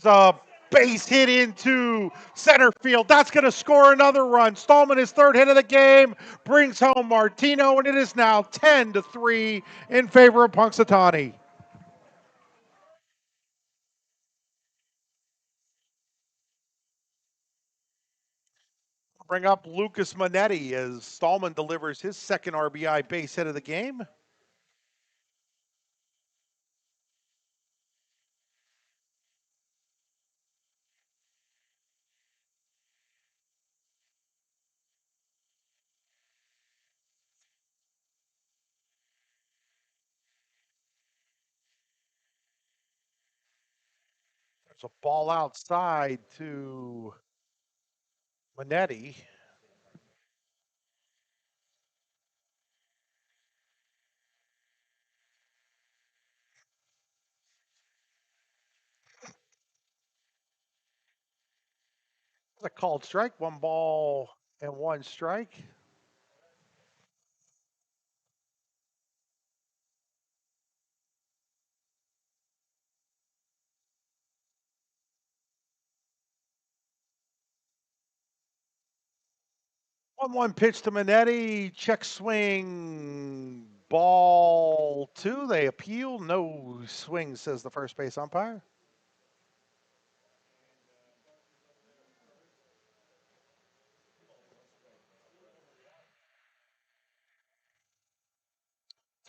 There's a base hit into center field. That's going to score another run. Stallman, his 3rd hit of the game, brings home Martino, and it is now 10-3 in favor of Punxsutawney. Bring up Lucas Manetti as Stallman delivers his 2nd RBI base hit of the game. There's a ball outside to Manetti. It's a called strike. 1 ball and 1 strike. One pitch to Manetti. Check swing. Ball 2. They appeal. No swing, says the first base umpire.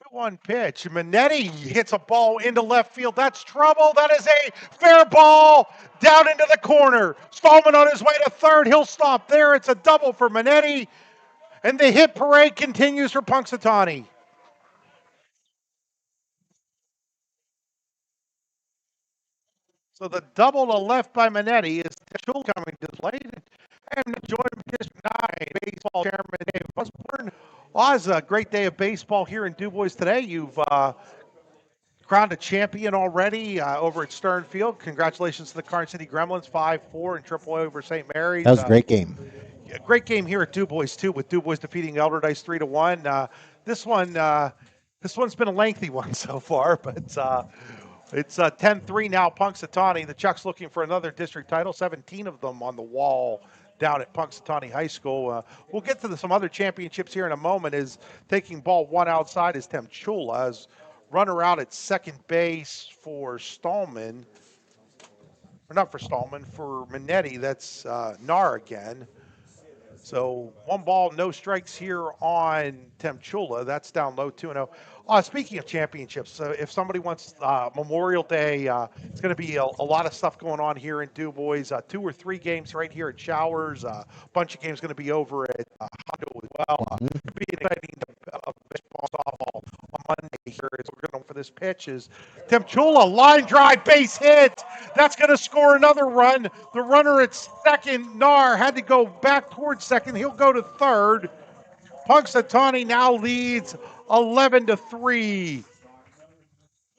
One pitch. Manetti hits a ball into left field. That's trouble. That is a fair ball down into the corner. Stallman on his way to 3rd. He'll stop there. It's a double for Manetti. And the hit parade continues for Punxsutawney. So the double to left by Manetti is Chul coming to the plate. And joined District 9 baseball chairman Dave Osborne. Well, it's a great day of baseball here in DuBois today. You've crowned a champion already over at Stern Field. Congratulations to the Karn City Gremlins, 5-4 in AAA over St. Mary's. That was a great game. A great game here at DuBois too, with DuBois defeating Elderdice 3-1. This one's been a lengthy one so far, but it's 10-3 now. Punxsutawney. The Chucks looking for another district title. 17 of them on the wall down at Punxsutawney High School. We'll get to some other championships here in a moment. Is taking ball 1 outside is Temchula as runner out at second base for Stallman. Or not for Stallman, for Manetti. That's Nar again. So 1 ball, no strikes here on Temchula. That's down low 2-0. Speaking of championships, if somebody wants Memorial Day, it's going to be a lot of stuff going on here in DuBois. 2 or 3 games right here at Showers. A bunch of games going to be over at Hondo as well. It'll be an exciting baseball softball on Monday here. We're going for this pitch is Temchula, line drive, base hit. That's going to score another run. The runner at second, Nar, had to go back towards second. He'll go to third. Punxsutawney now leads 11-3.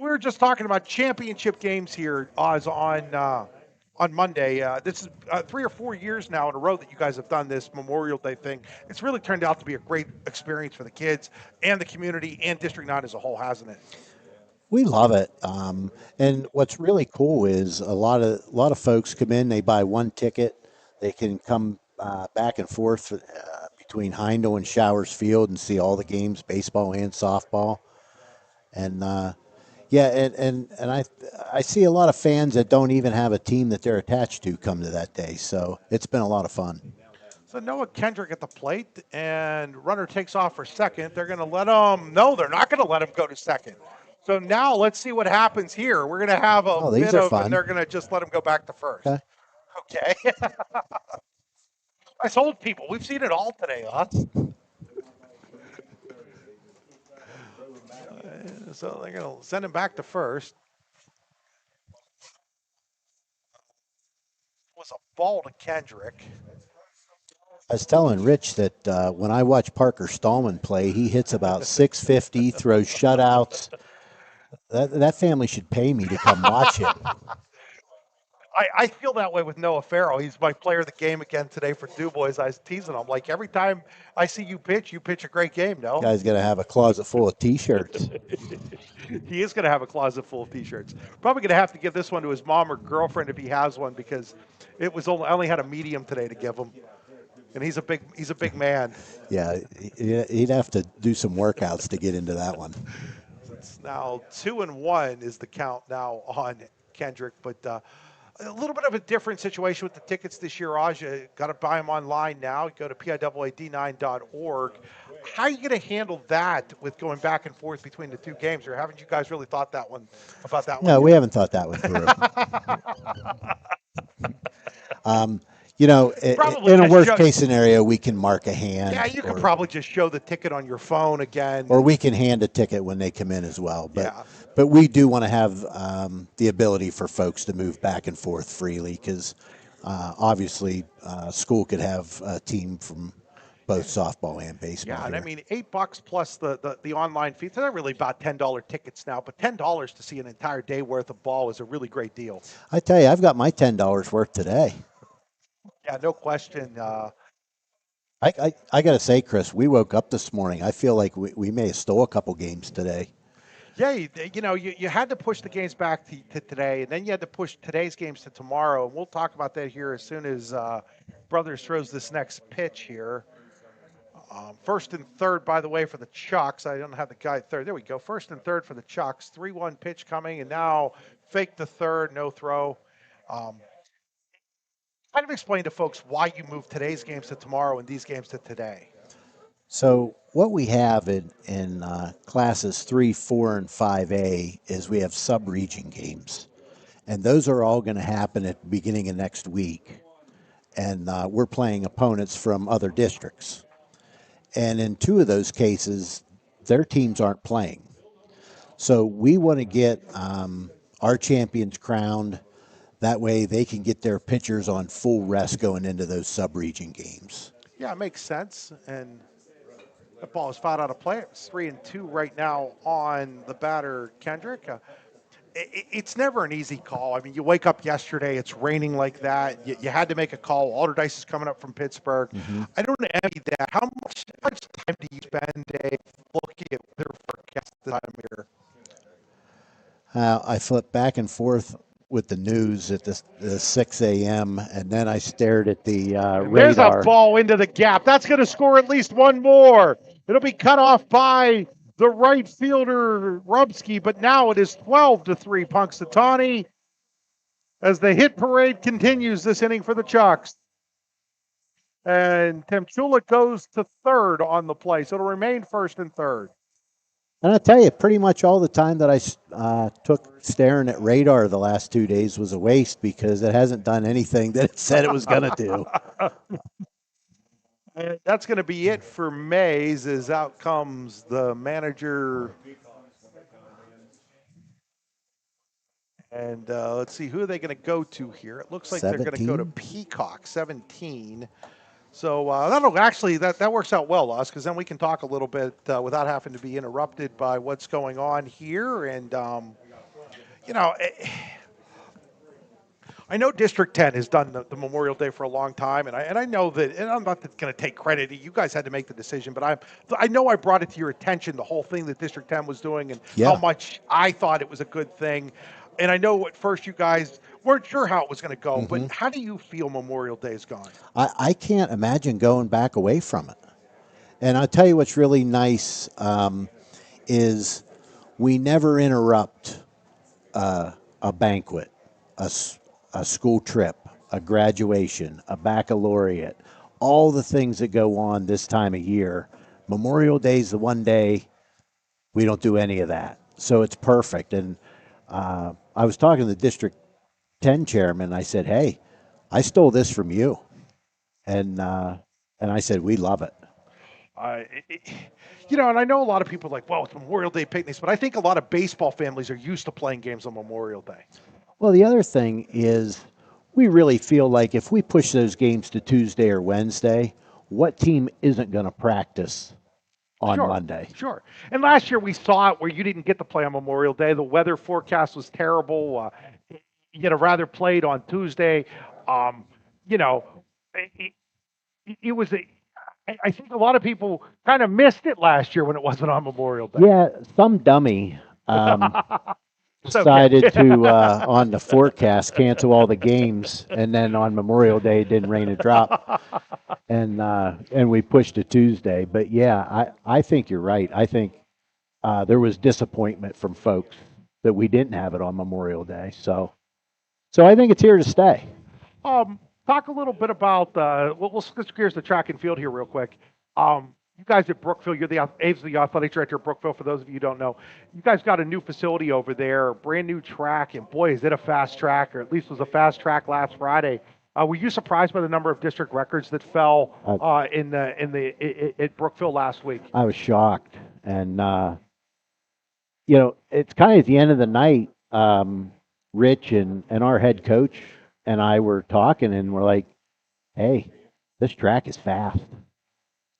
We were just talking about championship games here, Oz, on Monday. This is 3 or 4 years now in a row that you guys have done this Memorial Day thing. It's really turned out to be a great experience for the kids and the community and District 9 as a whole, hasn't it? We love it. And what's really cool is a lot of folks come in, they buy one ticket, they can come back and forth between Heindel and Showers Field and see all the games, baseball and softball. And I see a lot of fans that don't even have a team that they're attached to come to that day. So it's been a lot of fun. So Noah Kendrick at the plate, and runner takes off for second. They're going to let him. No, they're not going to let him go to second. So now let's see what happens here. We're going to have a bit of, and they're going to just let him go back to first. Okay. I told people we've seen it all today, huh? So they're going to send him back to first. It was a ball to Kendrick. I was telling Rich that when I watch Parker Stallman play, he hits about 650, throws shutouts. That family should pay me to come watch him. I feel that way with Noah Farrell. He's my player of the game again today for DuBois. I was teasing him. Like, every time I see you pitch a great game, no? Guy's going to have a closet full of T-shirts. He is going to have a closet full of T-shirts. Probably going to have to give this one to his mom or girlfriend if he has one, because I only had a medium today to give him. And he's a big man. Yeah, he'd have to do some workouts to get into that one. It's now 2-1 is the count now on Kendrick, but a little bit of a different situation with the tickets this year, Raj. You got to buy them online now. You go to PIAAD9.org. How are you going to handle that with going back and forth between the two games, or haven't you guys really thought about that one? No, we haven't thought that one through. In a worst-case scenario, we can mark a hand. Yeah, you could probably just show the ticket on your phone again. Or we can hand a ticket when they come in as well. But we do want to have the ability for folks to move back and forth freely, because obviously school could have a team from both softball and baseball. Yeah, and here. I mean, $8 plus the online fee. They're really about $10 tickets now, but $10 to see an entire day worth of ball is a really great deal. I tell you, I've got my $10 worth today. Yeah, no question. I got to say, Chris, we woke up this morning. I feel like we may have stole a couple games today. Yeah, you had to push the games back to today, and then you had to push today's games to tomorrow. And we'll talk about that here as soon as Brothers throws this next pitch here. First and third, by the way, for the Chucks. I don't have the guy third. There we go. First and third for the Chucks. 3-1 pitch coming, and now fake the third, no throw. Kind of explain to folks why you moved today's games to tomorrow and these games to today. So what we have in classes 3, 4, and 5A is we have sub-region games. And those are all going to happen at the beginning of next week. And we're playing opponents from other districts. And in 2 of those cases, their teams aren't playing. So we want to get our champions crowned. That way they can get their pitchers on full rest going into those sub-region games. Yeah, it makes sense. And the ball is fouled out of play. It's 3-2 right now on the batter, Kendrick. It's never an easy call. I mean, you wake up yesterday, it's raining like that. You had to make a call. Alderdice is coming up from Pittsburgh. Mm-hmm. I don't envy that. How much time do you spend, Dave, looking at their forecast this time here? I flip back and forth with the news at the 6 a.m., and then I stared at the radar. There's a ball into the gap. That's going to score at least one more. It'll be cut off by the right fielder, Rubsky, but now it is 12-3 Punxsutawney as the hit parade continues this inning for the Chucks. And Temchula goes to third on the play, so it'll remain first and third. And I tell you, pretty much all the time that I took staring at radar the last 2 days was a waste, because it hasn't done anything that it said it was going to do. And that's going to be it for Mays, as out comes the manager, And let's see, who are they going to go to here? It looks like they're going to go to 17? Peacock, 17. So that'll actually, that works out well, us, because then we can talk a little bit without having to be interrupted by what's going on here. And, you know, I know District 10 has done the Memorial Day for a long time, and I know that, and I'm not going to take credit. You guys had to make the decision, but I know I brought it to your attention, the whole thing that District 10 was doing and how much I thought it was a good thing. And I know at first you guys weren't sure how it was going to go, but how do you feel Memorial Day is gone? I can't imagine going back away from it. And I'll tell you what's really nice is we never interrupt a banquet, a school trip, a graduation, a baccalaureate, all the things that go on this time of year. Memorial Day is the one day we don't do any of that. So it's perfect. And I was talking to the District 10 chairman. I said, hey, I stole this from you. And I said, we love it. You know, and I know a lot of people are like, well, it's Memorial Day picnics, but I think a lot of baseball families are used to playing games on Memorial Day. Well, the other thing is we really feel like if we push those games to Tuesday or Wednesday, what team isn't going to practice on Monday? Sure. And last year we saw it where you didn't get to play on Memorial Day. The weather forecast was terrible. You'd have rather played on Tuesday. You know, it was I think a lot of people kind of missed it last year when it wasn't on Memorial Day. Yeah, some dummy decided to, on the forecast, cancel all the games, and then on Memorial Day it didn't rain a drop, and we pushed to Tuesday. But yeah, I think you're right. I think there was disappointment from folks that we didn't have it on Memorial Day. So I think it's here to stay. Talk a little bit about, we'll switch gears to track and field here real quick. You guys at Brookville, Abe's the athletic director at Brookville, for those of you who don't know. You guys got a new facility over there, brand new track, and boy, is it a fast track, or at least was a fast track last Friday. Were you surprised by the number of district records that fell at Brookville last week? I was shocked. And, you know, it's kind of at the end of the night, Rich and our head coach and I were talking, and we're like, hey, this track is fast.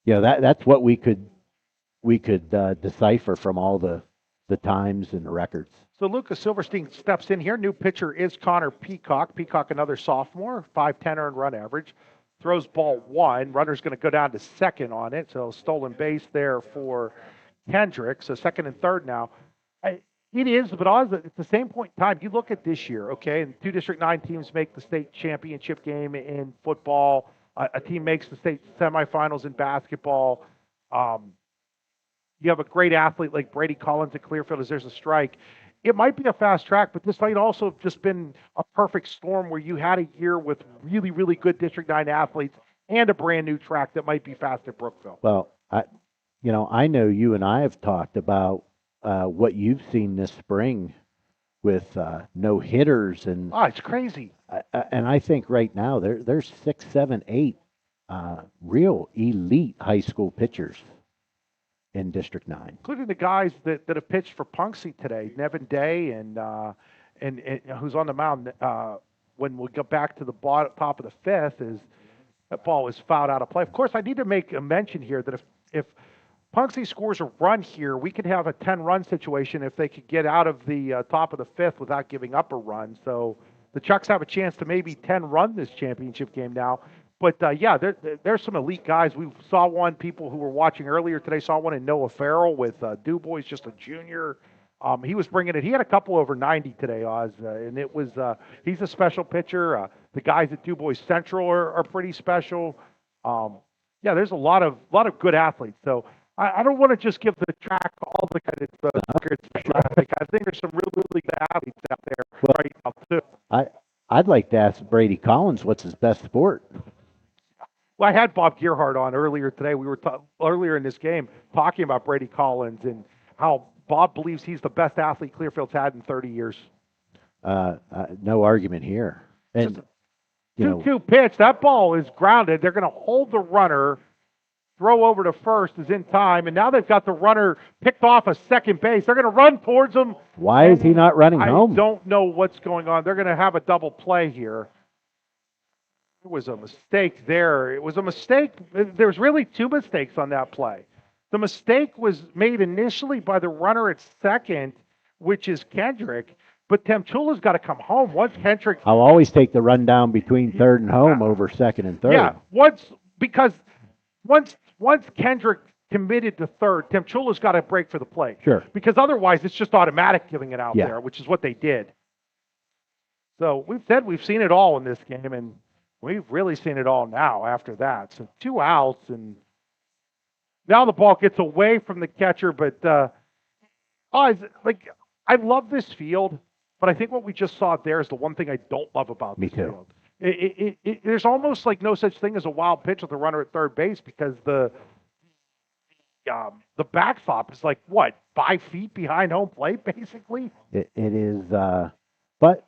You know, that's what we could decipher from all the times and the records. So Lucas Silverstein steps in here. New pitcher is Connor Peacock. Peacock, another sophomore, 5.10 earned run average. Throws ball one. Runner's going to go down to second on it. So stolen base there for Kendrick. So second and third now. It is, but at the same point in time, you look at this year, okay, and 2 District 9 teams make the state championship game in football. A team makes the state semifinals in basketball. You have a great athlete like Brady Collins at Clearfield as there's a strike. It might be a fast track, but this might also have just been a perfect storm where you had a year with really, really good District 9 athletes and a brand new track that might be fast at Brookville. Well, I know you and I have talked about what you've seen this spring with no hitters and it's crazy. And I think right now there's 6, 7, 8 real elite high school pitchers in District 9, including the guys that have pitched for Punxsutawney today, Nevin Day and who's on the mound. When we go back to the top of the fifth, is that ball is fouled out of play. Of course, I need to make a mention here that if Punxsutawney scores a run here, we could have a 10-run situation if they could get out of the top of the fifth without giving up a run. So the Chucks have a chance to maybe 10-run this championship game now. But, yeah, there's some elite guys. We saw one, people who were watching earlier today, saw one in Noah Farrell with DuBois, just a junior. He was bringing it. He had a couple over 90 today, Oz, and it was he's a special pitcher. The guys at DuBois Central are pretty special. Yeah, there's a lot of good athletes. So I don't want to just give the track all the credit. I think there's some really good athletes out there right now, too. I'd like to ask Brady Collins what's his best sport. Well, I had Bob Gearhart on earlier today. We were earlier in this game talking about Brady Collins and how Bob believes he's the best athlete Clearfield's had in 30 years. No argument here. And 2-2 pitch. That ball is grounded. They're going to hold the runner throw over to first is in time, and now they've got the runner picked off a second base. They're going to run towards him. Why is he not running home? I don't know what's going on. They're going to have a double play here. It was a mistake there. It was a mistake. There's really two mistakes on that play. The mistake was made initially by the runner at second, which is Kendrick, but Temchula's got to come home. Once Kendrick... I'll always take the run down between third and home over second and third. Yeah, once Kendrick committed to third, Temchula's got to break for the play. Sure. Because otherwise it's just automatic giving it out there, which is what they did. So we've seen it all in this game, and we've really seen it all now after that. So 2 outs, and now the ball gets away from the catcher, but I love this field, but I think what we just saw there is the one thing I don't love about this field. There's almost like no such thing as a wild pitch with a runner at third base because the backstop is like, 5 feet behind home plate, basically? It is, but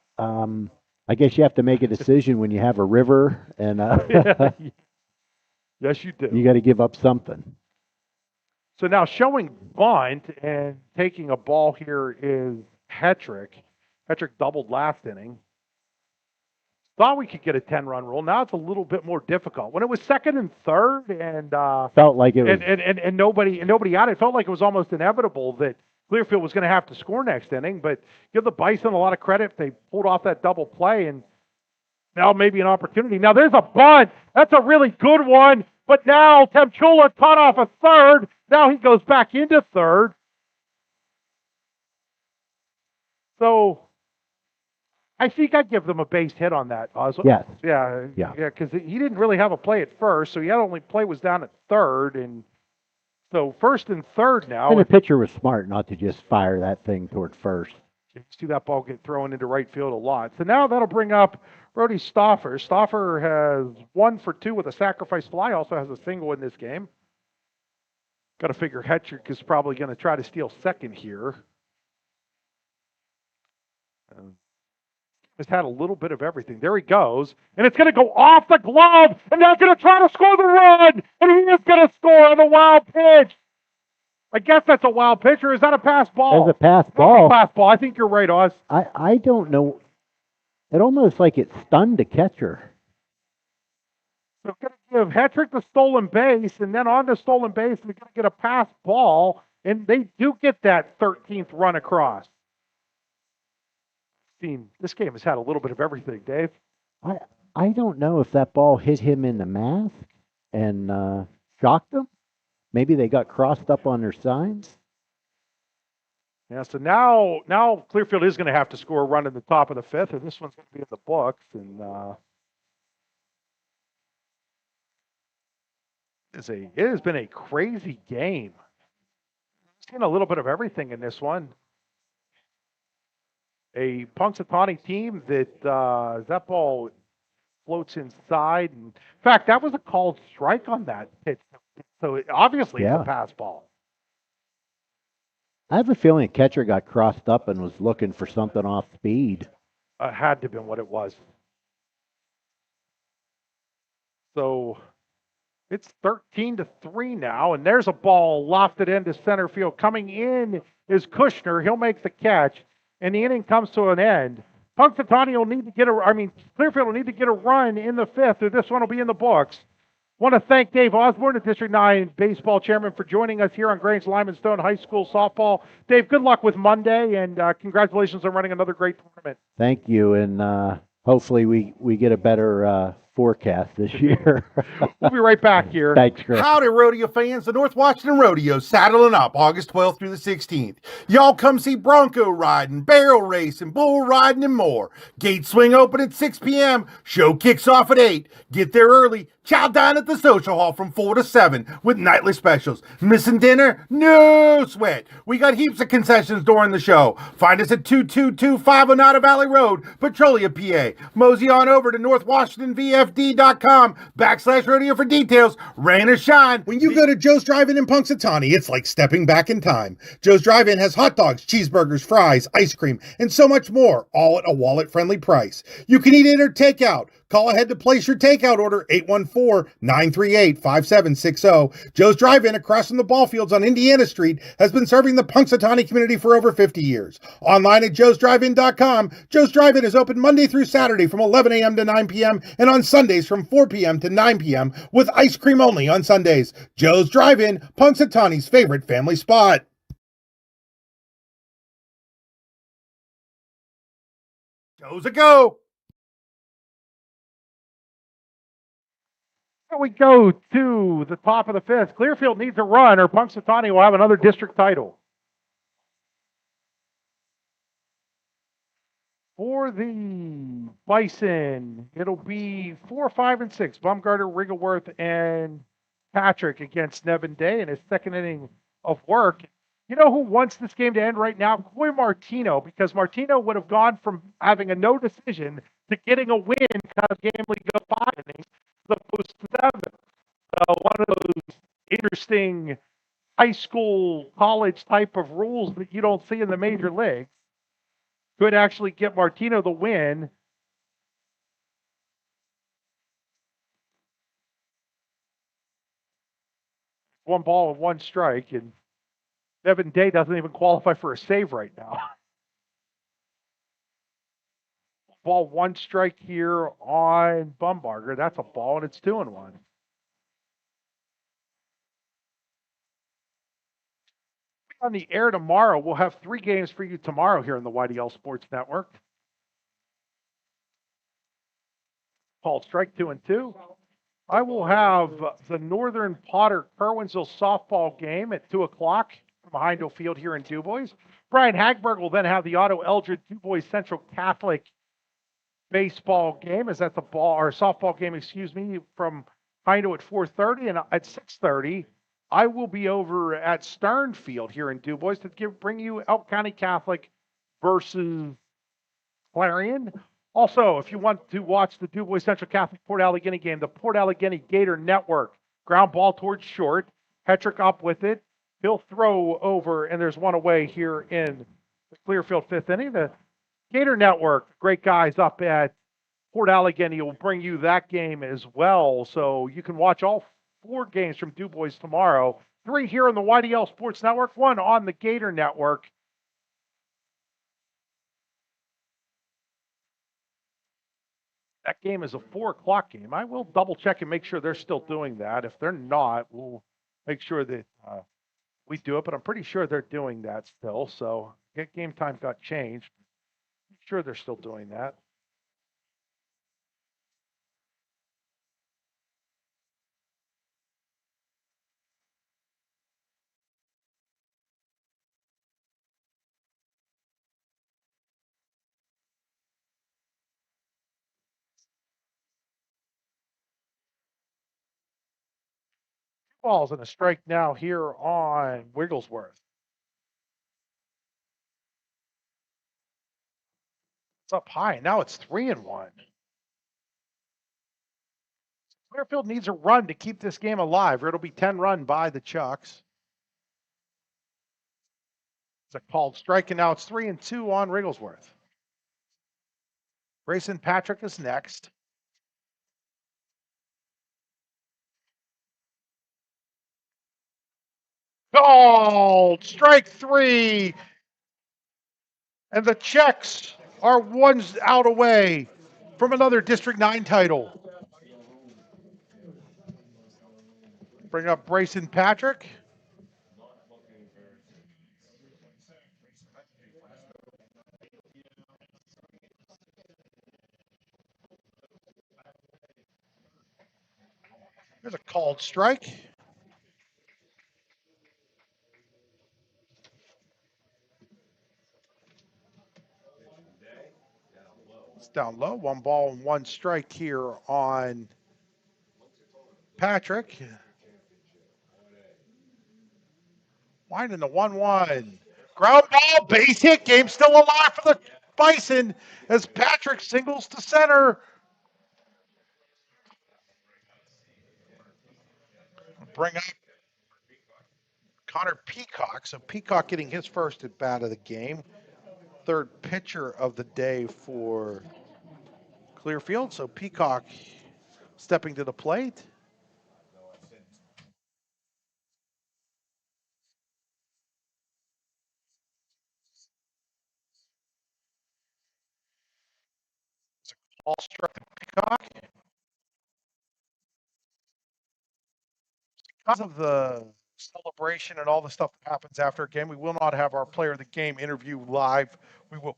I guess you have to make a decision when you have a river and yes, you do. You got to give up something. So now showing bunt and taking a ball here is Hetrick. Hetrick doubled last inning. Thought we could get a 10-run rule. Now it's a little bit more difficult. When it was second and third, and felt like it was, and nobody out, it felt like it was almost inevitable that Clearfield was going to have to score next inning. But give the Bison a lot of credit. They pulled off that double play, and now maybe an opportunity. Now there's a bunt. That's a really good one. But now Temchula cut off a third. Now he goes back into third. So I think I'd give them a base hit on that. Yes. Yeah, because he didn't really have a play at first, so he had only play was down at third, and so first and third now. And the pitcher was smart not to just fire that thing toward first. You see that ball get thrown into right field a lot. So now that'll bring up Brody Stauffer. Stauffer has 1 for 2 with a sacrifice fly, also has a single in this game. Got to figure Hetrick is probably going to try to steal second here. Just had a little bit of everything. There he goes. And it's going to go off the glove. And they're going to try to score the run. And he is going to score on the wild pitch. I guess that's a wild pitch, or is that a pass ball? That's a pass ball. That's a pass ball. I think you're right, Oz. I don't know. It almost like it stunned the catcher. So we're going to give Hetrick the stolen base, and then on the stolen base, we're going to get a pass ball, and they do get that 13th run across. This game has had a little bit of everything, Dave. I don't know if that ball hit him in the mask and shocked him. Maybe they got crossed up on their signs. Yeah, so now Clearfield is going to have to score a run in the top of the 5th, and this one's going to be in the books. And it has been a crazy game. Seen a little bit of everything in this one. A Punxsutawney team that ball floats inside. And, in fact, that was a called strike on that pitch. So obviously it's a pass ball. I have a feeling the catcher got crossed up and was looking for something off speed. Had to have been what it was. So it's 13-3 now, and there's a ball lofted into center field. Coming in is Kushner. He'll make the catch, and the inning comes to an end. Punxsutawney will need to Clearfield will need to get a run in the 5th, or this one will be in the books. Want to thank Dave Osborne, the District 9 baseball chairman, for joining us here on Grange Lyman Stone High School softball. Dave, good luck with Monday, and congratulations on running another great tournament. Thank you, and hopefully we get a better forecast this year. We'll be right back here. Thanks, Chris. Howdy, rodeo fans. The North Washington Rodeo saddling up August 12th through the 16th. Y'all come see bronco riding, barrel racing, bull riding, and more. Gates swing open at 6 p.m. Show kicks off at 8. Get there early. Chow down at the social hall from 4 to 7 with nightly specials. Missing dinner? No sweat. We got heaps of concessions during the show. Find us at 2225 Oneida Valley Road, Petrolia, PA. Mosey on over to northwashingtonvfd.com/rodeo for details. Rain or shine. When you go to Joe's Drive-In in Punxsutawney, it's like stepping back in time. Joe's Drive-In has hot dogs, cheeseburgers, fries, ice cream, and so much more, all at a wallet-friendly price. You can eat in or take out. Call ahead to place your takeout order, 814-938-5760. Joe's Drive-In across from the ball fields on Indiana Street has been serving the Punxsutawney community for over 50 years. Online at joesdrivein.com, Joe's Drive-In is open Monday through Saturday from 11 a.m. to 9 p.m. and on Sundays from 4 p.m. to 9 p.m. with ice cream only on Sundays. Joe's Drive-In, Punxsutawney's favorite family spot. Joe's a go. Here we go to the top of the fifth. Clearfield needs a run, or Punxsutawney will have another district title. For the Bison, it'll be 4, 5, and 6. Bumgarner, Wriggleworth, and Patrick against Nevin Day in his second inning of work. You know who wants this game to end right now? Coy Martino, because Martino would have gone from having a no decision to getting a win kind of game league of 5 innings as opposed to 7. One of those interesting high school, college type of rules that you don't see in the major leagues. Could actually get Martino the win. One ball and one strike, and Nevin Day doesn't even qualify for a save right now. Ball, one strike here on Bumgarner. That's a ball, and it's 2-1. On the air tomorrow, we'll have 3 games for you tomorrow here on the YDL Sports Network. Called strike 2 and 2. I will have the Northern Potter Kerwinsville softball game at 2 o'clock from Heindel Field here in DuBois. Brian Hagberg will then have the Otto Eldred DuBois Central Catholic baseball game, as that's a ball or softball game, from Heindel at 4:30, and at 6:30, I will be over at Stern Field here in DuBois to bring you Elk County Catholic versus Clarion. Also, if you want to watch the DuBois Central Catholic Port Allegheny game, the Port Allegheny Gator Network, ground ball towards short, Hetrick up with it. He'll throw over, and there's one away here in the Clearfield 5th inning. The Gator Network, great guys up at Port Allegheny, will bring you that game as well. So you can watch all 4 games from DuBois tomorrow. 3 here on the YDL Sports Network, 1 on the Gator Network. That game is a 4 o'clock game. I will double check and make sure they're still doing that. If they're not, we'll make sure that we do it, but I'm pretty sure they're doing that still. So game time got changed. I'm sure they're still doing that. Balls and a strike now here on Wigglesworth. It's up high. Now it's 3-1. Clearfield needs a run to keep this game alive, or it'll be 10-run by the Chucks. It's a called strike, and now it's 3-2 on Wigglesworth. Grayson Patrick is next. Called strike 3. And the Czechs are 1 out away from another District 9 title. Bring up Grayson Patrick. There's a called strike. It's down low. 1 ball and 1 strike here on Patrick. Winding the 1-1. Ground ball, base hit. Game still alive for the Bison as Patrick singles to center. Bring up Connor Peacock. So Peacock getting his first at bat of the game. 3rd pitcher of the day for Clearfield. So Peacock stepping to the plate. Ball struck to Peacock. Because of the celebration and all the stuff that happens after a game, we will not have our player of the game interview live. We will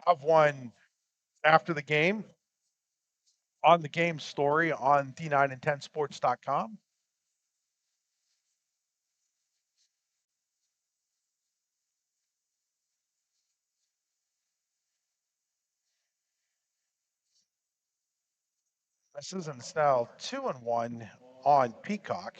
have one after the game on the game story on d9and10sports.com. This is now 2-1 on Peacock.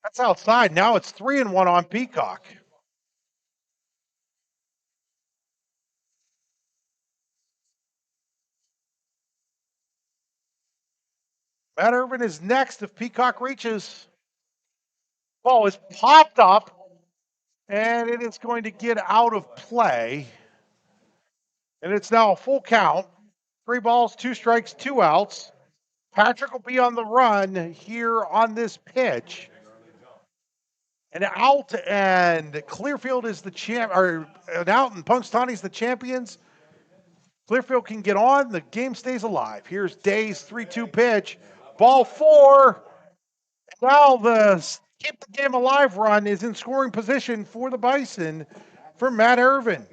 That's outside. Now it's 3-1 on Peacock. Matt Irvin is next if Peacock reaches. Ball is popped up, and it is going to get out of play. And it's now a full count. 3 balls, 2 strikes, 2 outs. Patrick will be on the run here on this pitch. And out, and Clearfield is the champ, or an out, and Punxsutawney's the champions. Clearfield can get on. The game stays alive. Here's Day's 3-2 pitch. Ball 4. Now the keep the game alive run is in scoring position for the Bison for Matt Irvin.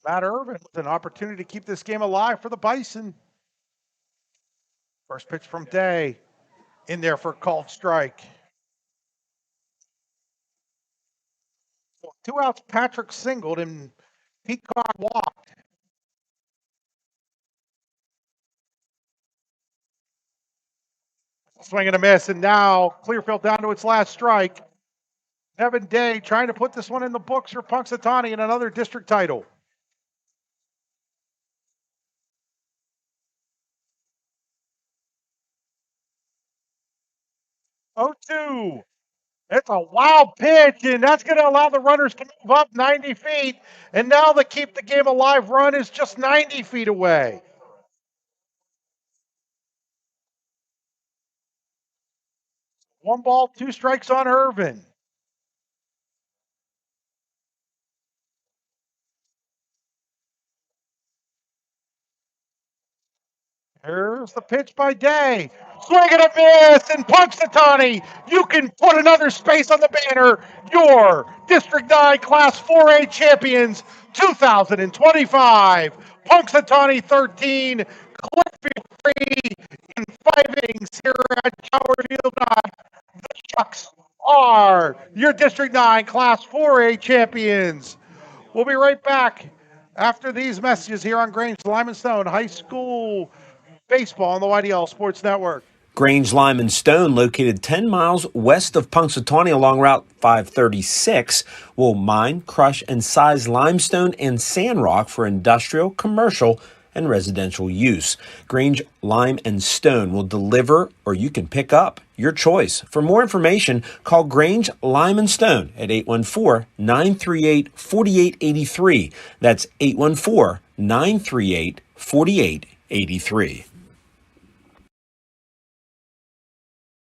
Matt Irvin with an opportunity to keep this game alive for the Bison. First pitch from Day. In there for a called strike. 2 outs, Patrick singled and Peacock walked. Swing and a miss, and now Clearfield down to its last strike. Evan Day trying to put this one in the books for Punxsutawney in another district title. 0-2. It's a wild pitch, and that's going to allow the runners to move up 90 feet. And now the keep the game alive run is just 90 feet away. One ball, 2 strikes on Irvin. Here's the pitch by Day. Swing and a miss, and Punxsutawney, you can put another space on the banner. Your District 9 Class 4A champions 2025. Punxsutawney 13, Clearfield 3 in 5 innings here at Showers Field 9. The Chucks are your District 9 Class 4A champions. We'll be right back after these messages here on Grange Lyman Stone High School baseball on the YDL Sports Network. Grange, Lyman Stone, located 10 miles west of Punxsutawney along Route 536, will mine, crush, and size limestone and sand rock for industrial, commercial, and residential use. Grange, Lime, and Stone will deliver, or you can pick up, your choice. For more information, call Grange, Lime, and Stone at 814-938-4883. That's 814-938-4883.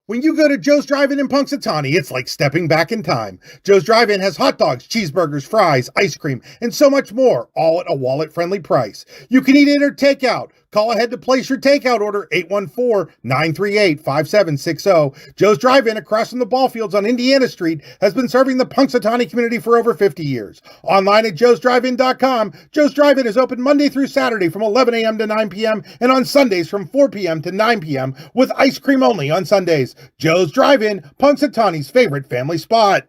When you go to Joe's Drive-In in Punxsutawney, it's like stepping back in time. Joe's Drive-In has hot dogs, cheeseburgers, fries, ice cream, and so much more, all at a wallet-friendly price. You can eat in or take out. Call ahead to place your takeout order, 814-938-5760. Joe's Drive-In across from the ball fields on Indiana Street has been serving the Punxsutawney community for over 50 years. Online at joesdrivein.com, Joe's Drive-In is open Monday through Saturday from 11 a.m. to 9 p.m. and on Sundays from 4 p.m. to 9 p.m. with ice cream only on Sundays. Joe's Drive-In, Punxsutawney's favorite family spot.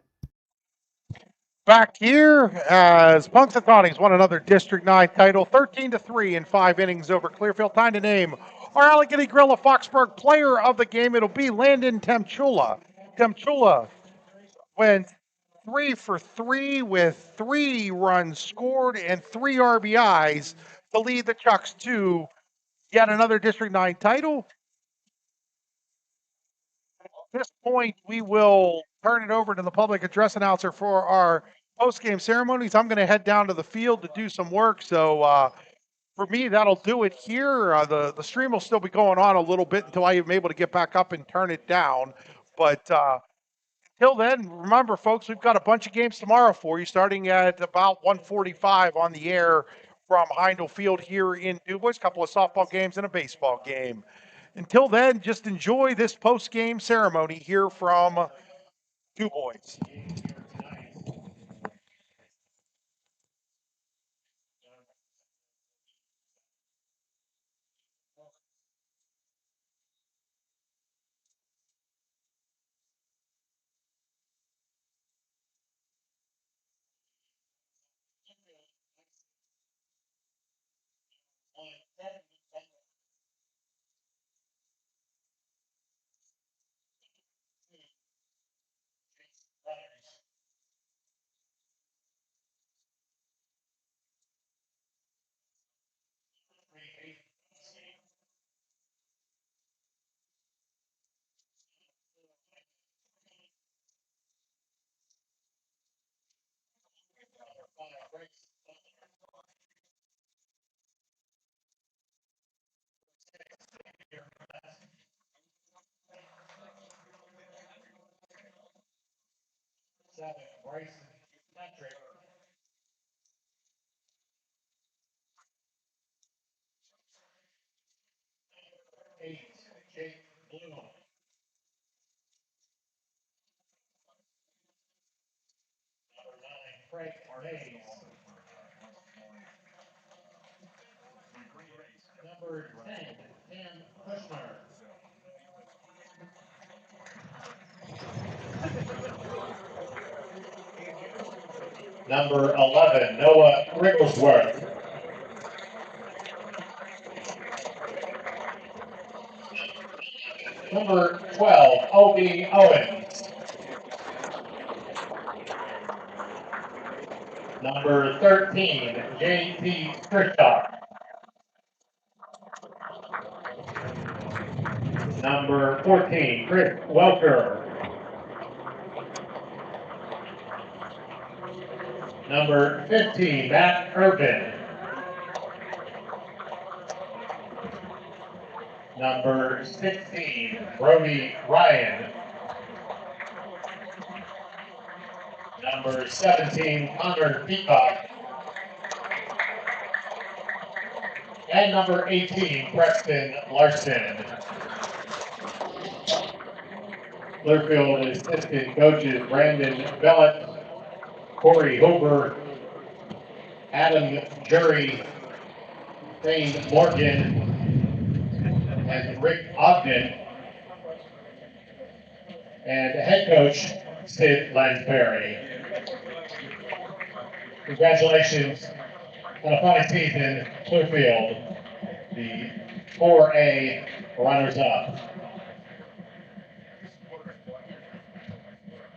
Back here as Punxsutawney's won another District 9 title, 13-3 in 5 innings over Clearfield. Time to name Our Allegheny Grill of Foxburg player of the game, it'll be Landon Temchula. Temchula went 3 for 3 with 3 runs scored and 3 RBIs to lead the Chucks to yet another District 9 title. At this point, we will turn it over to the public address announcer for our post-game ceremonies. I'm going to head down to the field to do some work, so for me, that'll do it here. The stream will still be going on a little bit until I am able to get back up and turn it down. But till then, remember, folks, we've got a bunch of games tomorrow for you, starting at about 1:45 on the air from Heindel Field here in DuBois. A couple of softball games and a baseball game. Until then, just enjoy this post-game ceremony here from DuBois. Number 11, Noah Rigglesworth. Number 12, Obi Owens. Number 13, J.T. Kristoff. Number 14, Chris Welker. Number 15, Matt Urban. Number 16, Brody Ryan. Number 17, Connor Peacock. And number 18, Preston Larson. Clearfield assistant coaches Brandon Bellett, Corey Hoover, Adam Jury, Shane Morgan, and Rick Ogden. And head coach, Sid Lansbury. Congratulations on a fine season, Clearfield, the 4A runners-up.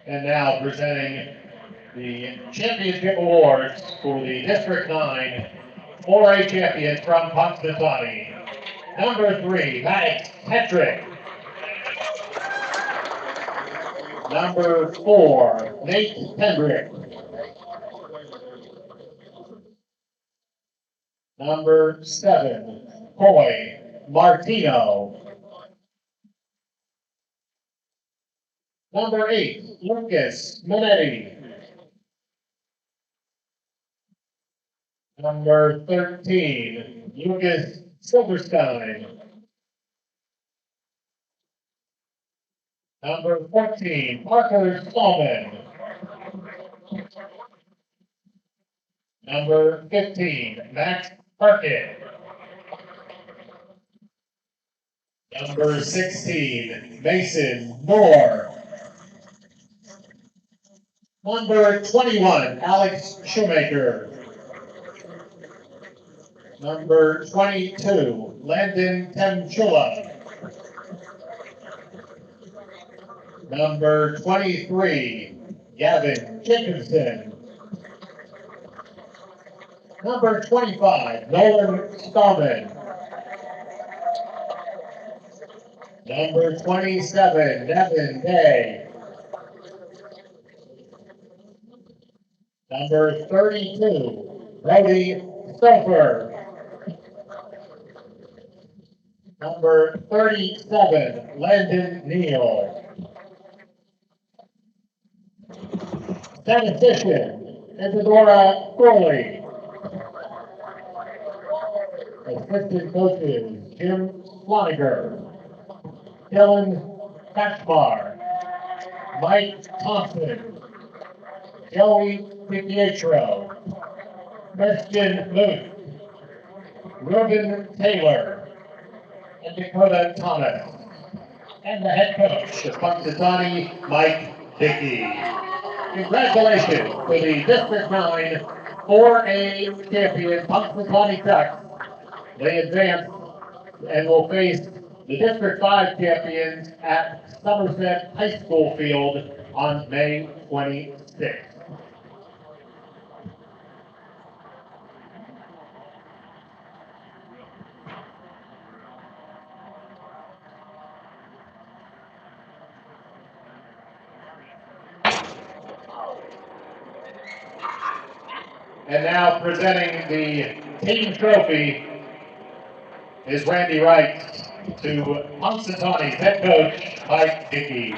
And now presenting the championship awards for the District 9 4A champions from Punxsutawney. Number 3, Max Hetrick. Number 4, Nate Hendrick. Number 7, Coy Martino. Number 8, Lucas Minetti. Number 13, Lucas Silverstein. Number 14, Parker Stallman. Number 15, Max Parkett. Number 16, Mason Moore. Number 21, Alex Shoemaker. Number 22, Landon Temchula. Number 23, Gavin Jacobson. Number 25, Nolan Stallman. Number 27, Devin Day. Number 32, Brody Stouffer. Number 37, Landon Neal. Statistician, Isadora Corley. Assistant coaches, Jim Floniger, Dylan Kaczmar, Mike Thompson, Joey DiPietro, Christian Luke, Ruben Taylor, and Dakota Thomas. And the head coach of Punxsutawney, Mike Dickey. Congratulations to the District 9 4A champion Punxsutawney Ducks. They advance and will face the District 5 champions at Somerset High School Field on May 26th. And now presenting the team trophy is Randy Wright to Punxsutawney's head coach, Mike Dickey.